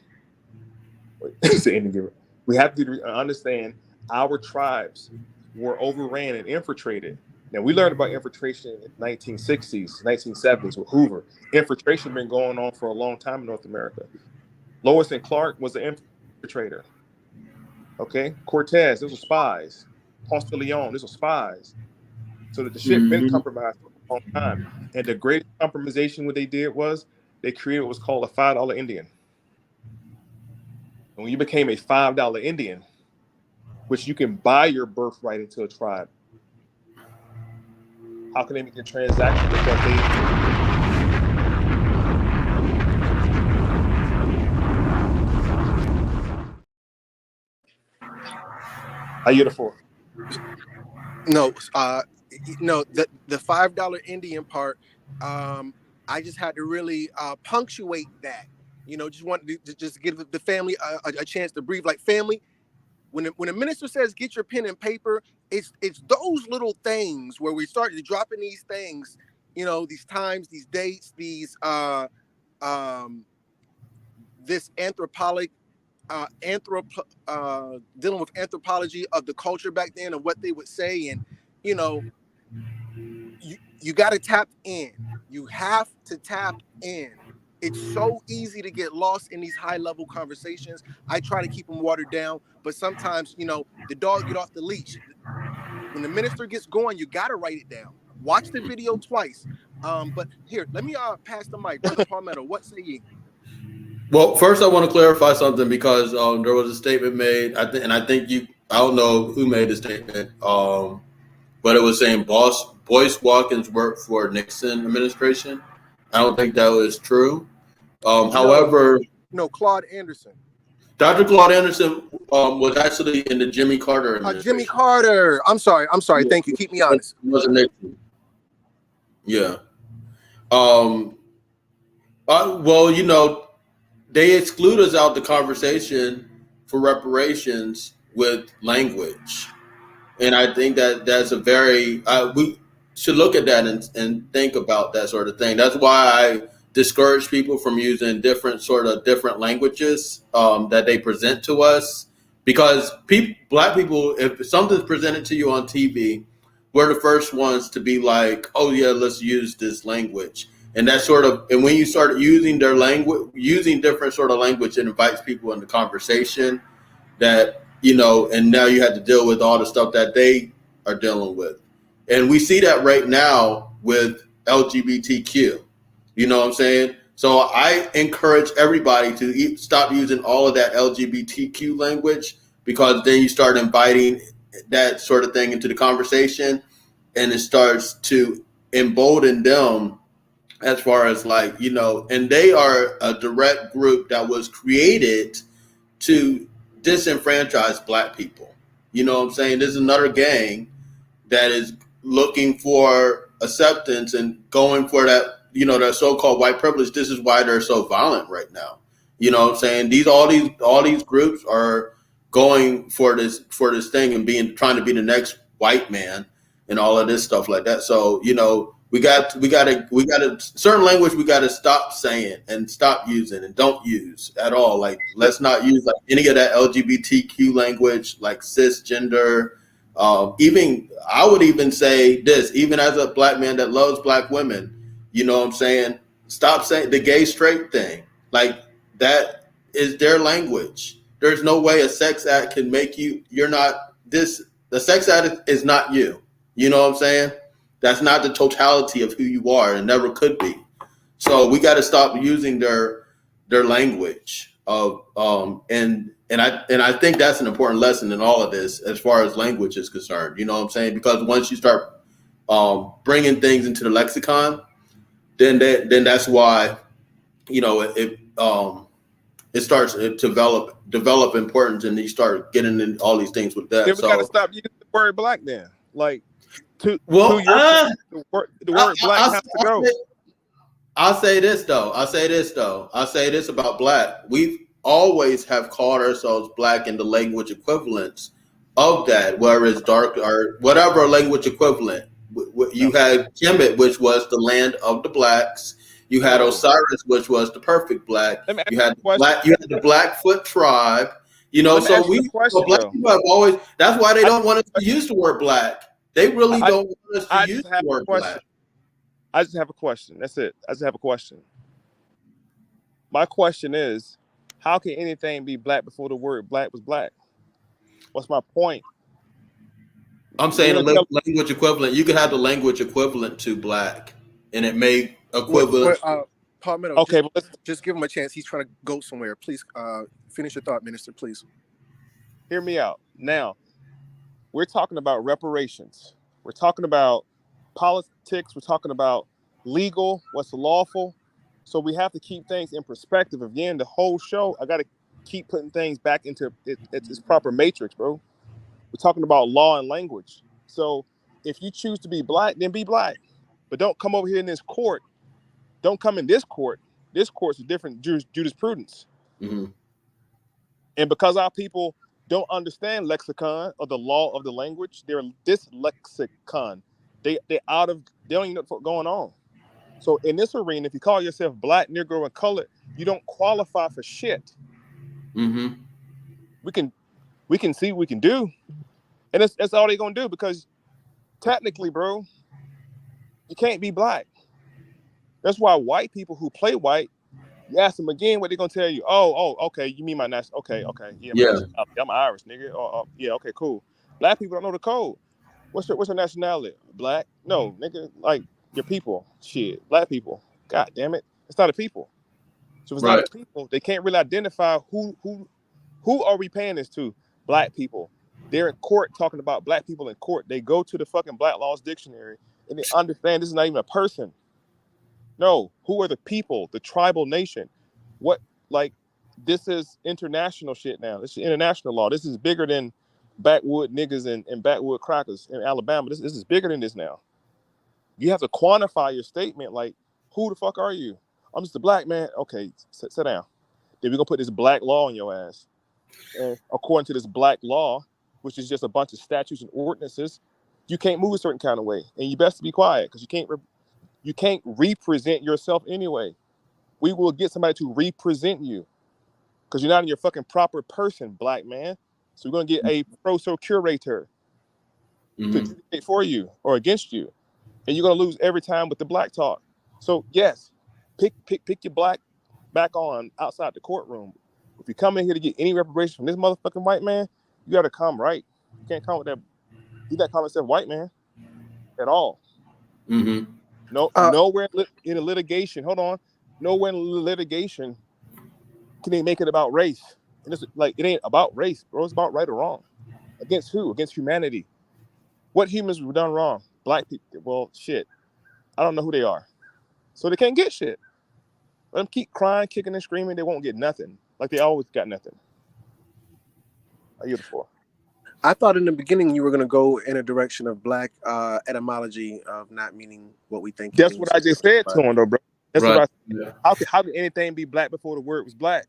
We have to understand our tribes were overran and infiltrated Now, we learned about infiltration in the 1960s, 1970s with Hoover. Infiltration been going on for a long time in North America. Lois and Clark was an infiltrator. Okay, Cortez, those were spies. Ponce de Leon, those were spies. So that the shit been compromised for a long time. And the greatest compromisation what they did was they created what was called a $5 Indian. And when you became a $5 Indian, which you can buy your birthright into a tribe, how can they make a transaction? Because I get it for. No, the $5 Indian part, I just had to really punctuate that. Just wanted to just give the family a chance to breathe. Like, family, when the minister says get your pen and paper, it's those little things where we started dropping these things, these times, these dates, these this dealing with anthropology of the culture back then and what they would say, and you got to tap in. You have to tap in. It's so easy to get lost in these high-level conversations. I try to keep them watered down, but sometimes, the dog get off the leash. When the minister gets going, you got to write it down. Watch the video twice. But here, let me pass the mic. Brother Palmetto, what say ye? Well, first I want to clarify something because there was a statement made, I don't know who made the statement, but it was saying Boyce Watkins worked for Nixon administration. I don't think that was true. However, no, Claude Anderson. Dr. Claude Anderson was actually in the Jimmy Carter administration. Jimmy Carter. I'm sorry. Yeah. Thank you. Keep me honest. It wasn't Nixon. Yeah. Well, they exclude us out the conversation for reparations with language. And I think that that's a very, we should look at that and think about that sort of thing. That's why I discourage people from using different languages that they present to us. Because Black people, if something's presented to you on TV, we're the first ones to be like, oh yeah, let's use this language. And that and when you start using their language, using different sort of language, it invites people into conversation that, and now you have to deal with all the stuff that they are dealing with. And we see that right now with LGBTQ, you know what I'm saying? So I encourage everybody to stop using all of that LGBTQ language, because then you start inviting that sort of thing into the conversation, and it starts to embolden them as far as and they are a direct group that was created to disenfranchise Black people. You know what I'm saying? There's another gang that is looking for acceptance and going for that, that so-called white privilege. This is why they're so violent right now. You know what I'm saying? All these groups are going for this thing and trying to be the next white man and all of this stuff like that. So, we got to certain language we got to stop saying and stop using and don't use at all. Like, let's not use any of that LGBTQ language, like cisgender. Even I would even say this, even as a Black man that loves Black women, you know what I'm saying? Stop saying the gay straight thing. Like, that is their language. There's no way a sex act can make you're not this. The sex act is not you. You know what I'm saying? That's not the totality of who you are, and never could be. So we got to stop using their language of and I think that's an important lesson in all of this as far as language is concerned. You know what I'm saying? Because once you start bringing things into the lexicon, then that's why it starts to develop importance, and you start getting in all these things with that. Then we got to stop using the word Black then. Like, the word Black has to go. I'll say this about Black. We've always have called ourselves Black in the language equivalents of that, whether it's dark or whatever language equivalent. You had Kemet, which was the land of the Blacks. You had Osiris, which was the perfect Black. You had the Blackfoot tribe. So Black people have always. That's why they don't want us to use the word Black. They really don't want us to I use just have the a word question. black. I just have a question. That's it. I just have a question. My question is, how can anything be black before the word black was black? What's my point? I'm saying language equivalent. You could have the language equivalent to black, and it may equivalent. Palmetto, okay, just give him a chance. He's trying to go somewhere. Please finish your thought, Minister, please. Hear me out. Now, we're talking about reparations. We're talking about politics. We're talking about legal, what's lawful. So we have to keep things in perspective. Again, the whole show, I got to keep putting things back into its proper matrix, bro. We're talking about law and language. So if you choose to be black, then be black. But don't come over here in this court. Don't come in this court. This court's a different jurisprudence. Mm-hmm. And because our people don't understand lexicon or the law of the language, they're dyslexicon. They don't even know what's going on. So in this arena, if you call yourself black, Negro, and colored, you don't qualify for shit. Mm-hmm. We can see what we can do. And that's all they're gonna do, because technically, bro, you can't be black. That's why white people who play white, you ask them again, what they're gonna tell you? Oh, okay, you mean my national? Okay, yeah, my nationality. I'm Irish, nigga. Yeah, okay, cool. Black people don't know the code. What's your nationality? Black? No, nigga, like your people. Shit, black people. God damn it, it's not a people. So if it's not a people, they can't really identify who are we paying this to? Black people. They're in court talking about black people in court. They go to the fucking Black Laws Dictionary and they understand this is not even a person. No, who are the people? The tribal nation. What, like, this is international shit now. This is international law. This is bigger than backwood niggas and backwood crackers in Alabama. This is bigger than this now. You have to quantify your statement. Like, who the fuck are you? I'm just a black man. Okay, sit down. Then we're gonna put this black law on your ass. And according to this black law, which is just a bunch of statutes and ordinances, you can't move a certain kind of way, and you best be quiet, because you can't represent yourself anyway. We will get somebody to represent you, because you're not in your fucking proper person, black man. So we're gonna get a curator to adjudicate for you or against you, and you're gonna lose every time with the black talk. So yes, pick your black back on outside the courtroom. If you come in here to get any reparation from this motherfucking white man, you gotta come right. You can't come with that. He's not calling himself white man at all. Mm-hmm. No, nowhere in a litigation. Hold on, nowhere in litigation can they make it about race. And it's like, it ain't about race, bro. It's about right or wrong. Against who? Against humanity. What humans were done wrong? Black people. Well, shit. I don't know who they are, so they can't get shit. Let them keep crying, kicking, and screaming. They won't get nothing. Like they always got nothing. I yield the floor. I thought in the beginning you were going to go in a direction of black etymology of not meaning what we think. That's what I just said to him, though, bro. That's what I said. Yeah. How could anything be black before the word was black?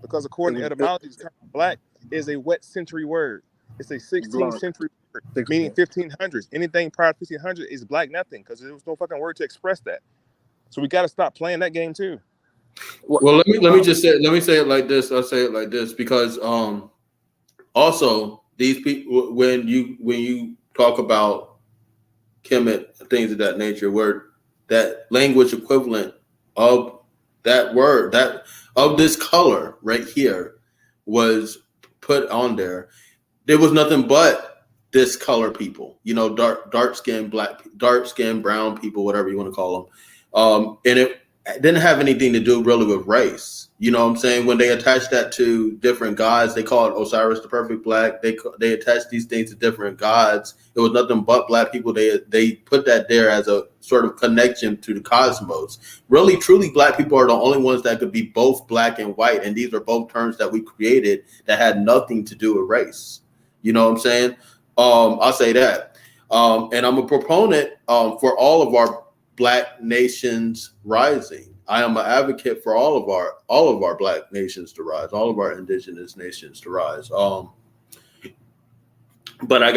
Because according to etymology, black is a wet century word. It's a 16th century word, meaning 1500s. Anything prior to 1500 is black nothing, because there was no fucking word to express that. So we got to stop playing that game too. Well, let me say it like this. I'll say it like this, because also these people, when you talk about Kemet, things of that nature, where that language equivalent of that word, that of this color right here, was put on there. There was nothing but this color people, dark skinned, black, dark skinned, brown people, whatever you want to call them. And it didn't have anything to do really with race. You know what I'm saying? When they attach that to different gods, they call it Osiris, the perfect black. They attach these things to different gods. It was nothing but black people. They put that there as a sort of connection to the cosmos. Really, truly, black people are the only ones that could be both black and white. And these are both terms that we created that had nothing to do with race. You know what I'm saying? I'll say that. And I'm a proponent for all of our black nations rising. I am an advocate for all of our black nations to rise, all of our indigenous nations to rise. What I'm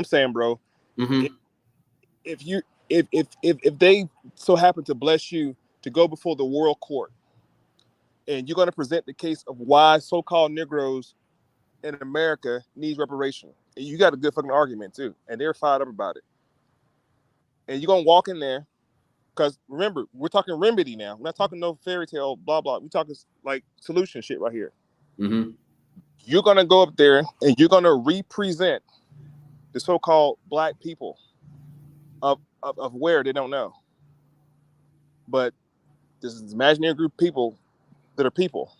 saying, bro, mm-hmm. if they so happen to bless you to go before the world court, and you're going to present the case of why so-called Negroes in America needs reparation. And you got a good fucking argument too. And they're fired up about it. And you're gonna walk in there, because remember, we're talking remedy now. We're not talking no fairy tale, blah blah. We're talking like solution shit right here. Mm-hmm. You're gonna go up there and you're gonna represent the so-called black people of where they don't know. But this is an imaginary group of people that are people.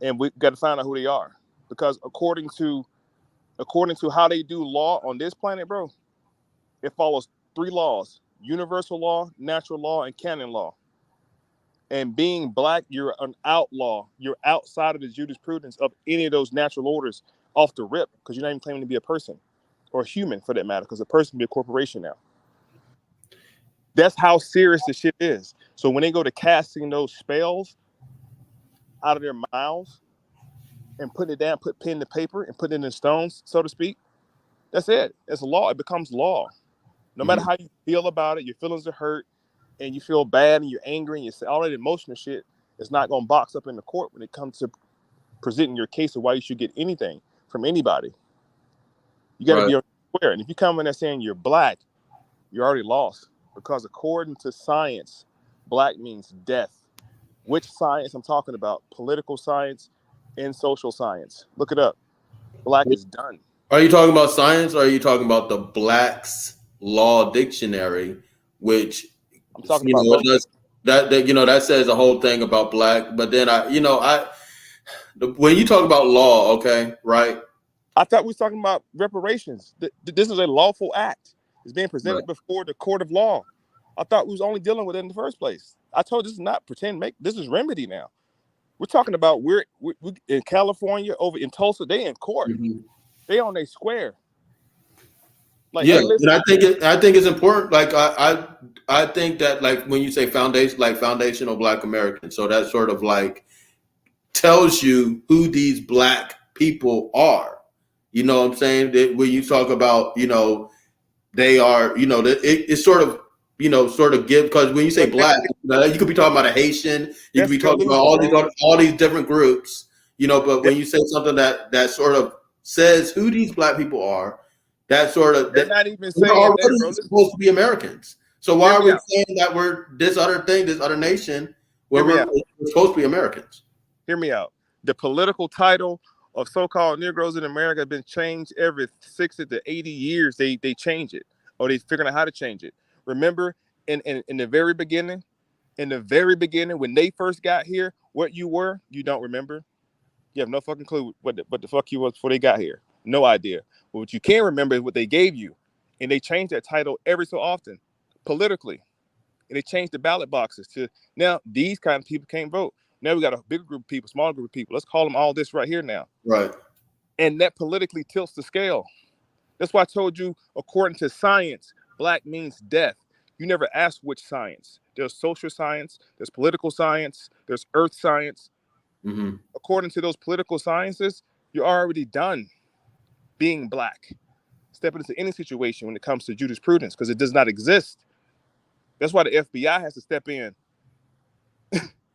And we got to find out who they are. Because according to how they do law on this planet, bro, it follows 3 laws: universal law, natural law, and canon law. And being black, you're an outlaw. You're outside of the jurisprudence of any of those natural orders off the rip, because you're not even claiming to be a person or a human for that matter, because a person can be a corporation now. That's how serious the shit is. So when they go to casting those spells out of their mouths and putting it down, put pen to paper and put it in stones, so to speak, that's it. It's law. It becomes law. No matter how you feel about it, your feelings are hurt and you feel bad and you're angry and you say all that emotional shit is not going to box up in the court when it comes to presenting your case of why you should get anything from anybody. You got to be aware. And if you come in there saying you're black, you're already lost, because according to science, black means death. Which science I'm talking about? Political science and social science. Look it up. Black is done. Are you talking about science, or are you talking about the Black's Law Dictionary, which I'm talking about both. That says a whole thing about black. But then when you talk about law, okay, right? I thought we were talking about reparations. This is a lawful act. It's being presented before the court of law. I thought we was only dealing with it in the first place. I told you this is not pretend make. This is remedy now. We're talking about we're in California, over in Tulsa. They in court. Mm-hmm. They on a square. Like, yeah, hey, listen. And I think it's important. Like I think that, like, when you say foundational Black Americans, so that sort of like tells you who these black people are. You know what I'm saying? That when you talk about, they are, it's sort of, give, because when you say black, you could be talking about a Haitian, you could be talking about all these different groups, but when you say something that sort of says who these black people are, that sort of, they're not even saying we're already that, bro. supposed to be Americans. So why are we saying that we're this other thing, this other nation, where we're supposed to be Americans? Hear me out. The political title of so-called Negroes in America have been changed every 60 to 80 years. They change it, or they figuring out how to change it. Remember, in the very beginning, when they first got here, what you were, you don't remember. You have no fucking clue what the fuck you was before they got here. No idea. But what you can remember is what they gave you, and they changed that title every so often, politically. And they changed the ballot boxes to now these kind of people can't vote. Now we got a bigger group of people, smaller group of people. Let's call them all this right here now. Right. And that politically tilts the scale. That's why I told you, according to science, black means death. You never asked which science. There's social science, there's political science, there's earth science. Mm-hmm. According to those political sciences, you're already done being black. Stepping into any situation when it comes to jurisprudence, because it does not exist. That's why the FBI has to step in.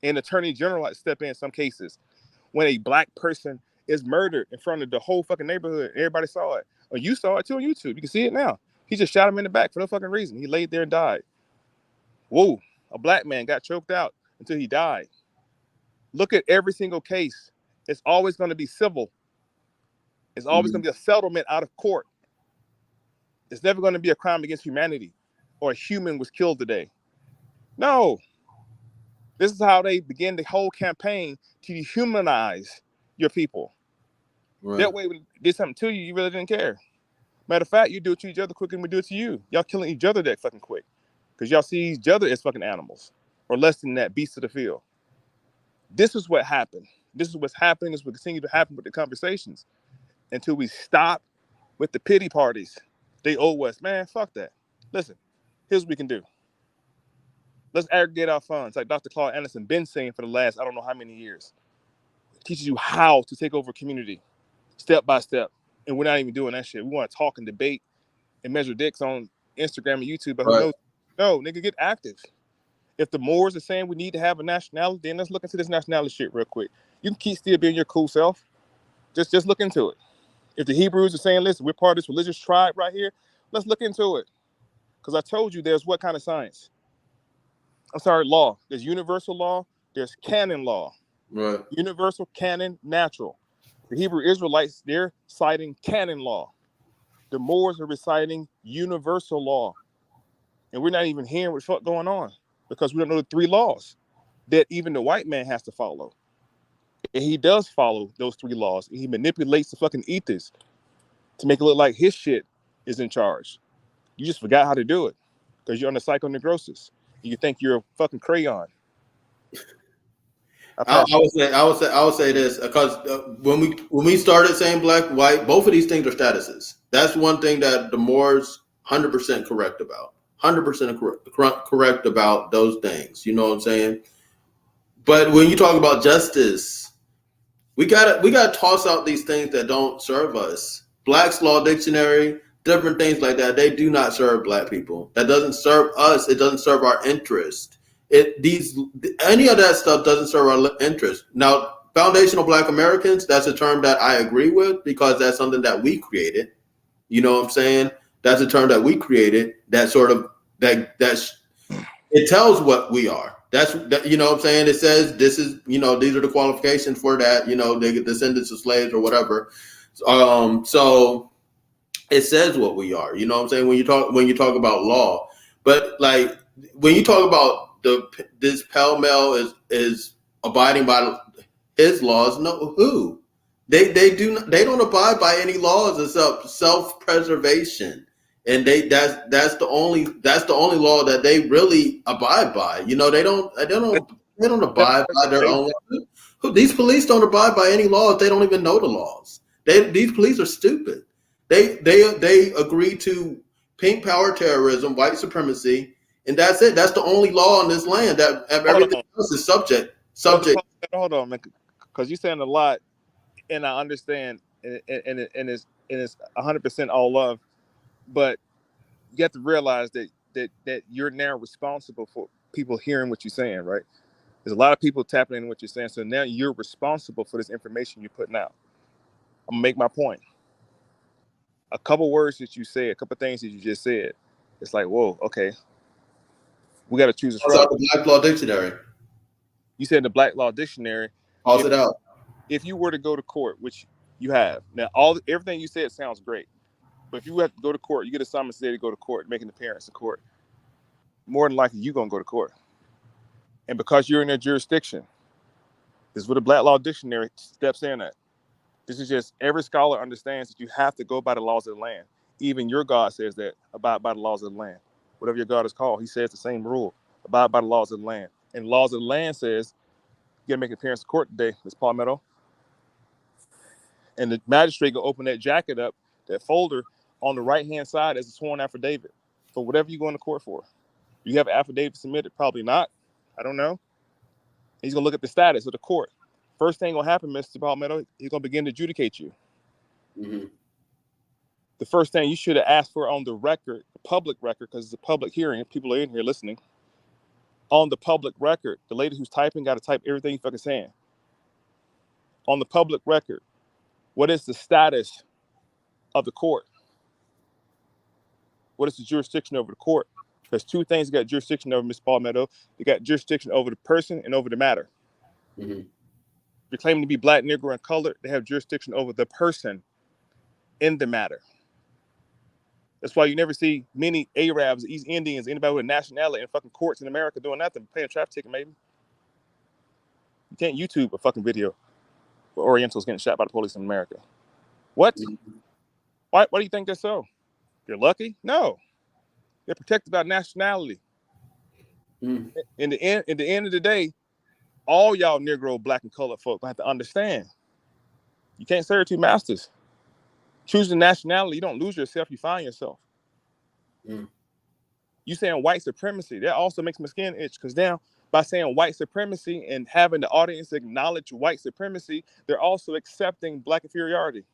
And Attorney General has to step in some cases. When a black person is murdered in front of the whole fucking neighborhood, everybody saw it. Or you saw it too on YouTube. You can see it now. He just shot him in the back for no fucking reason. He laid there and died. Whoa, a black man got choked out until he died. Look at every single case. It's always going to be civil. It's always going to be a settlement out of court. It's never going to be a crime against humanity or a human was killed today. No. This is how they begin the whole campaign to dehumanize your people. Right. That way, when they did something to you, you really didn't care. Matter of fact, you do it to each other quicker than we do it to you. Y'all killing each other that fucking quick. Because y'all see each other as fucking animals. Or less than that, beasts of the field. This is what happened. This is what's happening. This will continue to happen with the conversations. Until we stop with the pity parties. They owe us. Man, fuck that. Listen, here's what we can do. Let's aggregate our funds, like Dr. Claude Anderson been saying for the last, I don't know how many years. It teaches you how to take over a community, step by step. And we're not even doing that shit. We want to talk and debate and measure dicks on Instagram and YouTube. But who knows? No, nigga, get active. If the Moors are saying we need to have a nationality, then let's look into this nationality shit real quick. You can keep still being your cool self. Just look into it. If the Hebrews are saying, listen, we're part of this religious tribe right here, let's look into it. Because I told you there's what kind of science? I'm sorry, law. There's universal law. There's canon law. Right. Universal, canon, natural. The Hebrew Israelites, they're citing canon law. The Moors are reciting universal law. And we're not even hearing what's going on because we don't know the 3 laws that even the white man has to follow. And he does follow those 3 laws. And he manipulates the fucking ethers to make it look like his shit is in charge. You just forgot how to do it because you're on the psychoneurosis. You think you're a fucking crayon. I would say this because when we started saying black, white, both of these things are statuses. That's one thing that the Moors 100% correct about. 100% correct about those things. You know what I'm saying? But when you talk about justice, we gotta toss out these things that don't serve us. Black's Law Dictionary, different things like that. They do not serve black people. That doesn't serve us. It doesn't serve our interest. Any of that stuff doesn't serve our interest. Now, foundational Black Americans, that's a term that I agree with because that's something that we created. You know what I'm saying? That's a term that we created. That it tells what we are. You know what I'm saying? It says this is, these are the qualifications for that. They get descendants of slaves or whatever. So it says what we are. You know what I'm saying? When you talk about law, but like when you talk about this pell mell is abiding by his laws. No, who? They don't abide by any laws except self-preservation, and that's the only law that they really abide by. They don't abide by their own. These police don't abide by any laws. They don't even know the laws. These police are stupid. They agree to pink power terrorism, white supremacy. And that's it. That's the only law in this land that everything else is subject. Hold on, man, because you're saying a lot, and I understand, and it's 100% all love, but you have to realize that you're now responsible for people hearing what you're saying, right? There's a lot of people tapping in what you're saying, so now you're responsible for this information you're putting out. I'm gonna make my point. A couple words that you said, a couple things that you just said, it's like, whoa, okay. We got to choose a side. The Black Law Dictionary. You said the Black Law Dictionary. Pause it out. If you were to go to court, which you have now, everything you said sounds great, but if you have to go to court, you get a summons today to go to court, make an appearance in court. More than likely, you're gonna go to court, and because you're in their jurisdiction, this is what the Black Law Dictionary steps in at. This is just every scholar understands that you have to go by the laws of the land. Even your God says that, abide by the laws of the land. Whatever your God is called, he says the same rule. Abide by the laws of the land. And the laws of the land says, you gotta make an appearance in court today, Ms. Palmetto. And the magistrate will open that jacket up, that folder, on the right-hand side as a sworn affidavit for whatever you're going to court for. You have an affidavit submitted? Probably not. I don't know. He's gonna look at the status of the court. First thing gonna happen, Mr. Palmetto, he's gonna begin to adjudicate you. Mm-hmm. The first thing you should have asked for on the record, the public record, because it's a public hearing, people are in here listening. On the public record, the lady who's typing got to type everything you're fucking saying. On the public record, what is the status of the court? What is the jurisdiction over the court? There's 2 things you got jurisdiction over, Ms. Palmetto. You got jurisdiction over the person and over the matter. Mm-hmm. You're claiming to be black, Negro, and colored. They have jurisdiction over the person in the matter. That's why you never see many Arabs, East Indians, anybody with a nationality in fucking courts in America doing nothing, paying a traffic ticket maybe. You can't YouTube a fucking video where Orientals getting shot by the police in America. What? Why do you think that's so? You're lucky? No. They're protected by nationality. In the end of the day, all y'all Negro, black, and colored folk have to understand. You can't serve 2 masters. Choosing nationality, you don't lose yourself, you find yourself. You saying white supremacy, that also makes my skin itch, because now by saying white supremacy and having the audience acknowledge white supremacy, they're also accepting black inferiority.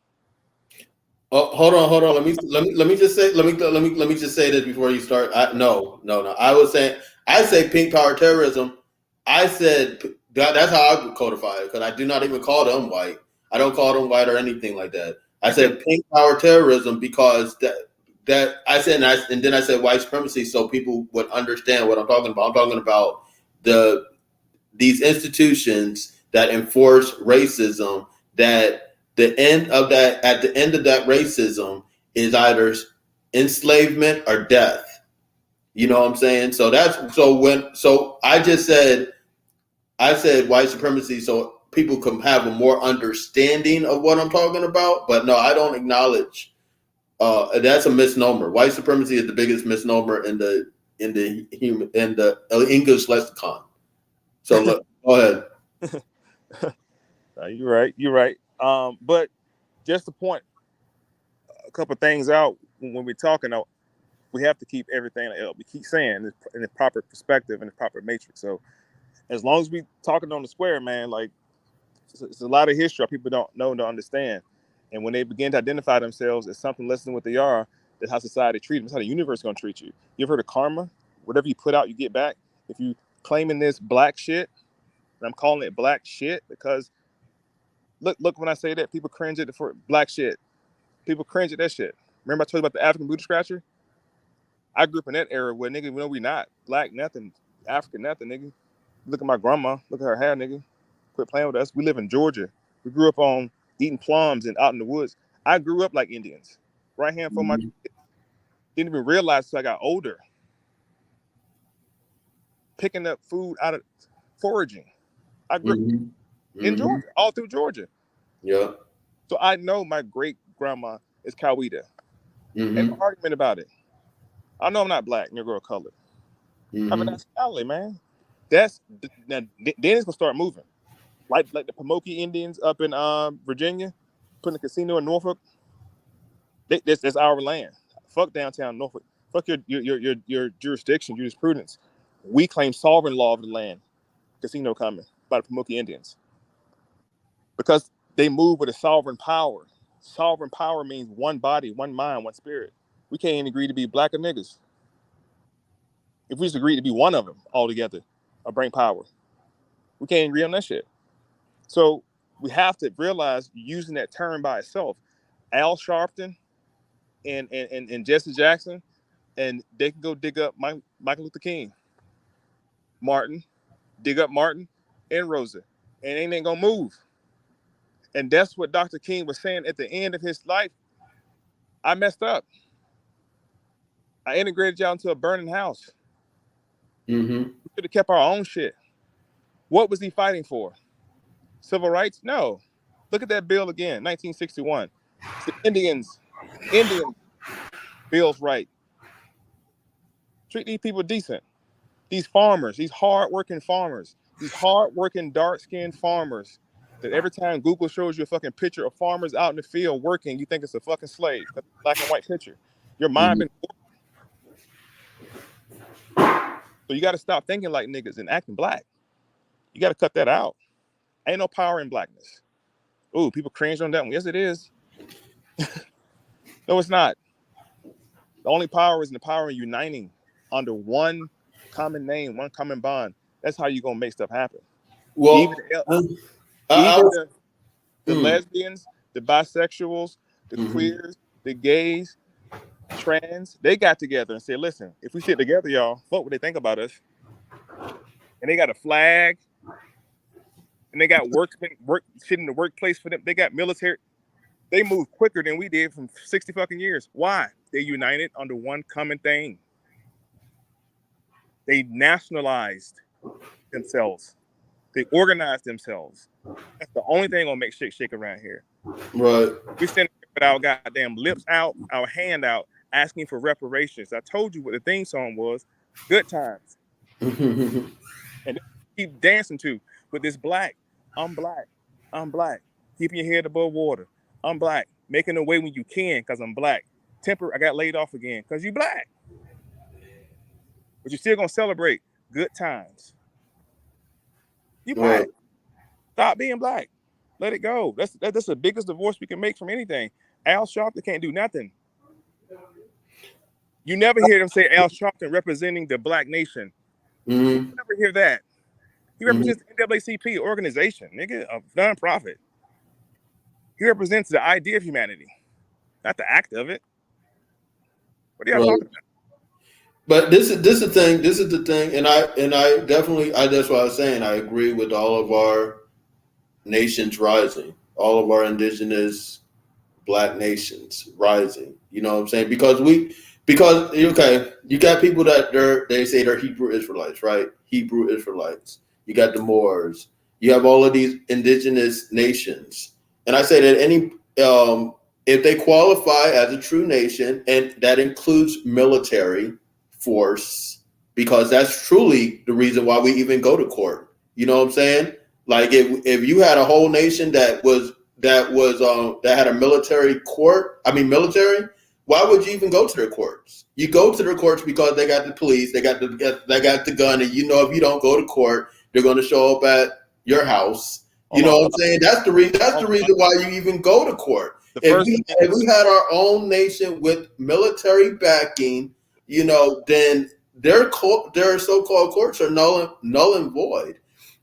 Oh, hold on. Let me just say this before you start. No. I say pink power terrorism. I said that's how I would codify it, because I do not even call them white. I don't call them white or anything like that. I said pink power terrorism because that I said, and then I said white supremacy, so people would understand what I'm talking about. I'm talking about these institutions that enforce racism. That at the end of that racism is either enslavement or death. You know what I'm saying? So I said white supremacy so people can have a more understanding of what I'm talking about. But no, I don't acknowledge. That's a misnomer. White supremacy is the biggest misnomer in the English lexicon. So look, go ahead. You're right. But just to point a couple of things out when we're talking, we have to keep everything we keep saying in the proper perspective and the proper matrix. So as long as we talking on the square, man, like it's a lot of history people don't know to understand. And when they begin to identify themselves as something less than what they are, that's how society treats them. That's how the universe is going to treat you. You ever heard of karma? Whatever you put out, you get back. If you claiming this black shit, and I'm calling it black shit because look when I say that, people cringe at for black shit. People cringe at that shit. Remember I told you about the African booty scratcher? I grew up in that era where nigga, we not black nothing, African nothing, nigga. Look at my grandma, look at her hair, nigga. Quit playing with us. We live in Georgia. We grew up on eating plums and out in the woods. I grew up like Indians. Right hand for my kids. Didn't even realize until I got older. Picking up food out of foraging. I grew up in Georgia, all through Georgia. Yeah. So I know my great grandma is Coweta. Ain't no argument about it. I know I'm not black, Negro, or colored. I'm a nationality, man. Then it's gonna start moving. Like the Pamunkey Indians up in Virginia, putting a casino in Norfolk. That's our land. Fuck downtown Norfolk. Fuck your jurisdiction, jurisprudence. We claim sovereign law of the land. Casino coming by the Pamunkey Indians because they move with a sovereign power. Sovereign power means one body, one mind, one spirit. We can't even agree to be black or niggas. If we just agree to be one of them all together, or bring power, we can't agree on that shit. So we have to realize using that term by itself, Al Sharpton and Jesse Jackson, and they can go dig up Michael Luther King, Martin, dig up Martin and Rosa, and ain't gonna move. And that's what Dr. King was saying at the end of his life. I messed up. I integrated y'all into a burning house. We should have kept our own shit. What was he fighting for? Civil rights? No. Look at that bill again, 1961. It's the Indian Bill's right. Treat these people decent. These farmers, these hard-working farmers, these hard-working, dark-skinned farmers that every time Google shows you a fucking picture of farmers out in the field working, you think it's a fucking slave. That's a black and white picture. Your mind been... So you got to stop thinking like niggas and acting black. You got to cut that out. Ain't no power in blackness. Ooh, people cringe on that one. Yes, it is. No, it's not. The only power is in the power of uniting under one common name, one common bond. That's how you're going to make stuff happen. Well, even the lesbians, the bisexuals, the queers, the gays, trans, they got together and said, listen, if we sit together, y'all, fuck what they think about us. And they got a flag, and they got work shit in the workplace for them. They got military. They moved quicker than we did from 60 fucking years. Why? They united under one common thing. They nationalized themselves. They organized themselves. That's the only thing gonna make shit shake around here. Right. We standing with our goddamn lips out, our hand out, asking for reparations. I told you what the theme song was. Good times. And keep dancing to with this black. I'm black. I'm black. Keeping your head above water. I'm black. Making a way when you can because I'm black. I got laid off again because you black. But you're still gonna celebrate good times. You black. Right. Stop being black. Let it go. That's the biggest divorce we can make from anything. Al Sharpton can't do nothing. You never hear them say Al Sharpton representing the black nation. You never hear that. He represents the NAACP organization, nigga, a nonprofit. He represents the idea of humanity, not the act of it. What are y'all talking about? But this is the thing. This is the thing, and I definitely that's what I was saying. I agree with all of our nations rising, all of our indigenous Black nations rising. You know what I'm saying? Because okay, you got people that they say they're Hebrew Israelites, right? Hebrew Israelites. You got the Moors. You have all of these indigenous nations, and I say that any if they qualify as a true nation, and that includes military force, because that's truly the reason why we even go to court. You know what I'm saying? Like if you had a whole nation that had a military court, military, why would you even go to their courts? You go to their courts because they got the police, they got the gun, and if you don't go to court, they're going to show up at your house. You know what I'm saying? That's the reason why you even go to court. If we had our own nation with military backing, then their so-called courts are null and void.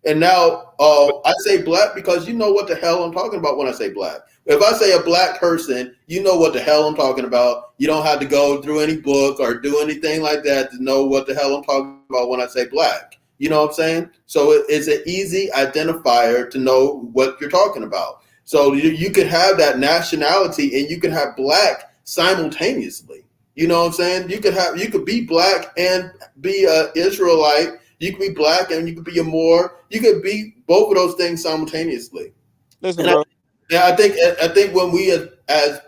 And now I say Black because you know what the hell I'm talking about when I say Black. If I say a Black person, you know what the hell I'm talking about. You don't have to go through any book or do anything like that to know what the hell I'm talking about when I say Black. You know what I'm saying? So it's an easy identifier to know what you're talking about. So you could have that nationality and you could have Black simultaneously. You know what I'm saying? You could be Black and be an Israelite. You could be Black and you could be a Moor. You could be both of those things simultaneously. Listen, bro. I think when we as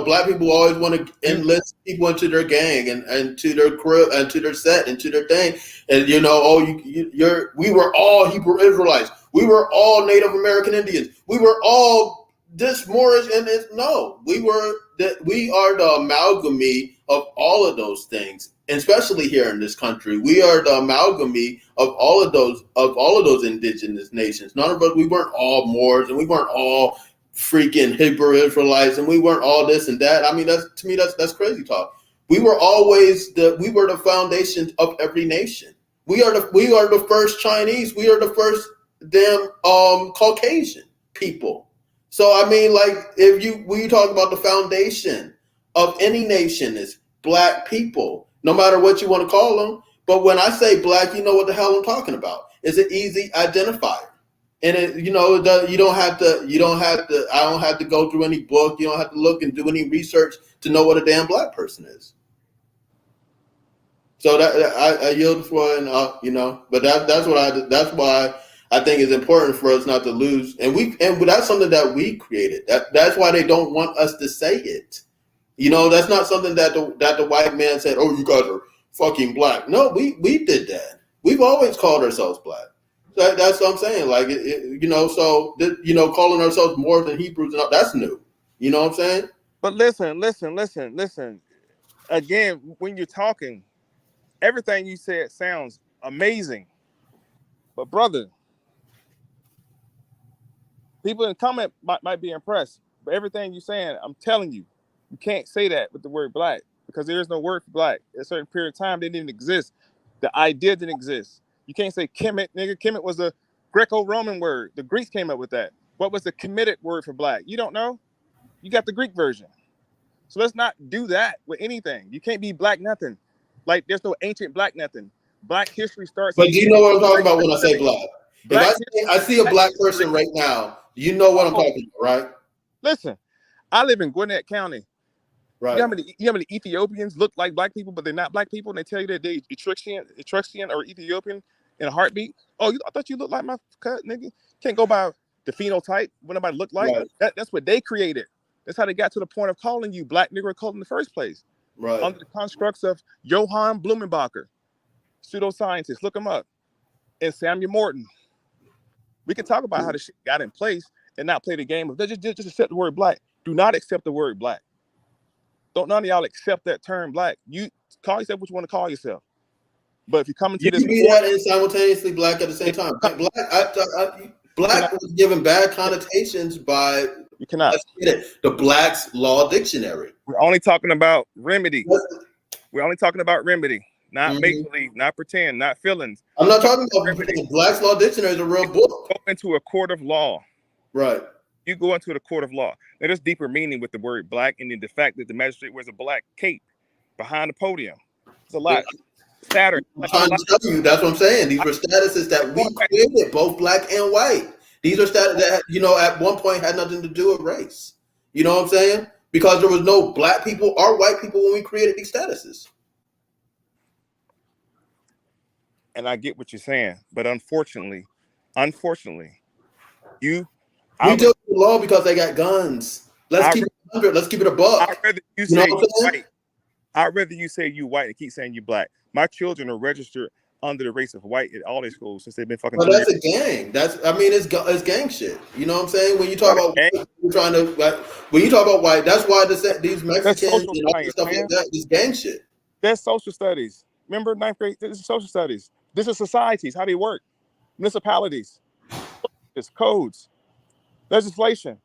Black people always want to enlist people into their gang and to their crew and to their set and to their thing. And we were all Hebrew Israelites. We were all Native American Indians. We were all this Moorish and we are the amalgamy of all of those things, and especially here in this country. We are the amalgamy of all of those indigenous nations. None of us, we weren't all Moors and we weren't all freaking Hebrew Israelites and we weren't all this and that. I mean, that's crazy talk. We were the foundation of every nation. We are the first Chinese. We are the first damn Caucasian people. So I mean, like when you talk about the foundation of any nation is Black people, no matter what you want to call them. But when I say Black, you know what the hell I'm talking about. It's an easy identifier. And you don't have to. I don't have to go through any book. You don't have to look and do any research to know what a damn Black person is. So that I yield for, but that's why I think it's important for us not to lose. And that's something that we created. That's why they don't want us to say it. That's not something that the white man said. Oh, you guys are fucking Black. No, we did that. We've always called ourselves Black. So that's what I'm saying. Like, calling ourselves more than Hebrews, that's new. You know what I'm saying? But listen. Again, when you're talking, everything you said sounds amazing. But brother, people in the comment might be impressed. But everything you're saying, I'm telling you, you can't say that with the word Black because there is no word for Black. At a certain period of time, they didn't exist. The idea didn't exist. You can't say Kemet, nigga. Kemet was a Greco-Roman word. The Greeks came up with that. What was the committed word for Black? You don't know? You got the Greek version. So let's not do that with anything. You can't be Black nothing. Like there's no ancient Black nothing. Black history starts. But do you know what I'm talking about when I say Black? If I see a Black person right now, you know what I'm talking about, right? Listen, I live in Gwinnett County. Right. You know how many Ethiopians look like Black people, but they're not Black people, and they tell you that they're Etruscan or Ethiopian in a heartbeat? Oh, I thought you looked like my cut, nigga. Can't go by the phenotype, what nobody look like. Right. That's what they created. That's how they got to the point of calling you Black Negro cult in the first place. Right. Under the constructs of Johann Blumenbacher, pseudoscientists, look them up, and Samuel Morton. We can talk about how the shit got in place and not play the game of just accept the word Black. Do not accept the word Black. Don't none of y'all accept that term Black. You call yourself what you want to call yourself. But if you come into this, you can be that and simultaneously Black at the same time. Black was given bad connotations by you cannot the Black's Law Dictionary. We're only talking about remedy. We're only talking about remedy, not make believe, not pretend, not feelings. I'm not talking about remedy. Black's Law Dictionary is a real book. Go into a court of law. Right. You go into the court of law. Now, there's deeper meaning with the word black, and then the fact that the magistrate wears a black cape behind the podium. It's a lot sadder. I'm trying to tell you, that's what I'm saying. These were statuses that we created, both black and white. These are status that, you know, at one point had nothing to do with race. You know what I'm saying? Because there was no black people or white people when we created these statuses. And I get what you're saying, but unfortunately, we deal with the law because they got guns. Let's keep it 100. Let's keep it a buck. I'd rather you say you white. I'd rather you say you white and keep saying you black. My children are registered under the race of white at all their schools since they've been fucking. But that's a gang. It's gang shit. You know what I'm saying? When you talk about white, when you talk about white, that's why these Mexicans and all this stuff like that is gang shit. That's social studies. Remember 9th grade? This is social studies. This is societies, how they work. Municipalities, it's codes, legislation,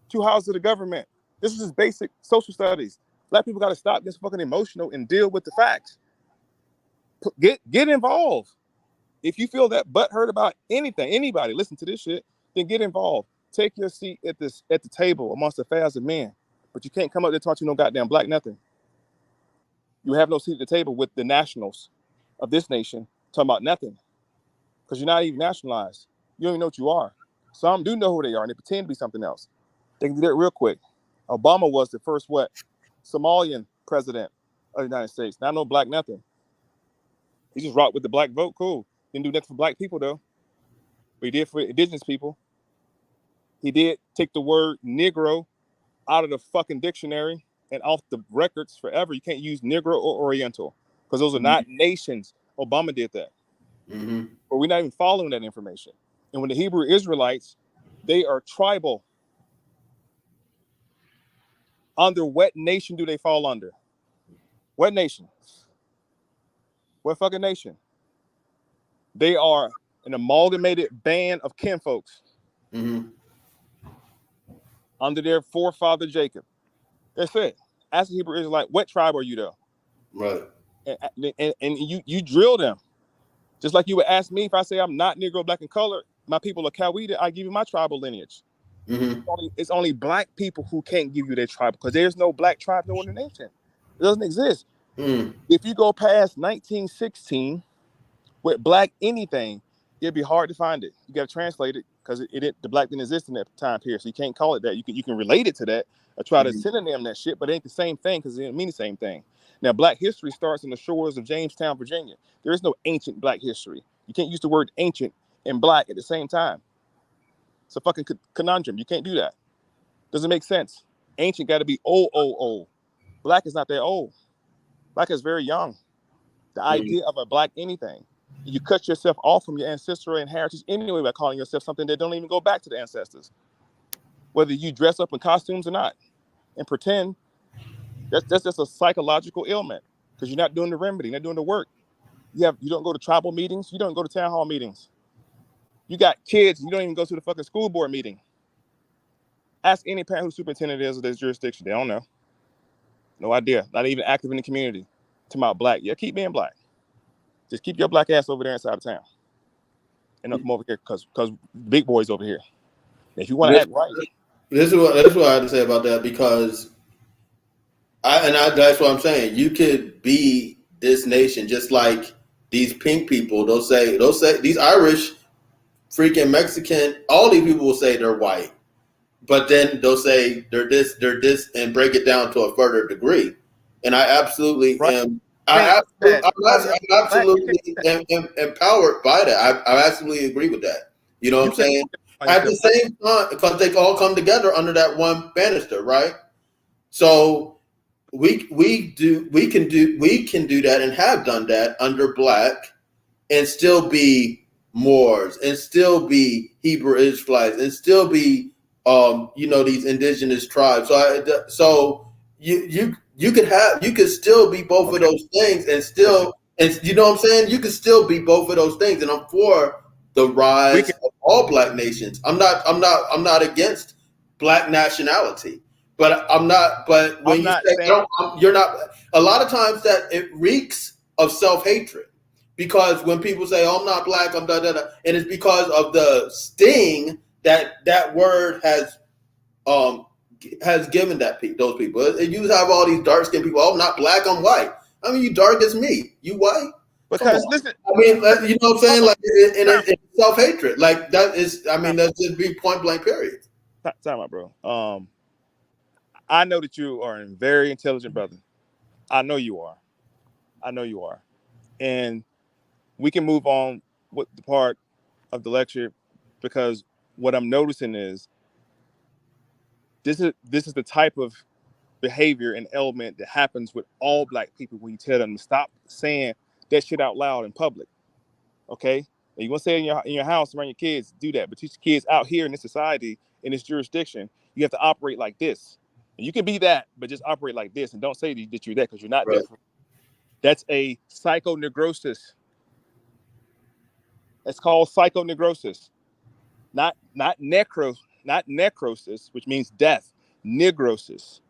2 houses of the government. This is just basic social studies. Black people got to stop getting fucking emotional and deal with the facts. Get involved. If you feel that butthurt about anything, anybody, listen to this shit, then get involved. Take your seat at the table amongst the affairs of men. But you can't come up there talking no goddamn black nothing. You have no seat at the table with the nationals of this nation talking about nothing. Because you're not even nationalized. You don't even know what you are. Some do know who they are and they pretend to be something else. They can do that real quick. Obama was the first Somalian president of the United States. Not no black nothing. He just rocked with the black vote. Cool. Didn't do nothing for black people though. But he did for indigenous people. He did take the word Negro out of the fucking dictionary and off the records forever. You can't use Negro or Oriental because those are not nations. Obama did that. Mm-hmm. But we're not even following that information. And when the Hebrew Israelites, they are tribal. Under what nation do they fall under? What nation? What fucking nation? They are an amalgamated band of kinfolks. Mm-hmm. Under their forefather Jacob. That's it. Ask the Hebrew Israelite, what tribe are you though? Right. And you drill them. Just like you would ask me if I say I'm not Negro, black, and colored, my people are Coweta, I give you my tribal lineage. Mm-hmm. It's only black people who can't give you their tribe because there's no black tribe nowhere in the nation. It doesn't exist. Mm. If you go past 1916 with black anything, it'd be hard to find it. You got to translate it because the black didn't exist in that time period. So you can't call it that. You can relate it to that or try to synonym that shit, but it ain't the same thing because it didn't mean the same thing. Now, black history starts in the shores of Jamestown, Virginia. There is no ancient black history. You can't use the word ancient and black at the same time. It's a fucking conundrum. You can't do that. Doesn't make sense. Ancient got to be old. Black is not that old. Black is very young. The idea of a black anything. You cut yourself off from your ancestral and heritage anyway by calling yourself something that don't even go back to the ancestors. Whether you dress up in costumes or not and pretend, that's just a psychological ailment because you're not doing the remedy, not doing the work. You don't go to tribal meetings. You don't go to town hall meetings. You got kids. You don't even go to the fucking school board meeting. Ask any parent who superintendent is of this jurisdiction. They don't know. No idea. Not even active in the community. Talking about black. Yeah, keep being black. Just keep your black ass over there inside of town. And don't come over here because big boys over here. If you want to act right. This is what I have to say about that because that's what I'm saying. You could be this nation just like these pink people. They'll say these Irish, freaking Mexican, all these people will say they're white. But then they'll say they're this, and break it down to a further degree. And I absolutely am. I'm absolutely empowered by that. I absolutely agree with that. You know what I'm saying? At the same time, because they all come together under that one banister, right? So we can do that and have done that under black and still be Moors and still be Hebrew Israelites and still be these indigenous tribes. So you could still be both of those things and you know what I'm saying? You could still be both of those things. And I'm for the rise of all black nations. I'm not against black nationality. But when you say you're not, a lot of times that it reeks of self-hatred. Because when people say, "Oh, I'm not black," I'm da da da, and it's because of the sting that word has has given those people. You have all these dark skinned people. Oh, I'm not black, I'm white. I mean, you dark as me. You white? Because listen, I mean, you know what I'm saying? Like, it's self hatred. Like that is. I mean, that's just be point blank. Period. Time out, bro. I know that you are a very intelligent brother. I know you are. And we can move on with the part of the lecture, because what I'm noticing is this is the type of behavior and element that happens with all black people when you tell them to stop saying that shit out loud in public. Okay? And you want to say it in your house around your kids, do that. But teach the kids out here in this society, in this jurisdiction, you have to operate like this. And you can be that, but just operate like this, and don't say that you're that, because you're not Right. that. That's a psychoneurosis. It's called psychoneurosis, not necrosis, which means death. Negrosis.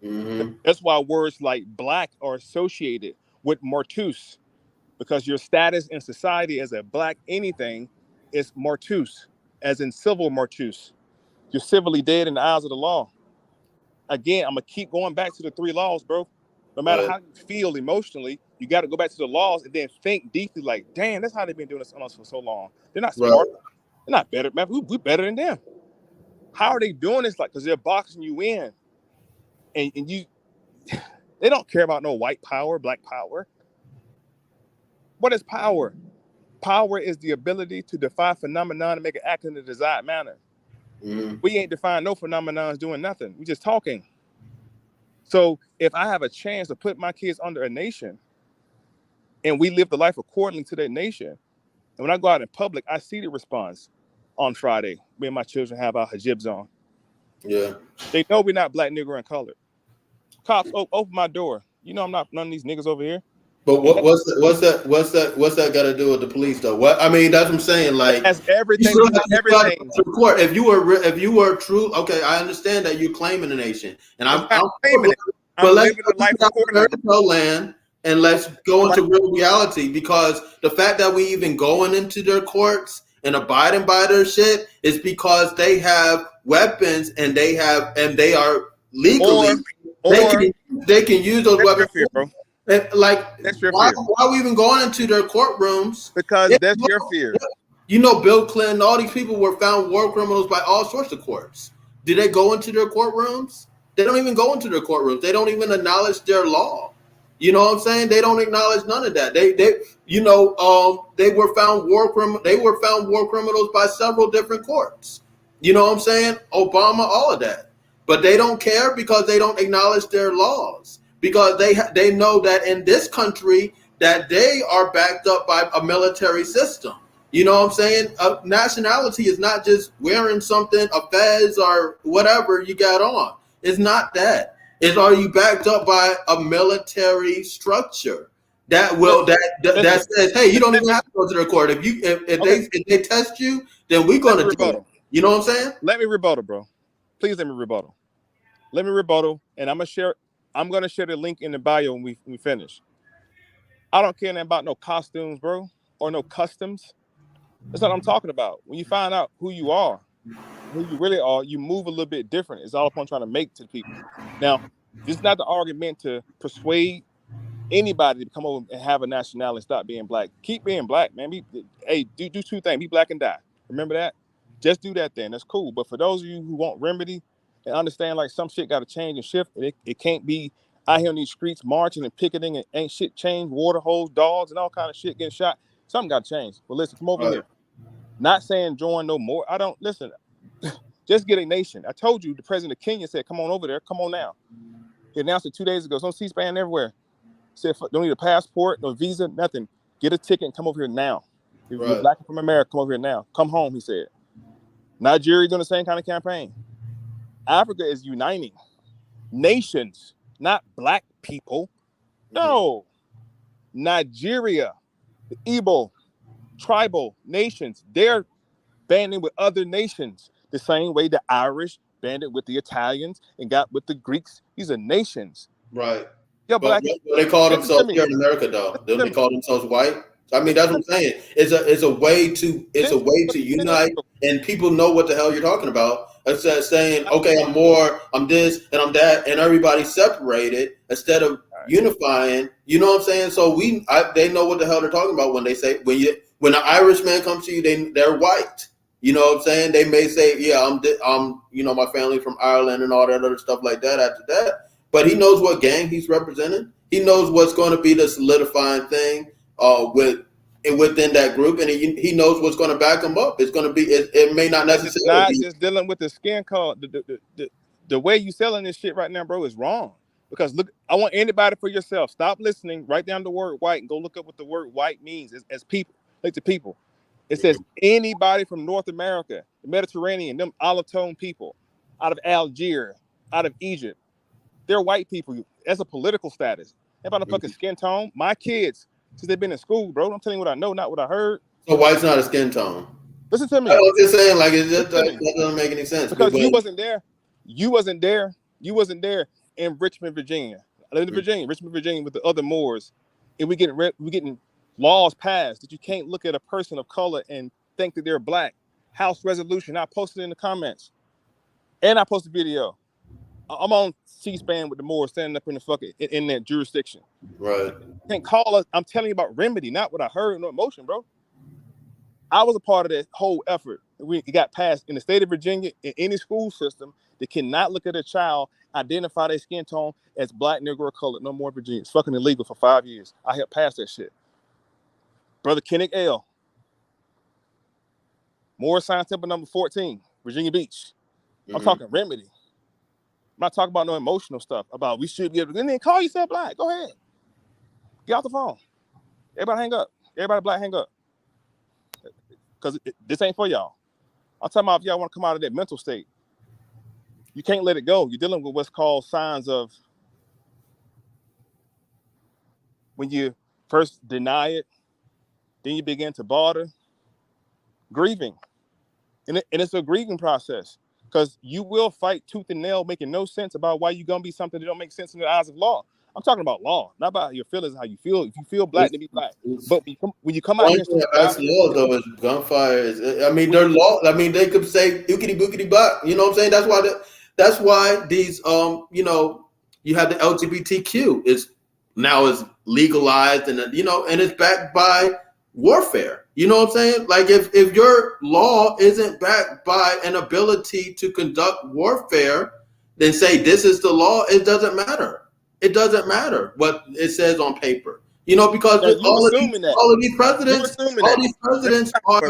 Mm-hmm. That's why words like black are associated with mortus, because your status in society as a black anything is mortus, as in civil mortus. You're civilly dead in the eyes of the law. Again, I'm gonna keep going back to the 3 laws, bro. No matter how you feel emotionally, you got to go back to the laws and then think deeply. Like, damn, that's how they've been doing this on us for so long. They're not smart. Right. They're not better, man. We're better than them. How are they doing this? Like, because they're boxing you in, and you. They don't care about no white power, black power. What is power? Power is the ability to defy phenomenon and make it act in the desired manner. Mm-hmm. We ain't define no phenomenons doing nothing. We just talking. So if I have a chance to put my kids under a nation and we live the life accordingly to that nation, and when I go out in public, I see the response on Friday. Me and my children have our hijabs on. Yeah. They know we're not black, Negro, and colored. Cops, open my door. You know I'm not none of these niggas over here. But what's that got to do with the police though? What I mean, that's what I'm saying. Like, that's everything. Everything. To court. If you were true, okay, I understand that you're claiming a nation, and I'm claiming it. But let's go to land and let's go into real reality, because the fact that we even going into their courts and abiding by their shit is because they have weapons and they are legally they can use those weapons. Fear, bro. Like, why are we even going into their courtrooms? Because that's your fear. You know, Bill Clinton, all these people were found war criminals by all sorts of courts. Do they go into their courtrooms? They don't even go into their courtrooms. They don't even acknowledge their law. You know what I'm saying? They don't acknowledge none of that. They were found war criminals by several different courts. You know what I'm saying? Obama, all of that. But they don't care because they don't acknowledge their laws. Because they know that in this country that they are backed up by a military system. You know what I'm saying? Nationality is not just wearing something, a fez or whatever you got on. It's not that. It's, are you backed up by a military structure that says, hey, you don't even have to go to the court. If they test you, then we're gonna do it. You know what I'm saying? Let me rebuttal, bro. Please let me rebuttal. And I'm gonna share the link in the bio when we finish. I don't care nothing about no costumes, bro, or no customs. That's what I'm talking about. When you find out who you are, who you really are, you move a little bit different. It's all upon trying to make to people. Now, this is not the argument to persuade anybody to come over and have a nationality and stop being black. Keep being black, man. Do 2 things. Be black and die. Remember that? Just do that then. That's cool. But for those of you who want remedy and understand, like, some shit got to change and shift, it can't be out here on these streets marching and picketing and ain't shit changed, water holes, dogs, and all kind of shit getting shot. Something got to change. Well, listen, come over here. Not saying join no more. I don't listen. Just get a nation. I told you, the president of Kenya said, come on over there. Come on now. He announced it 2 days ago. It's on C-SPAN everywhere. Said, don't need a passport, no visa, nothing. Get a ticket and come over here now. If you're black from America, come over here now. Come home, he said. Nigeria doing the same kind of campaign. Africa is uniting nations, not black people. No. Nigeria, the Igbo, tribal nations, they're banding with other nations the same way the Irish banded with the Italians and got with the Greeks. These are nations. Right. Yeah, but they call themselves here in America, though. Don't they call themselves white? I mean, that's what I'm saying. It's a way to unite, and people know what the hell you're talking about. instead of saying, okay, I'm more, I'm this, and I'm that, and everybody separated instead of unifying. You know what I'm saying? So they know what the hell they're talking about when they say when an Irishman comes to you, they're white. You know what I'm saying? They may say, yeah, I'm my family from Ireland and all that other stuff like that after that. But he knows what gang he's representing. He knows what's going to be the solidifying thing within that group, and he knows what's going to back him up. It's going to be it may not necessarily it's not be just dealing with the skin color. The way you selling this shit right now, bro, is wrong. Because look, I want anybody for yourself. Stop listening. Write down the word white and go look up what the word white means as people. Like the people. It says anybody from North America, the Mediterranean, them olive tone people, out of Algeria, out of Egypt, they're white people. That's a political status. About a fucking skin tone. My kids, since they've been in school, bro, I'm telling you what I know, not what I heard. So white's not a skin tone. Listen to me. I was just saying, like, that doesn't make any sense. Because you wasn't there. You wasn't there in Richmond, Virginia. I live in Richmond, Virginia with the other Moors. And we getting laws passed that you can't look at a person of color and think that they're black. House resolution. I posted in the comments. And I posted a video. I'm on C-SPAN with the Moors standing up in the fucking in that jurisdiction. Right. Can't call us. I'm telling you about remedy, not what I heard, no emotion, bro. I was a part of that whole effort. It got passed in the state of Virginia in any school system that cannot look at a child, identify their skin tone as black, Negro, or colored. No more in Virginia. It's fucking illegal for 5 years. I helped pass that shit. Brother Kenneth L. Moore Science Temple number 14, Virginia Beach. I'm talking remedy. I'm not talking about no emotional stuff about we should be able to then call yourself black. Go ahead. Get off the phone. Everybody hang up. Everybody black hang up. Because this ain't for y'all. I'm talking about if y'all want to come out of that mental state. You can't let it go. You're dealing with what's called signs of when you first deny it, then you begin to barter, grieving. And it's a grieving process because you will fight tooth and nail making no sense about why you're going to be something that don't make sense in the eyes of law. I'm talking about law, not about your feelings, how you feel. If you feel black, then be black. But when you come out here, that's law though. Is gunfire. They're law. I mean, they could say "ookity bookity buck." You know what I'm saying? That's why these you have the LGBTQ is legalized and and it's backed by warfare. You know what I'm saying? Like if your law isn't backed by an ability to conduct warfare, then say this is the law. It doesn't matter. It doesn't matter what it says on paper, because all of these presidents are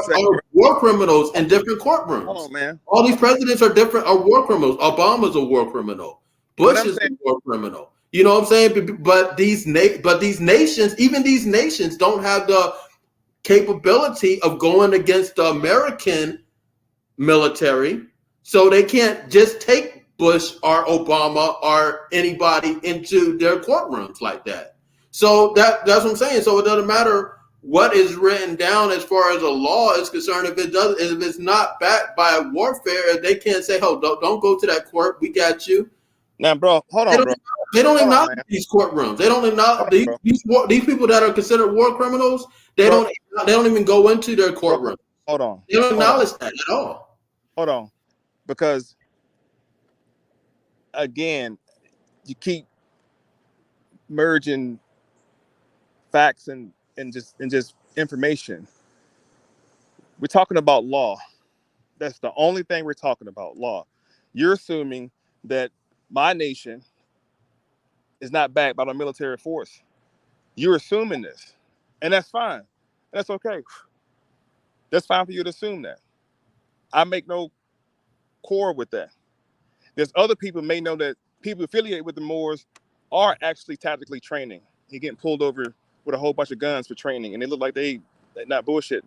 war criminals in different courtrooms. Hold on, man. All these presidents are war criminals. Obama's a war criminal. Bush is a war criminal. You know what I'm saying? But these nations, even these nations, don't have the capability of going against the American military, so they can't just take Bush or Obama or anybody into their courtrooms like that. So that's what I'm saying. So it doesn't matter what is written down as far as a law is concerned. If it's not backed by warfare, they can't say, "Oh, don't go to that court. We got you." Now, bro, hold on, bro. They don't acknowledge these courtrooms. They don't acknowledge these people that are considered war criminals. They don't even go into their courtroom. Hold on. They don't acknowledge that at all. Hold on, because again, you keep merging facts and just information. We're talking about law. That's the only thing we're talking about, law. You're assuming that my nation is not backed by the military force. You're assuming this, and that's fine. That's okay. That's fine for you to assume that. I make no quarrel with that. There's other people may know that people affiliated with the Moors are actually tactically training. They're getting pulled over with a whole bunch of guns for training, and they look like they're not bullshitting.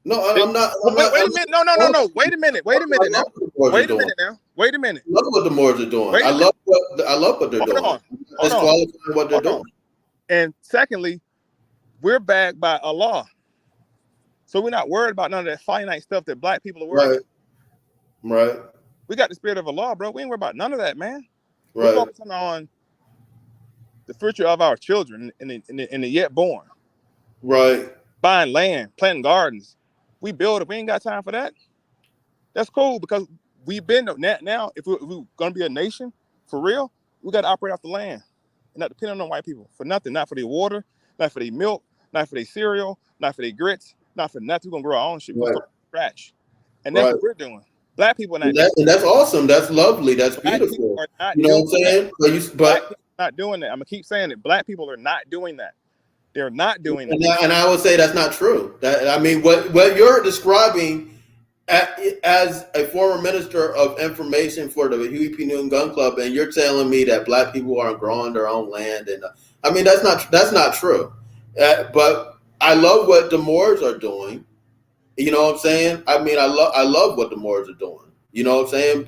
No, I'm not. Wait a minute. No. Wait a minute now. Wait a minute. I love what the Moors are doing. I love what they're doing. It's qualifying what they're doing. And secondly, we're backed by a law. So we're not worried about none of that finite stuff that black people are worried about. Right. We got the spirit of a law, bro. We ain't worried about none of that, man. Right. We're focusing on the future of our children and the yet born. Right. Buying land, planting gardens. We build it. We ain't got time for that. That's cool because we've been now. If we're going to be a nation for real, we got to operate off the land and not depend on white people for nothing. Not for their water, not for their milk, not for their cereal, not for their grits, not for nothing. We're gonna grow our own shit. We're gonna start from scratch, and that's what we're doing. Black people are not. And that's awesome. That's lovely. That's Black beautiful. people are not You know what I'm saying? Black people are not doing that. I'm gonna keep saying it. Black people are not doing that. They're not doing that. And I would say that's not true. I mean, what you're describing as a former minister of information for the Huey P. Newton Gun Club, and you're telling me that black people aren't growing their own land, and I mean that's not true. But I love what the Moors are doing. You know what I'm saying? I mean, I love what the Moors are doing. You know what I'm saying?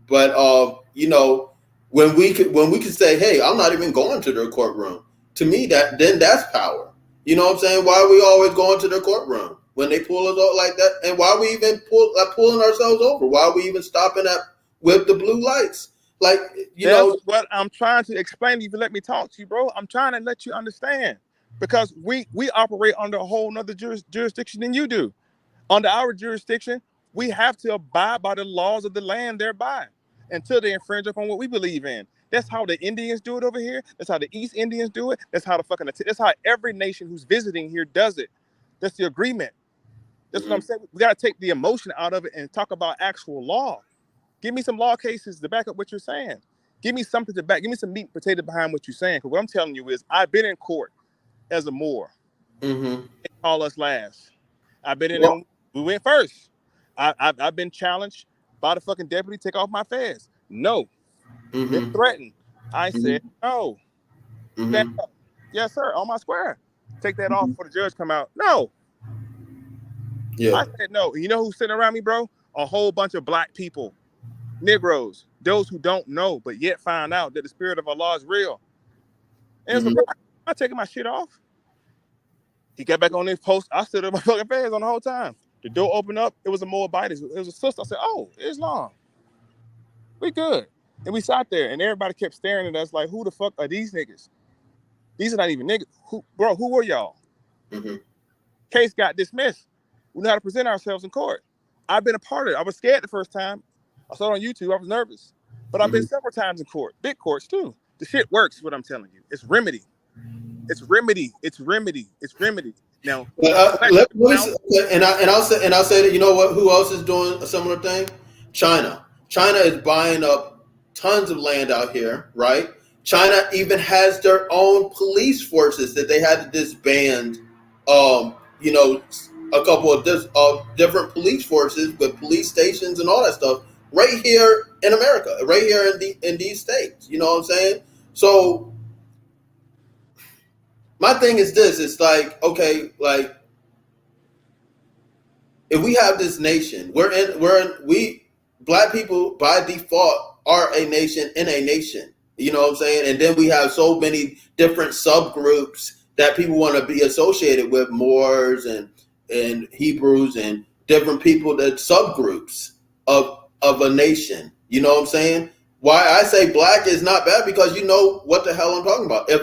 But you know, when we could say, hey, I'm not even going to their courtroom. To me, that's power. You know what I'm saying? Why are we always going to their courtroom when they pull us out like that? And why are we even pulling ourselves over? Why are we even stopping with the blue lights? Like, That's what I'm trying to explain to you. Let me talk to you, bro. I'm trying to let you understand, because we operate under a whole nother jurisdiction than you do. Under our jurisdiction, we have to abide by the laws of the land thereby until they infringe upon what we believe in. That's how the Indians do it over here. That's how the East Indians do it. That's how that's how every nation who's visiting here does it. That's the agreement. That's what I'm saying. We got to take the emotion out of it and talk about actual law. Give me some law cases to back up what you're saying. Give me something to back. Give me some meat and potato behind what you're saying. Because what I'm telling you is, I've been in court as a Moor. They call us last. I've been in there. We went first. I've been challenged by the fucking deputy. Take off my fez. No. Been threatened. I said no. Stand up. Yes, sir. On my square. Take that off before the judge come out. No. Yeah. I said no. You know who's sitting around me, bro? A whole bunch of black people, Negroes, those who don't know but yet find out that the spirit of Allah is real. And I'm not taking my shit off. He got back on his post. I stood up my fucking fans on the whole time. The door opened up. It was a Moabite. It was a sister. I said, "Oh, Islam. We good." And we sat there, and everybody kept staring at us like, "Who the fuck are these niggas? These are not even niggas. Who were y'all?" Case got dismissed. We know how to present ourselves in court. I've been a part of it. I was scared the first time. I saw it on YouTube. I was nervous. But I've been several times in court. Big courts, too. The shit works, is what I'm telling you. It's remedy. It's remedy. It's remedy. It's remedy. Now, I'll say that, you know what? Who else is doing a similar thing? China. China is buying up tons of land out here, right? China even has their own police forces that they had to disband. You know, a couple of different police forces with police stations and all that stuff right here in America, right here in these states. You know what I'm saying? So my thing is this: it's like, okay, like, if we have this nation, we black people by default are a nation in a nation. You know what I'm saying? And then we have so many different subgroups that people want to be associated with, Moors and Hebrews and different people, that subgroups of a nation. You know what I'm saying? Why I say black is not bad, because you know what the hell I'm talking about. If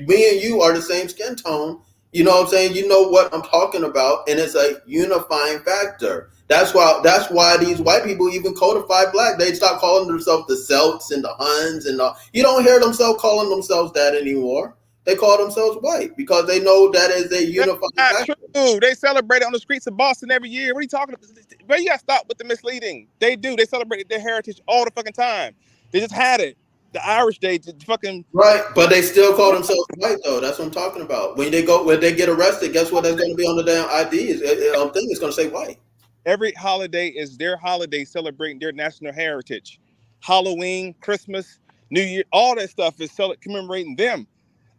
me and you are the same skin tone, you know what I'm saying? You know what I'm talking about, and it's a unifying factor. That's why these white people even codify black. They stop calling themselves the Celts and the Huns and you don't hear themselves calling themselves that anymore. They call themselves white because they know that is a unifying factor. True. They celebrate it on the streets of Boston every year. What are you talking about? But you gotta stop with the misleading. They do. They celebrate their heritage all the fucking time. They just had it. The Irish Day, fucking right, but they still call themselves white though. That's what I'm talking about. When they get arrested, guess what? That's going to be on the damn ID. Thing is going to say white. Every holiday is their holiday, celebrating their national heritage. Halloween, Christmas, New Year, all that stuff is commemorating them.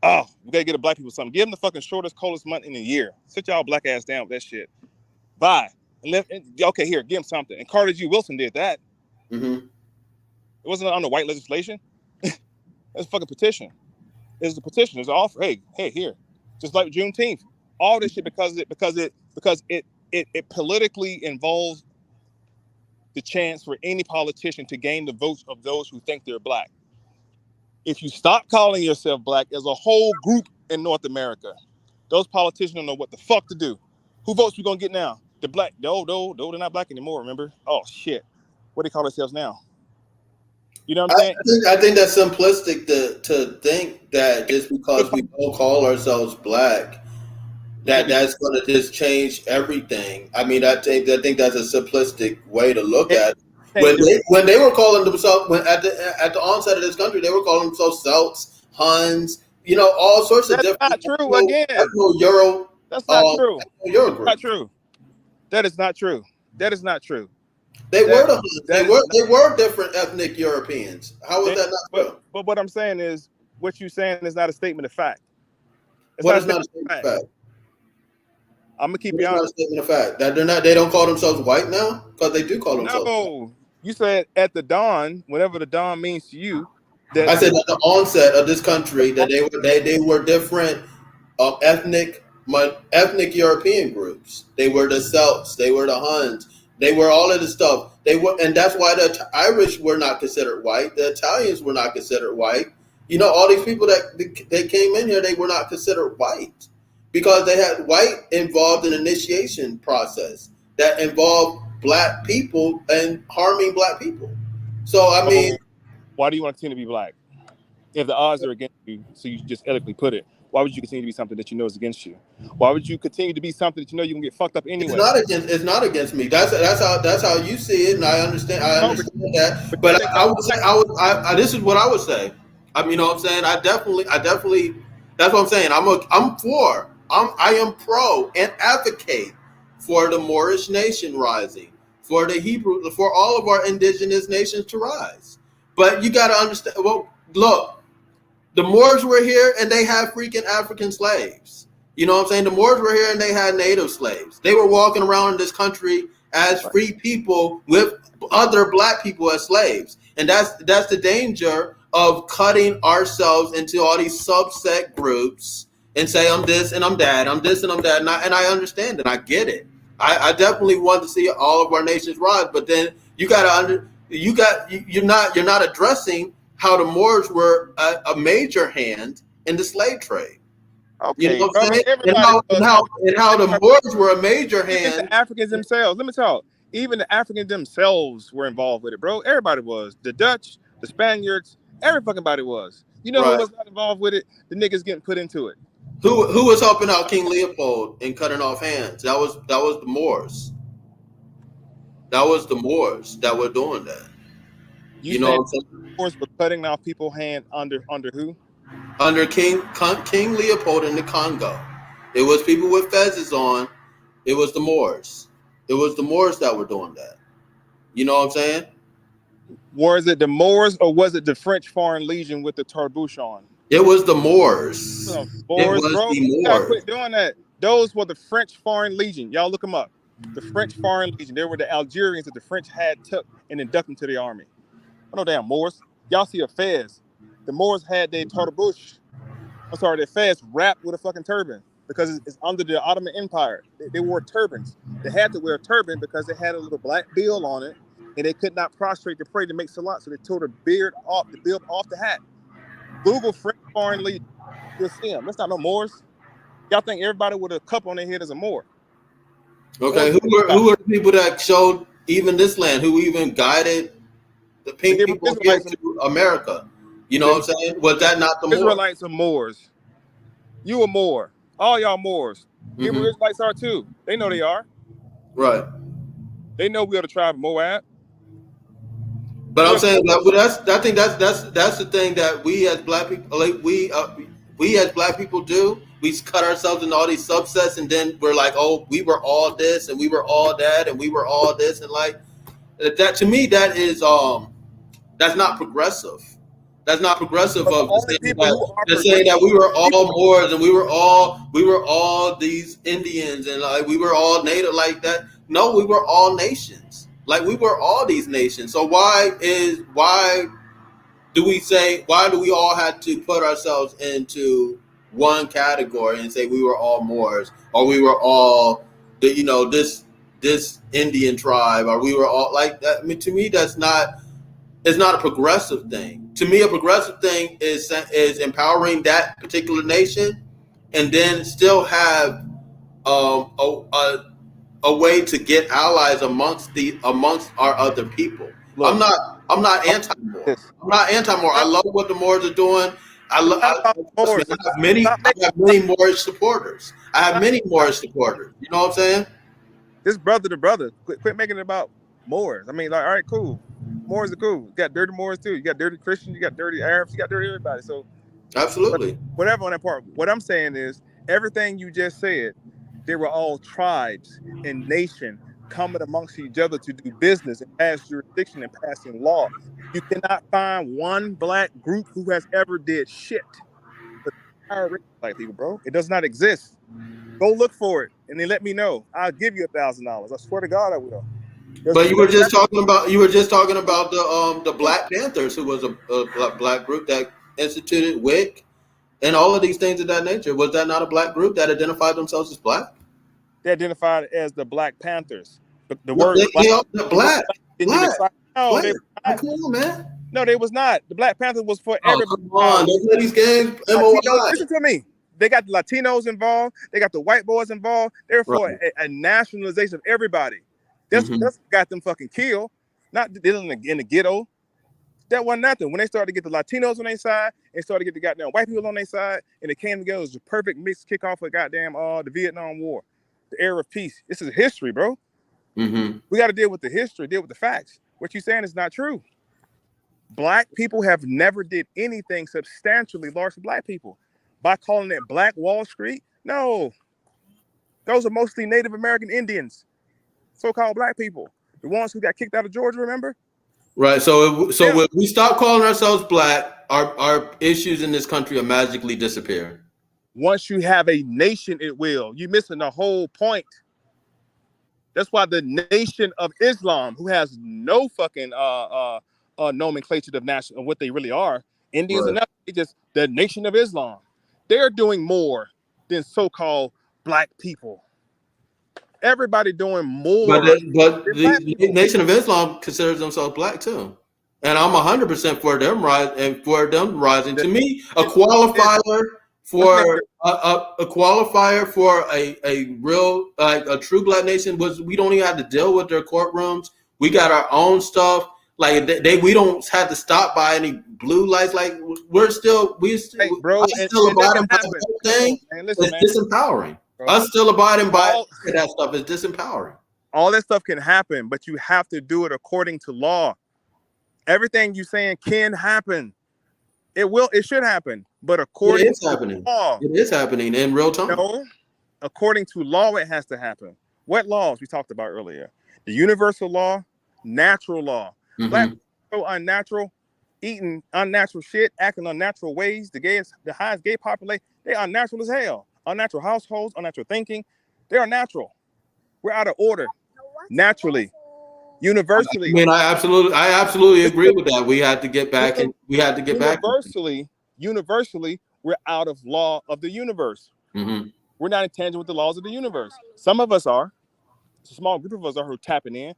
Oh, we gotta get the black people something. Give them the fucking shortest, coldest month in the year. Sit y'all black ass down with that shit. Bye. Okay, here, give them something. And Carter G. Wilson did that. It wasn't under white legislation. It's a fucking petition. It's a petition. It's an offer. Hey, here. Just like Juneteenth. All this shit because it politically involves the chance for any politician to gain the votes of those who think they're black. If you stop calling yourself black as a whole group in North America, those politicians don't know what the fuck to do. Who votes we gonna get now? The black? No, they're not black anymore, remember? Oh, shit. what they call themselves now. You know what I'm saying? I think that's simplistic to think that just because we don't call ourselves black, that's going to just change everything. I mean, I think that's a simplistic way to look at it. When they were calling themselves at the onset of this country, they were calling themselves Celts, Huns, all sorts of different. That's not true. Again, Euro. That's not true. Euro That's not true. That is not true. That is not true. They were different ethnic Europeans. How is that not true? But what I'm saying is, what you're saying is not a statement of fact. What is not a statement of fact? I'm gonna keep you honest. Not a statement of fact that they don't call themselves white now, because they do call themselves. No, you said at the dawn, whatever the dawn means to you. I said at the onset of this country that they were different ethnic European groups. They were the Celts, they were the Huns, they were all of this stuff. And that's why the Irish were not considered white. The Italians were not considered white. All these people that they came in here, they were not considered white because they had white involved in initiation process that involved black people and harming black people. So I mean, why do you want to continue to be black? If the odds are against you, so you just eloquently put it, why would you continue to be something that you know is against you? Why would you continue to be something that you know you can get fucked up anyway? It's not against me. That's how you see it, and I understand. That. But this is what I would say. You know what I'm saying? I definitely. That's what I'm saying. I am pro and advocate for the Moorish nation rising, for the Hebrew, for all of our indigenous nations to rise. But you got to understand. Well, look. The Moors were here and they had freaking African slaves. You know what I'm saying? The Moors were here and they had native slaves. They were walking around in this country as free people with other black people as slaves. And that's the danger of cutting ourselves into all these subset groups and say, I'm this and I'm that, I'm this and I'm that. And I understand and I get it. I definitely want to see all of our nations rise, but then you're not addressing how the Moors were a major hand in the slave trade. Okay, you know what I'm saying? And how the Moors were a major hand. Even the Africans themselves. Let me talk. Even the Africans themselves were involved with it, bro. Everybody was. The Dutch, the Spaniards, every fucking body was. You know who was not involved with it? The niggas getting put into it. Who was helping out King Leopold and cutting off hands? That was the Moors. That was the Moors that were doing that. You know what I'm saying? Were cutting off people's hand under who? Under King Leopold in the Congo. It was people with fezzes on. It was the Moors. It was the Moors that were doing that. You know what I'm saying? Was it the Moors or was it the French Foreign Legion with the tarbouche on? It was the Moors. The Moors, quit doing that. Those were the French Foreign Legion. Y'all look them up. The French Foreign Legion. They were the Algerians that the French had took and inducted into the army. No damn Moors. Y'all see a fez. The Moors had their tarbouche. Their fez wrapped with a fucking turban because it's under the Ottoman Empire. They wore turbans. They had to wear a turban because they had a little black bill on it, and they could not prostrate to pray to make salat, so they tore the bill off the hat. Google French Foreign Legion. You'll see them. That's not no Moors. Y'all think everybody with a cup on their head is a Moor? Okay, who are the people that showed even this land? Who even guided the pink people to America? You know what I'm saying? Was that not the Moors? Israelites are Moors. You a Moor. All y'all Moors. Hebrew Israelites are too. They know they are. Right. They know we are the tribe of Moab. But I'm saying I think that's the thing that we as black people, like we as black people do. We cut ourselves into all these subsets, and then we're like, oh, we were all this, and we were all that, and we were all this, and like that. To me, that is that's not progressive. That's not progressive of saying that we were all Moors and we were all these Indians and like we were all native like that. No, we were all nations. Like we were all these nations. So why do we all have to put ourselves into one category and say we were all Moors or we were all this Indian tribe or we were all like that? I mean, to me, it's not a progressive thing. To me, a progressive thing is empowering that particular nation, and then still have a way to get allies amongst our other people. Look, I'm not anti-Moor. I'm not anti-Moor. I love what the Moors are doing. Trust me, I have many Moorish supporters. I have many Moorish supporters. You know what I'm saying? This brother to brother. Quit making it about Moors. I mean, like, all right, cool. Moors are cool. You got dirty Moors too. You got dirty Christians. You got dirty Arabs. You got dirty everybody. So absolutely. Whatever on that part. What I'm saying is everything you just said. They were all tribes and nation coming amongst each other to do business and pass jurisdiction and passing law. You cannot find one black group who has ever did shit. But black people, bro, it does not exist. Go look for it and then let me know. I'll give you $1,000. I swear to God, I will. But you were just talking about the Black Panthers, who was a black group that instituted WIC and all of these things of that nature. Was that not a black group that identified themselves as black? They identified as the Black Panthers. The word black. No, they come on, man. No, they was not. The Black Panther was for everybody. Come on, they play these games. M.O.I. Listen to me. They got the Latinos involved. They got the white boys involved. They're for a nationalization of everybody. That's what got them fucking killed. Not in the ghetto. That wasn't nothing. When they started to get the Latinos on their side and started to get the goddamn white people on their side, and it came together, it was a perfect mix kickoff of goddamn the Vietnam War, the era of peace. This is history, bro. Mm-hmm. We got to deal with the history, deal with the facts. What you're saying is not true. Black people have never did anything substantially large for black people. By calling it Black Wall Street, no. Those are mostly Native American Indians, so-called black people. The ones who got kicked out of Georgia, remember? Right. So when we stop calling ourselves black, our issues in this country will magically disappear. Once you have a nation, it will. You're missing the whole point. That's why the Nation of Islam, who has no fucking nomenclature of what they really are, Indians and nothing, they just the Nation of Islam. They're doing more than so-called black people. Everybody doing more. But the Nation of Islam considers themselves black too, and I'm 100% for them rising. To me, a qualifier for a real a true black nation was we don't even have to deal with their courtrooms. We got our own stuff. Like we don't have to stop by any blue lights. Like we still bro. Still abiding by the whole thing. It's disempowering. Bro. Us still abiding by that stuff is disempowering. All that stuff can happen, but you have to do it according to law. Everything you're saying can happen. It should happen, but according to law. It is happening in real time. No, according to law, it has to happen. What laws we talked about earlier? The universal law, natural law. Mm-hmm. Black people are so unnatural, eating unnatural shit, acting unnatural ways. The highest gay population, they are unnatural as hell. Unnatural households, unnatural thinking. They are natural. We're out of order. Naturally. Universally. I mean, I absolutely agree with that. We had to get back Universally, we're out of law of the universe. Mm-hmm. We're not in tangent with the laws of the universe. Some of us are. It's a small group of us are who are tapping in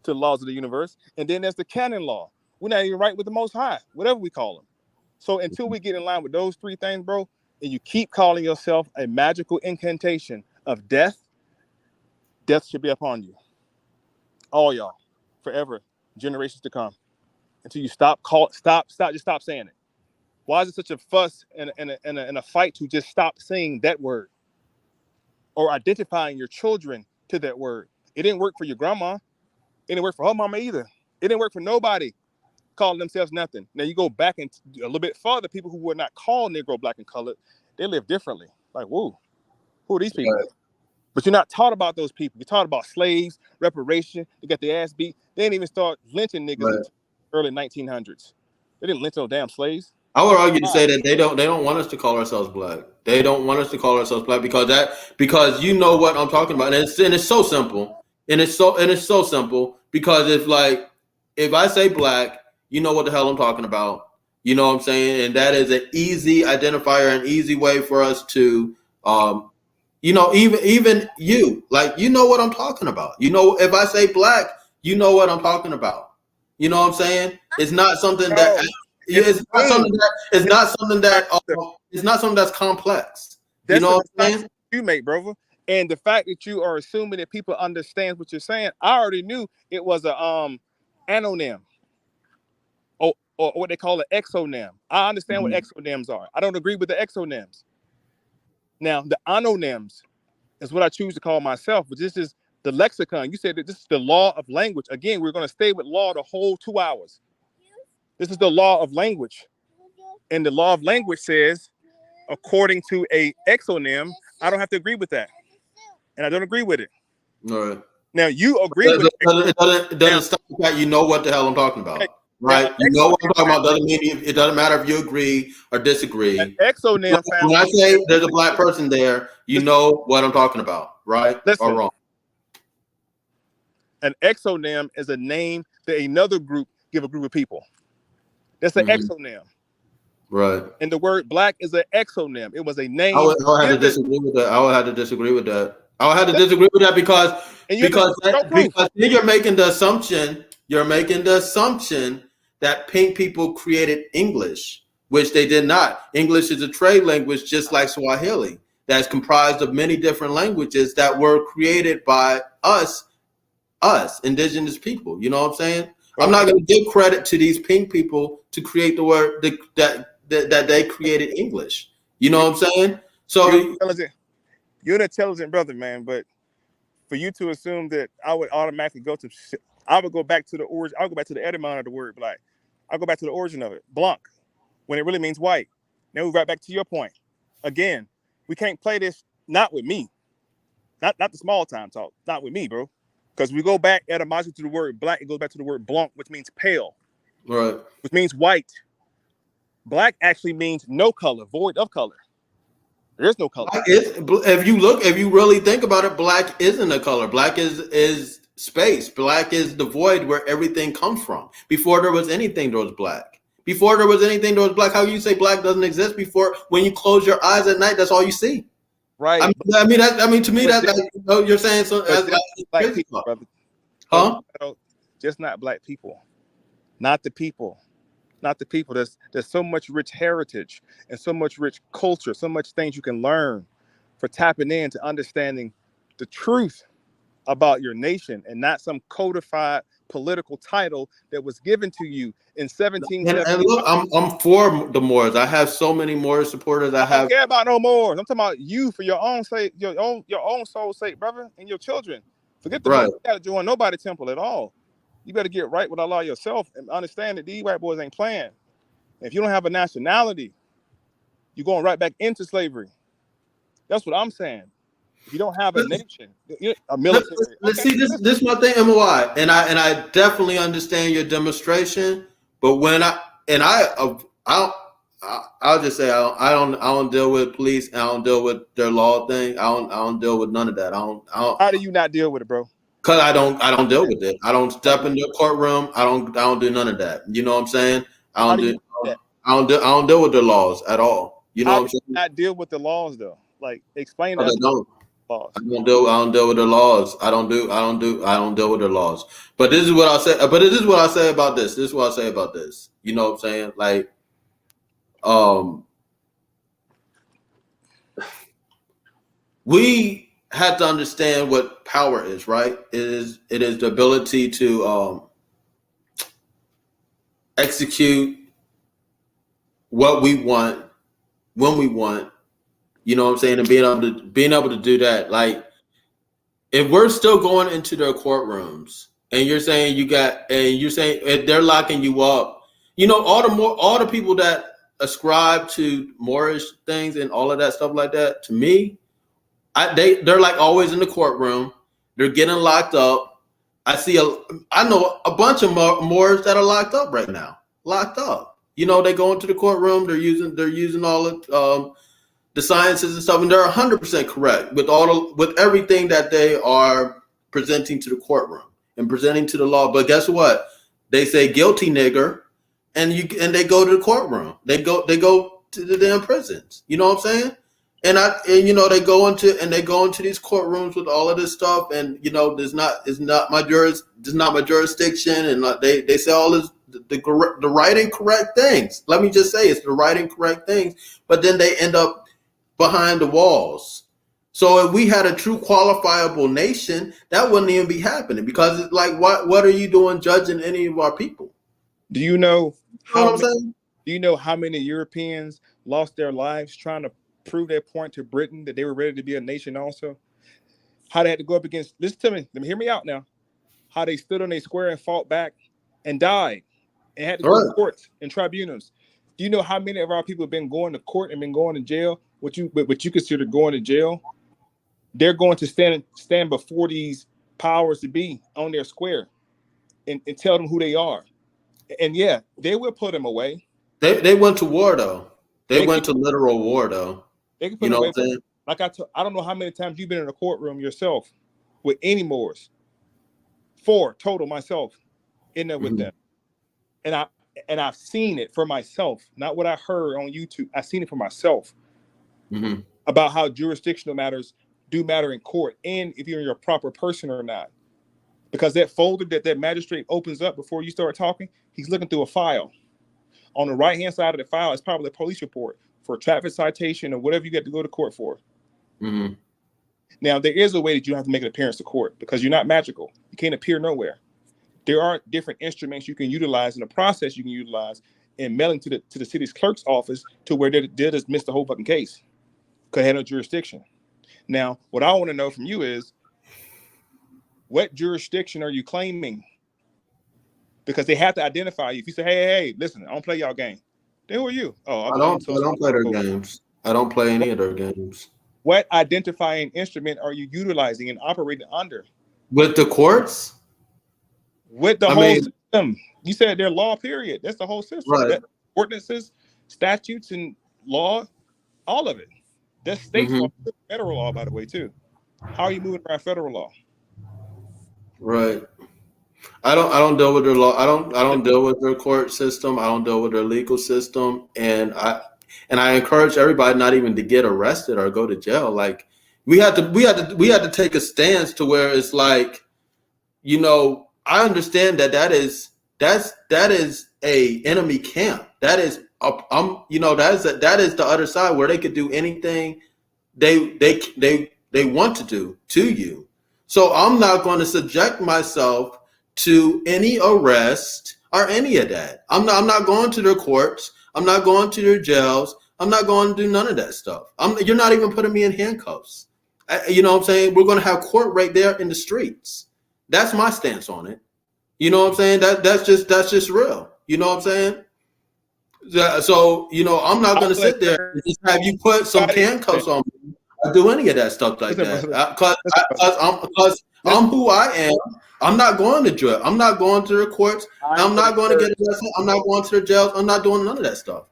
to the laws of the universe. And then there's the canon law. We're not even right with the Most High, whatever we call them. So until we get in line with those three things, bro, and you keep calling yourself a magical incantation of death should be upon you. All y'all, forever, generations to come. Until you stop saying it. Why is it such a fuss and a fight to just stop saying that word? Or identifying your children to that word. It didn't work for your grandma. It didn't work for her mama either. It didn't work for nobody calling themselves nothing. Now you go back and a little bit further, people who were not called Negro, Black, and colored, they live differently. Like, whoa, who are these people? Right. But you're not taught about those people. You're taught about slaves, reparation. They got their ass beat. They didn't even start lynching niggas until early 1900s. They didn't lynch no damn slaves. I would argue to say that they don't want us to call ourselves black. They don't want us to call ourselves black because you know what I'm talking about. And it's so simple. And it's so simple because if I say black, you know what the hell I'm talking about. You know what I'm saying? And that is an easy identifier, an easy way for us to even you, like, you know what I'm talking about. You know, if I say black, you know what I'm talking about. You know what I'm saying? It's not something that it's not something that's complex. You know what I'm saying? You make, brother. And the fact that you are assuming that people understand what you're saying, I already knew it was a anonym. or what they call an exonym. I understand what exonyms are. I don't agree with the exonyms. Now, the ononyms is what I choose to call myself, but this is the lexicon. You said that this is the law of language. Again, we're going to stay with law the whole 2 hours. This is the law of language. And the law of language says, according to a exonym, I don't have to agree with that. And I don't agree with it. All right. Now, you agree with it. It doesn't stop the fact you know what the hell I'm talking about. Right? You know what I'm talking about. Doesn't mean it doesn't matter if you agree or disagree. An exonym when I say there's a black person there, you know what I'm talking about, right? Listen, or wrong? An exonym is a name that another group give a group of people. That's an exonym. Right. And the word black is an exonym. It was a name. I would have to disagree with that. I would have to disagree with that. I would have to disagree with that because then you're making the assumption. You're making the assumption that pink people created English, which they did not. English is a trade language, just like Swahili, that's comprised of many different languages that were created by us, indigenous people. You know what I'm saying? I'm not going to give credit to these pink people to create the word that they created English. You know what I'm saying? So you're an intelligent brother, man. But for you to assume that I would automatically go to, I would go back to the origin. I'll go back to the etymology of the word black. I'll go back to the origin of it, blanc, when it really means white. Now we're right back to your point. Again, we can't play this, not with me. Not the small time talk, not with me, bro. Because we go back etymologically to the word black, it goes back to the word blanc, which means pale. Right. Which means white. Black actually means no color, void of color. There's no color. If you really think about it, black isn't a color. Black is space. Black is the void where everything comes from. Before there was anything, there was black. Before there was anything, there was black. How you say black doesn't exist before? When you close your eyes at night, that's all you see. Right. I mean, to me, that's you're saying so. Black people, brother. Huh? Just not black people. Not the people. Not the people. There's so much rich heritage and so much rich culture, so much things you can learn for tapping into understanding the truth about your nation and not some codified political title that was given to you in 1770. And look, I'm for the Moors. I have so many Moors supporters. I don't care about no Moors. I'm talking about you for your own sake, your own soul's sake, brother, and your children. Forget the Moors. You gotta join nobody's temple at all. You better get right with Allah yourself and understand that these white boys ain't playing. If you don't have a nationality, you're going right back into slavery. That's what I'm saying. If you don't have a nation, a military. Let's see, this is my thing, M.O.I. And I definitely understand your demonstration, but when I'll just say I don't deal with police. I don't deal with their law thing. I don't deal with none of that. How do you not deal with it, bro? Cause I don't deal with it. I don't step in the courtroom. I don't do none of that. You know what I'm saying? I don't deal with the laws at all. You know what I'm saying? Not deal with the laws though. Like explain that. Laws. I don't deal with the laws. I don't deal with the laws. But this is what I'll say. But this is what I say about this. This is what I say about this. You know what I'm saying? Like, we have to understand what power is, right? It is the ability to execute what we want when we want. You know what I'm saying? And being able to do that. Like, if we're still going into their courtrooms and you're saying if they're locking you up, you know, all the people that ascribe to Moorish things and all of that stuff like that, to me, they're like always in the courtroom. They're getting locked up. I know a bunch of Moors that are locked up right now. Locked up. You know, they go into the courtroom. They're using all of the sciences and stuff, and they're 100% correct with everything that they are presenting to the courtroom and presenting to the law. But guess what? They say guilty nigger, and they go to the courtroom. They go to the damn prisons. You know what I'm saying? And you know, they go into these courtrooms with all of this stuff, and you know, it's not my jurisdiction, and they say all this the right and correct things. Let me just say it's the right and correct things, but then they end up behind the walls. So if we had a true qualifiable nation, that wouldn't even be happening, because it's like, what are you doing judging any of our people? Do you know know what I'm saying? Do you know how many Europeans lost their lives trying to prove their point to Britain that they were ready to be a nation also? How they had to go up against, listen to me, hear me out now. How they stood on a square and fought back and died and had to go to courts and tribunals. Do you know how many of our people have been going to court and been going to jail? What you consider going to jail? They're going to stand before these powers to be on their square and tell them who they are. And yeah, they will put them away. They went to war though. They went to literal war though. They can put them away. Like I don't know how many times you've been in a courtroom yourself with any Moors. 4 total myself in there with them. And I've seen it for myself, not what I heard on YouTube. I've seen it for myself about how jurisdictional matters do matter in court, and if you're your proper person or not. Because that folder that magistrate opens up before you start talking, he's looking through a file. On the right-hand side of the file is probably a police report for a traffic citation or whatever you got to go to court for. Now, there is a way that you have to make an appearance to court because you're not magical. You can't appear nowhere. There are different instruments you can utilize in the process you can utilize in mailing to the city's clerk's office to where they just missed the whole fucking case because they had no jurisdiction. Now, what I want to know from you is, what jurisdiction are you claiming? Because they have to identify you. If you say, hey, listen, I don't play y'all game. Then who are you? Oh, I don't play their games. I don't play any of their games. What identifying instrument are you utilizing and operating under? With the courts? With the whole system. You said their law, period. That's the whole system. Right. Ordinances, statutes, and law, all of it. That's state law, federal law, by the way, too. How are you moving around federal law? Right. I don't deal with their law. I don't deal with their court system. I don't deal with their legal system. And I encourage everybody not even to get arrested or go to jail. Like we had to take a stance to where it's like, I understand that is a enemy camp. That is that is the other side where they could do anything they want to do to you. So I'm not going to subject myself to any arrest or any of that. I'm not going to their courts. I'm not going to their jails. I'm not going to do none of that stuff. You're not even putting me in handcuffs. You know what I'm saying? We're going to have court right there in the streets. That's my stance on it. You know what I'm saying? That's just real. You know what I'm saying? So, I'm not going to sit there and just have you put some handcuffs on me or do any of that stuff like that. Because I'm who I am. I'm not going to jail. I'm not going to the courts. I'm not going to get arrested. I'm not going to the jails. I'm not doing none of that stuff.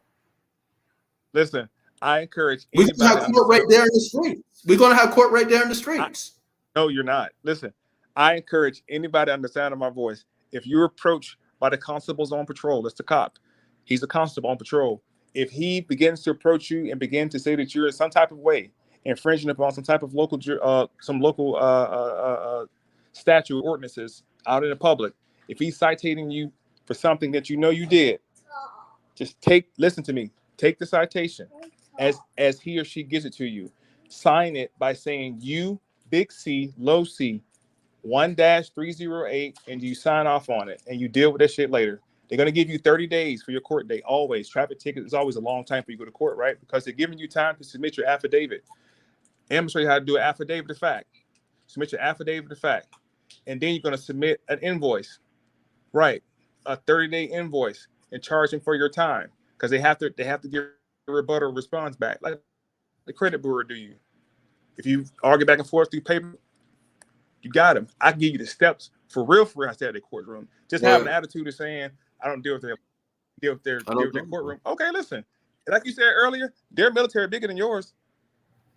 Listen, I encourage we can have court right there in the streets. We're going to have court right there in the streets. No, you're not. Listen, I encourage anybody on the sound of my voice, if you're approached by the constables on patrol, that's the cop. He's a constable on patrol. If he begins to approach you and begin to say that you're in some type of way infringing upon some type of local statute ordinances out in the public, if he's citing you for something that you did, just listen to me, take the citation as he or she gives it to you. Sign it by saying you, big C, low C, 1-308, and you sign off on it and you deal with that shit later. They're going to give you 30 days for your court date. Always. Traffic ticket is always a long time for you to go to court, right? Because they're giving you time to submit your affidavit. And I'm going to show you how to do an affidavit of fact. Submit your affidavit of fact. And then you're going to submit an invoice, right? A 30-day invoice and charge them for your time because they have to give a rebuttal response back, like the credit bureau do you. If you argue back and forth through paper, you got them. I can give you the steps for real outside the courtroom. Just have an attitude of saying, I don't deal with their courtroom. Okay, listen. Like you said earlier, their military bigger than yours.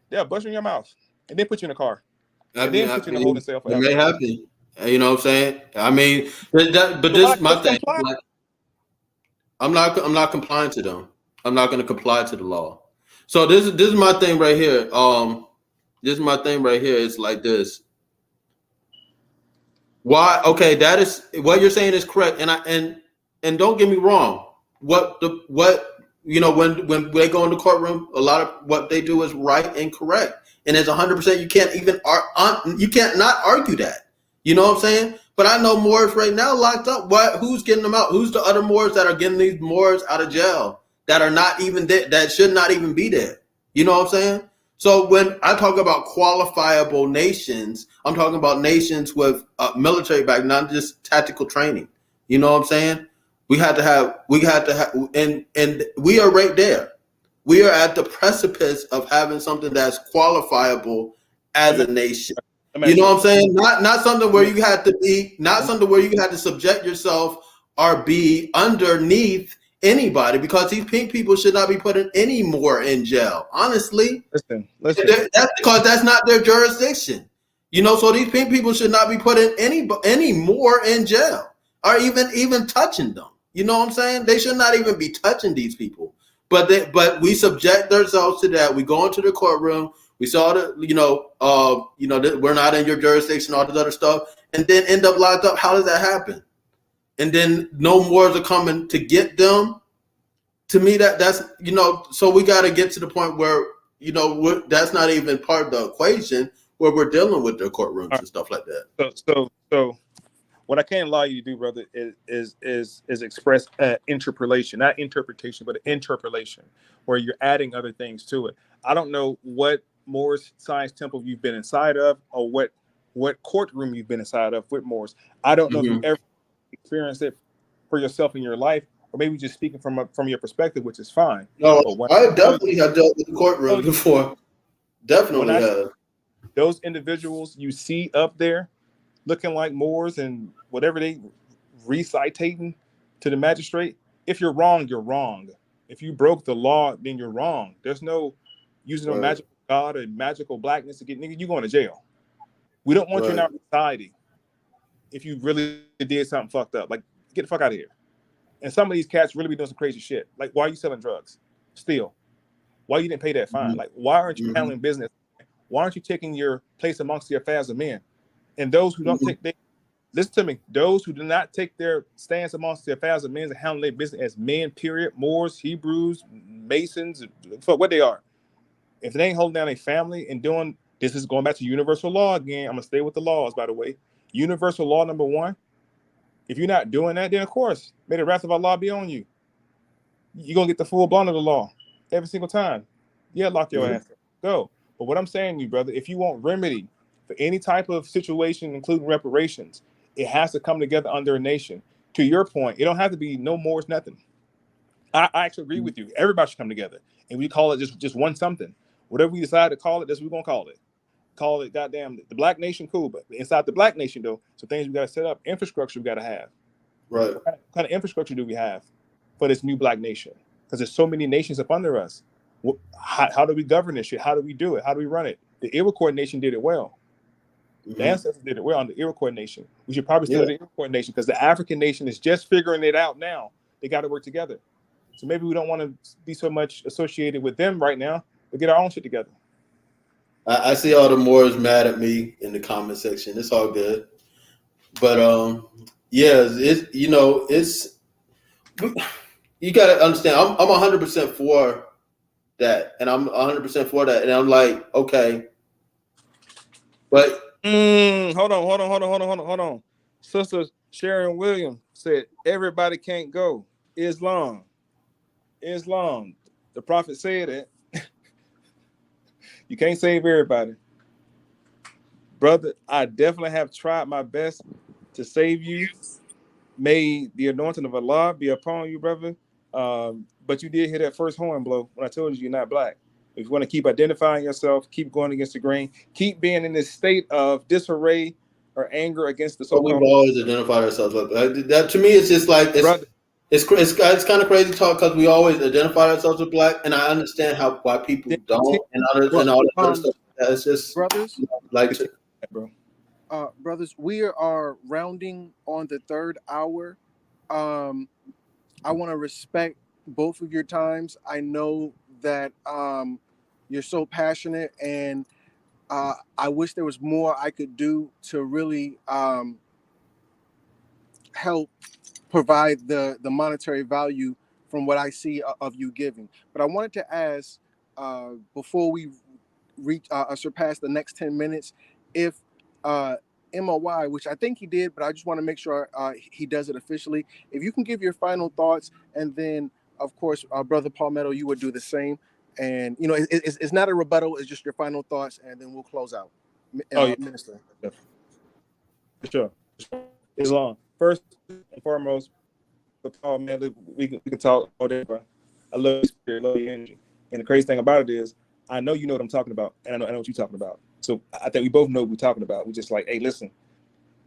They'll bust you in your mouth and then put you in a car. And then put you in a holding cell forever. It may happen. You know what I'm saying? I mean, but this is my thing. Like, I'm not complying to them. I'm not going to comply to the law. So this is my thing right here. This is my thing right here. It's like this. Why? Okay, that is what you're saying is correct. And don't get me wrong. When they go in the courtroom, a lot of what they do is right and correct. And it's 100%. You can't not argue that. You know what I'm saying? But I know Moors right now locked up. Who's getting them out? Who's the other Moors that are getting these Moors out of jail that are not even there, that should not even be there? You know what I'm saying? So when I talk about qualifiable nations, I'm talking about nations with military back, not just tactical training. You know what I'm saying? We had to have, and we are right there. We are at the precipice of having something that's qualifiable as a nation. You know what I'm saying? Not something where you had to be, not something where you had to subject yourself or be underneath anybody, because these pink people should not be putting any more in jail. Honestly, listen. That's because that's not their jurisdiction. You know, so these pink people should not be putting any more in jail or even touching them. You know what I'm saying? They should not even be touching these people. But we subject ourselves to that. We go into the courtroom. We saw we're not in your jurisdiction, all this other stuff, and then end up locked up. How does that happen? And then no more are coming to get them. To me, that's so we got to get to the point where that's not even part of the equation where we're dealing with the courtrooms and stuff like that. So what I can't allow you to do, brother, is express interpolation, not interpretation, but interpolation, where you're adding other things to it. I don't know what Moors Science Temple you've been inside of, or what courtroom you've been inside of with Moors. I don't know if you've ever experienced it for yourself in your life, or maybe just speaking from your perspective, which is fine. No, I definitely have dealt with the courtroom before. Definitely have. Those individuals you see up there looking like Moors and whatever they recitating to the magistrate, if you're wrong, you're wrong. If you broke the law, then you're wrong. There's no using a magical God or magical blackness to get nigga, you going to jail. We don't want you in our society if you really did something fucked up. Like, get the fuck out of here. And some of these cats really be doing some crazy shit. Like, why are you selling drugs? Still. Why you didn't pay that fine? Like, why aren't you handling business? Why aren't you taking your place amongst the affairs of men? And those who don't listen to me, those who do not take their stance amongst the affairs of men and handle their business as men, period, Moors, Hebrews, Masons, fuck what they are. If they ain't holding down a family and doing, this is going back to universal law again. I'm going to stay with the laws, by the way. Universal law number one, if you're not doing that, then of course, may the wrath of Allah be on you. You're going to get the full blown of the law every single time. Yeah, lock your ass up. Go. But what I'm saying to you, brother, if you want remedy for any type of situation, including reparations, it has to come together under a nation. To your point, it don't have to be no more, nothing. I actually agree with you. Everybody should come together. And we call it just one something. Whatever we decide to call it, that's what we're going to call it. Call it goddamn the Black Nation, cool. But inside the Black Nation, though, so things we got to set up, infrastructure we got to have. Right. What kind of infrastructure do we have for this new Black nation? Because there's so many nations up under us. How do we govern this shit? How do we do it? How do we run it? The Iroquois nation did it well. The ancestors did it well on the Iroquois nation. We should probably still the Iroquois nation, because the African nation is just figuring it out now. They got to work together. So maybe we don't want to be so much associated with them right now, but get our own shit together. I see all the Moors mad at me in the comment section. It's all good. But it's you got to understand, I'm 100% for that, and I'm 100% for that, and I'm like, okay, but hold on. Sister Sharon Williams said everybody can't go. Islam. The prophet said it. You can't save everybody, brother. I definitely have tried my best to save you. May the anointing of Allah be upon you, brother. But you did hear that first horn blow when I told you you're not black. If you want to keep identifying yourself, keep going against the grain, keep being in this state of disarray or anger against the so-called. We've always identified ourselves like that. That to me, it's just like it's kind of crazy talk, because we always identify ourselves with black, and I understand why people don't and all that other stuff. It's just brothers, bro. Brothers, we are rounding on the third hour. I want to respect both of your times. I know that you're so passionate, and I wish there was more I could do to really help provide the monetary value from what I see of you giving. But I wanted to ask, before we reach surpass the next 10 minutes, if M.O.I, which I think he did, but I just want to make sure he does it officially. If you can give your final thoughts, and then, of course, Brother Palmetto, you would do the same. And, you know, it's not a rebuttal. It's just your final thoughts, and then we'll close out. Oh yeah, Minister. for sure. It's long. First and foremost, Paul, man, we can talk all day, bro. I love your spirit, love your energy. And the crazy thing about it is, I know you know what I'm talking about, and I know what you're talking about. So I think we both know what we're talking about. We're just like, hey, listen,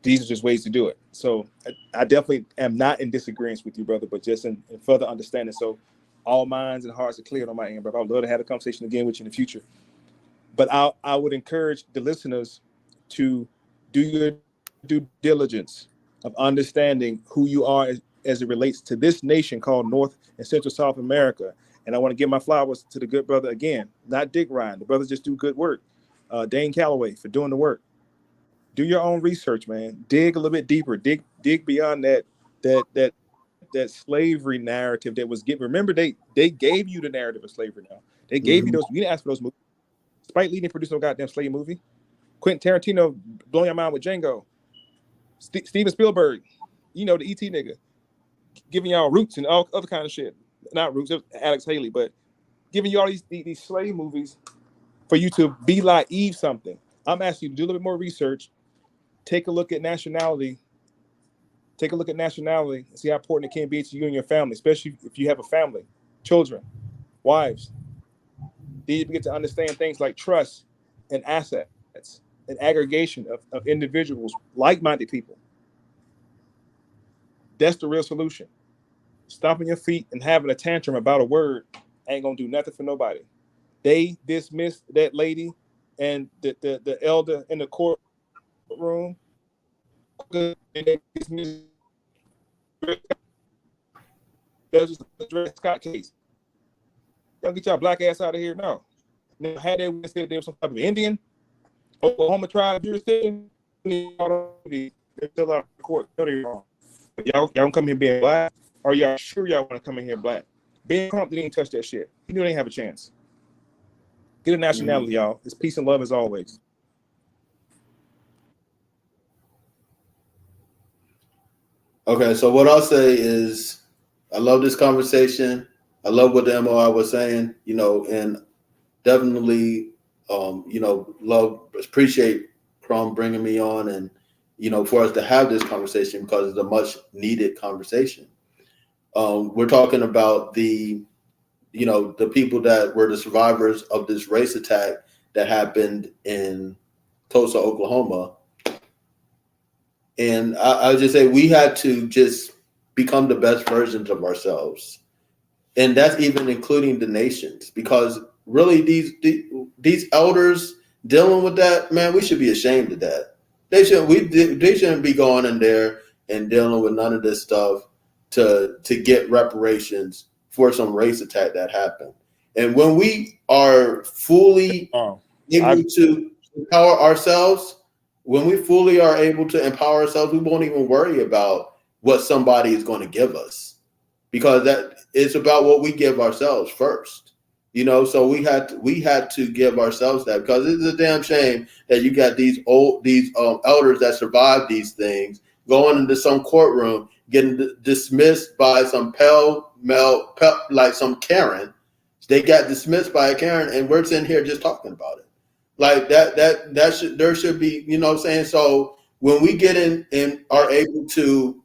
these are just ways to do it. So I definitely am not in disagreement with you, brother, but just in further understanding. So all minds and hearts are cleared on my end, brother. I would love to have a conversation again with you in the future. But I would encourage the listeners to do your due diligence of understanding who you are as it relates to this nation called North and Central South America. And I want to give my flowers to the good brother again, not Dick Ryan. The brothers just do good work. Dane Calloway for doing the work. Do your own research, man. Dig a little bit deeper. Dig beyond that slavery narrative that was given. Remember, they gave you the narrative of slavery. Now they gave you those. You didn't ask for those movies. Spike Lee didn't produce no goddamn slave movie. Quentin Tarantino blowing your mind with Django. Steven Spielberg, you know, the ET nigga, giving y'all roots and all other kind of shit. Not roots, it was Alex Haley, but giving you all these slave movies for you to be like Eve something. I'm asking you to do a little bit more research. Take a look at Nationality. Take a look at Nationality and see how important it can be to you and your family, especially if you have a family, children, wives. Then you get to understand things like trust and assets and aggregation of individuals, like-minded people. That's the real solution. Stomping your feet and having a tantrum about a word ain't gonna do nothing for nobody. They dismissed that lady and the elder in the courtroom. They dismissed that was the Dred Scott case. Y'all get y'all black ass out of here now. Now, had they said there was some type of Indian, Oklahoma tribe jurisdiction, they're still out of court. But y'all come here being black, or y'all sure y'all want to come in here black? Ben Crump didn't even touch that shit. He knew they didn't have a chance. Get a nationality, y'all. It's peace and love as always. Okay, so what I'll say is I love this conversation. I love what the M.O.I was saying, you know, and definitely, you know, appreciate Crum bringing me on and, you know, for us to have this conversation because it's a much needed conversation. We're talking about the people that were the survivors of this race attack that happened in Tulsa, Oklahoma. And I would just say we had to just become the best versions of ourselves. And that's even including the nations, because really these elders dealing with that, man, we should be ashamed of that. They shouldn't be going in there and dealing with none of this stuff to get reparations for some race attack that happened. And when we are fully able to empower ourselves, when we fully are able to empower ourselves, we won't even worry about what somebody is going to give us, because that it's about what we give ourselves first. You know, so we had to give ourselves that, because it's a damn shame that you got these elders that survived these things going into some courtroom getting dismissed by some like some Karen. They got dismissed by a Karen, and we're sitting here just talking about it. Like there should be, you know what I'm saying? So when we get in and are able to,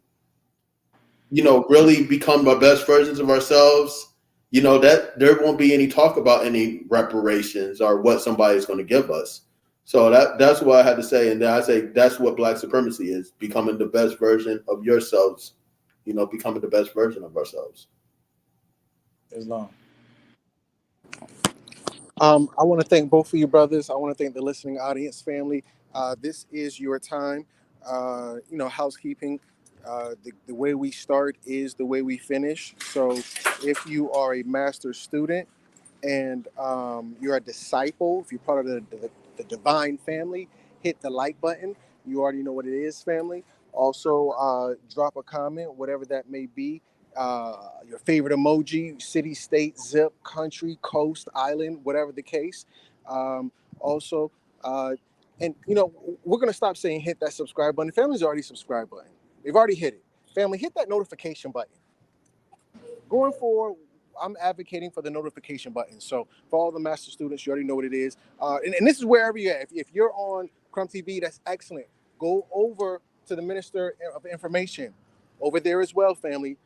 you know, really become the best versions of ourselves, you know, that there won't be any talk about any reparations or what somebody's going to give us. So that's what I had to say. And then I say that's what Black supremacy is: becoming the best version of yourselves, you know, becoming the best version of ourselves. Islam. I want to thank both of you brothers. I want to thank the listening audience, family. This is your time. You know, housekeeping. The way we start is the way we finish. So if you are a master's student and you're a disciple, if you're part of the divine family, hit the like button. You already know what it is, family. Also, drop a comment, whatever that may be. Your favorite emoji, city, state, zip, country, coast, island, whatever the case. Also, And, you know, we're going to stop saying hit that subscribe button. Family's already subscribed button. They've already hit it. Family, hit that notification button. Going forward, I'm advocating for the notification button. So for all the master students, you already know what it is. And this is wherever you're at. If you're on Crumb TV, that's excellent. Go over to the Minister of Information over there as well, family.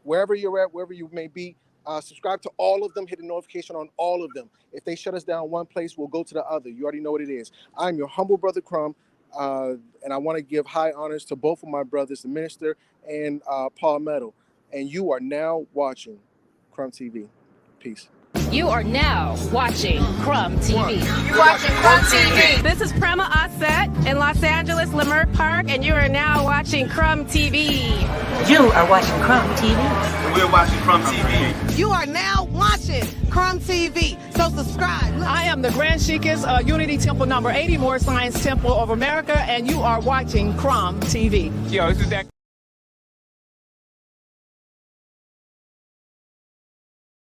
Wherever you're at, wherever you may be, subscribe to all of them, hit the notification on all of them. If they shut us down one place, we'll go to the other. You already know what it is. I'm your humble brother, Crumb, and I want to give high honors to both of my brothers, the Minister and Palmetto. And you are now watching Crumb TV. Peace. You are now watching Crumb TV. You're watching Crumb TV. This is Prema Osset in Los Angeles, Leimert Park, and you are now watching Crumb TV. You are watching Crumb TV. We're watching Crumb TV. You are now watching Crumb TV. So subscribe. I am the Grand Sheikess, Unity Temple number 80, Moore Science Temple of America, and you are watching Crumb TV. Yo, this is that.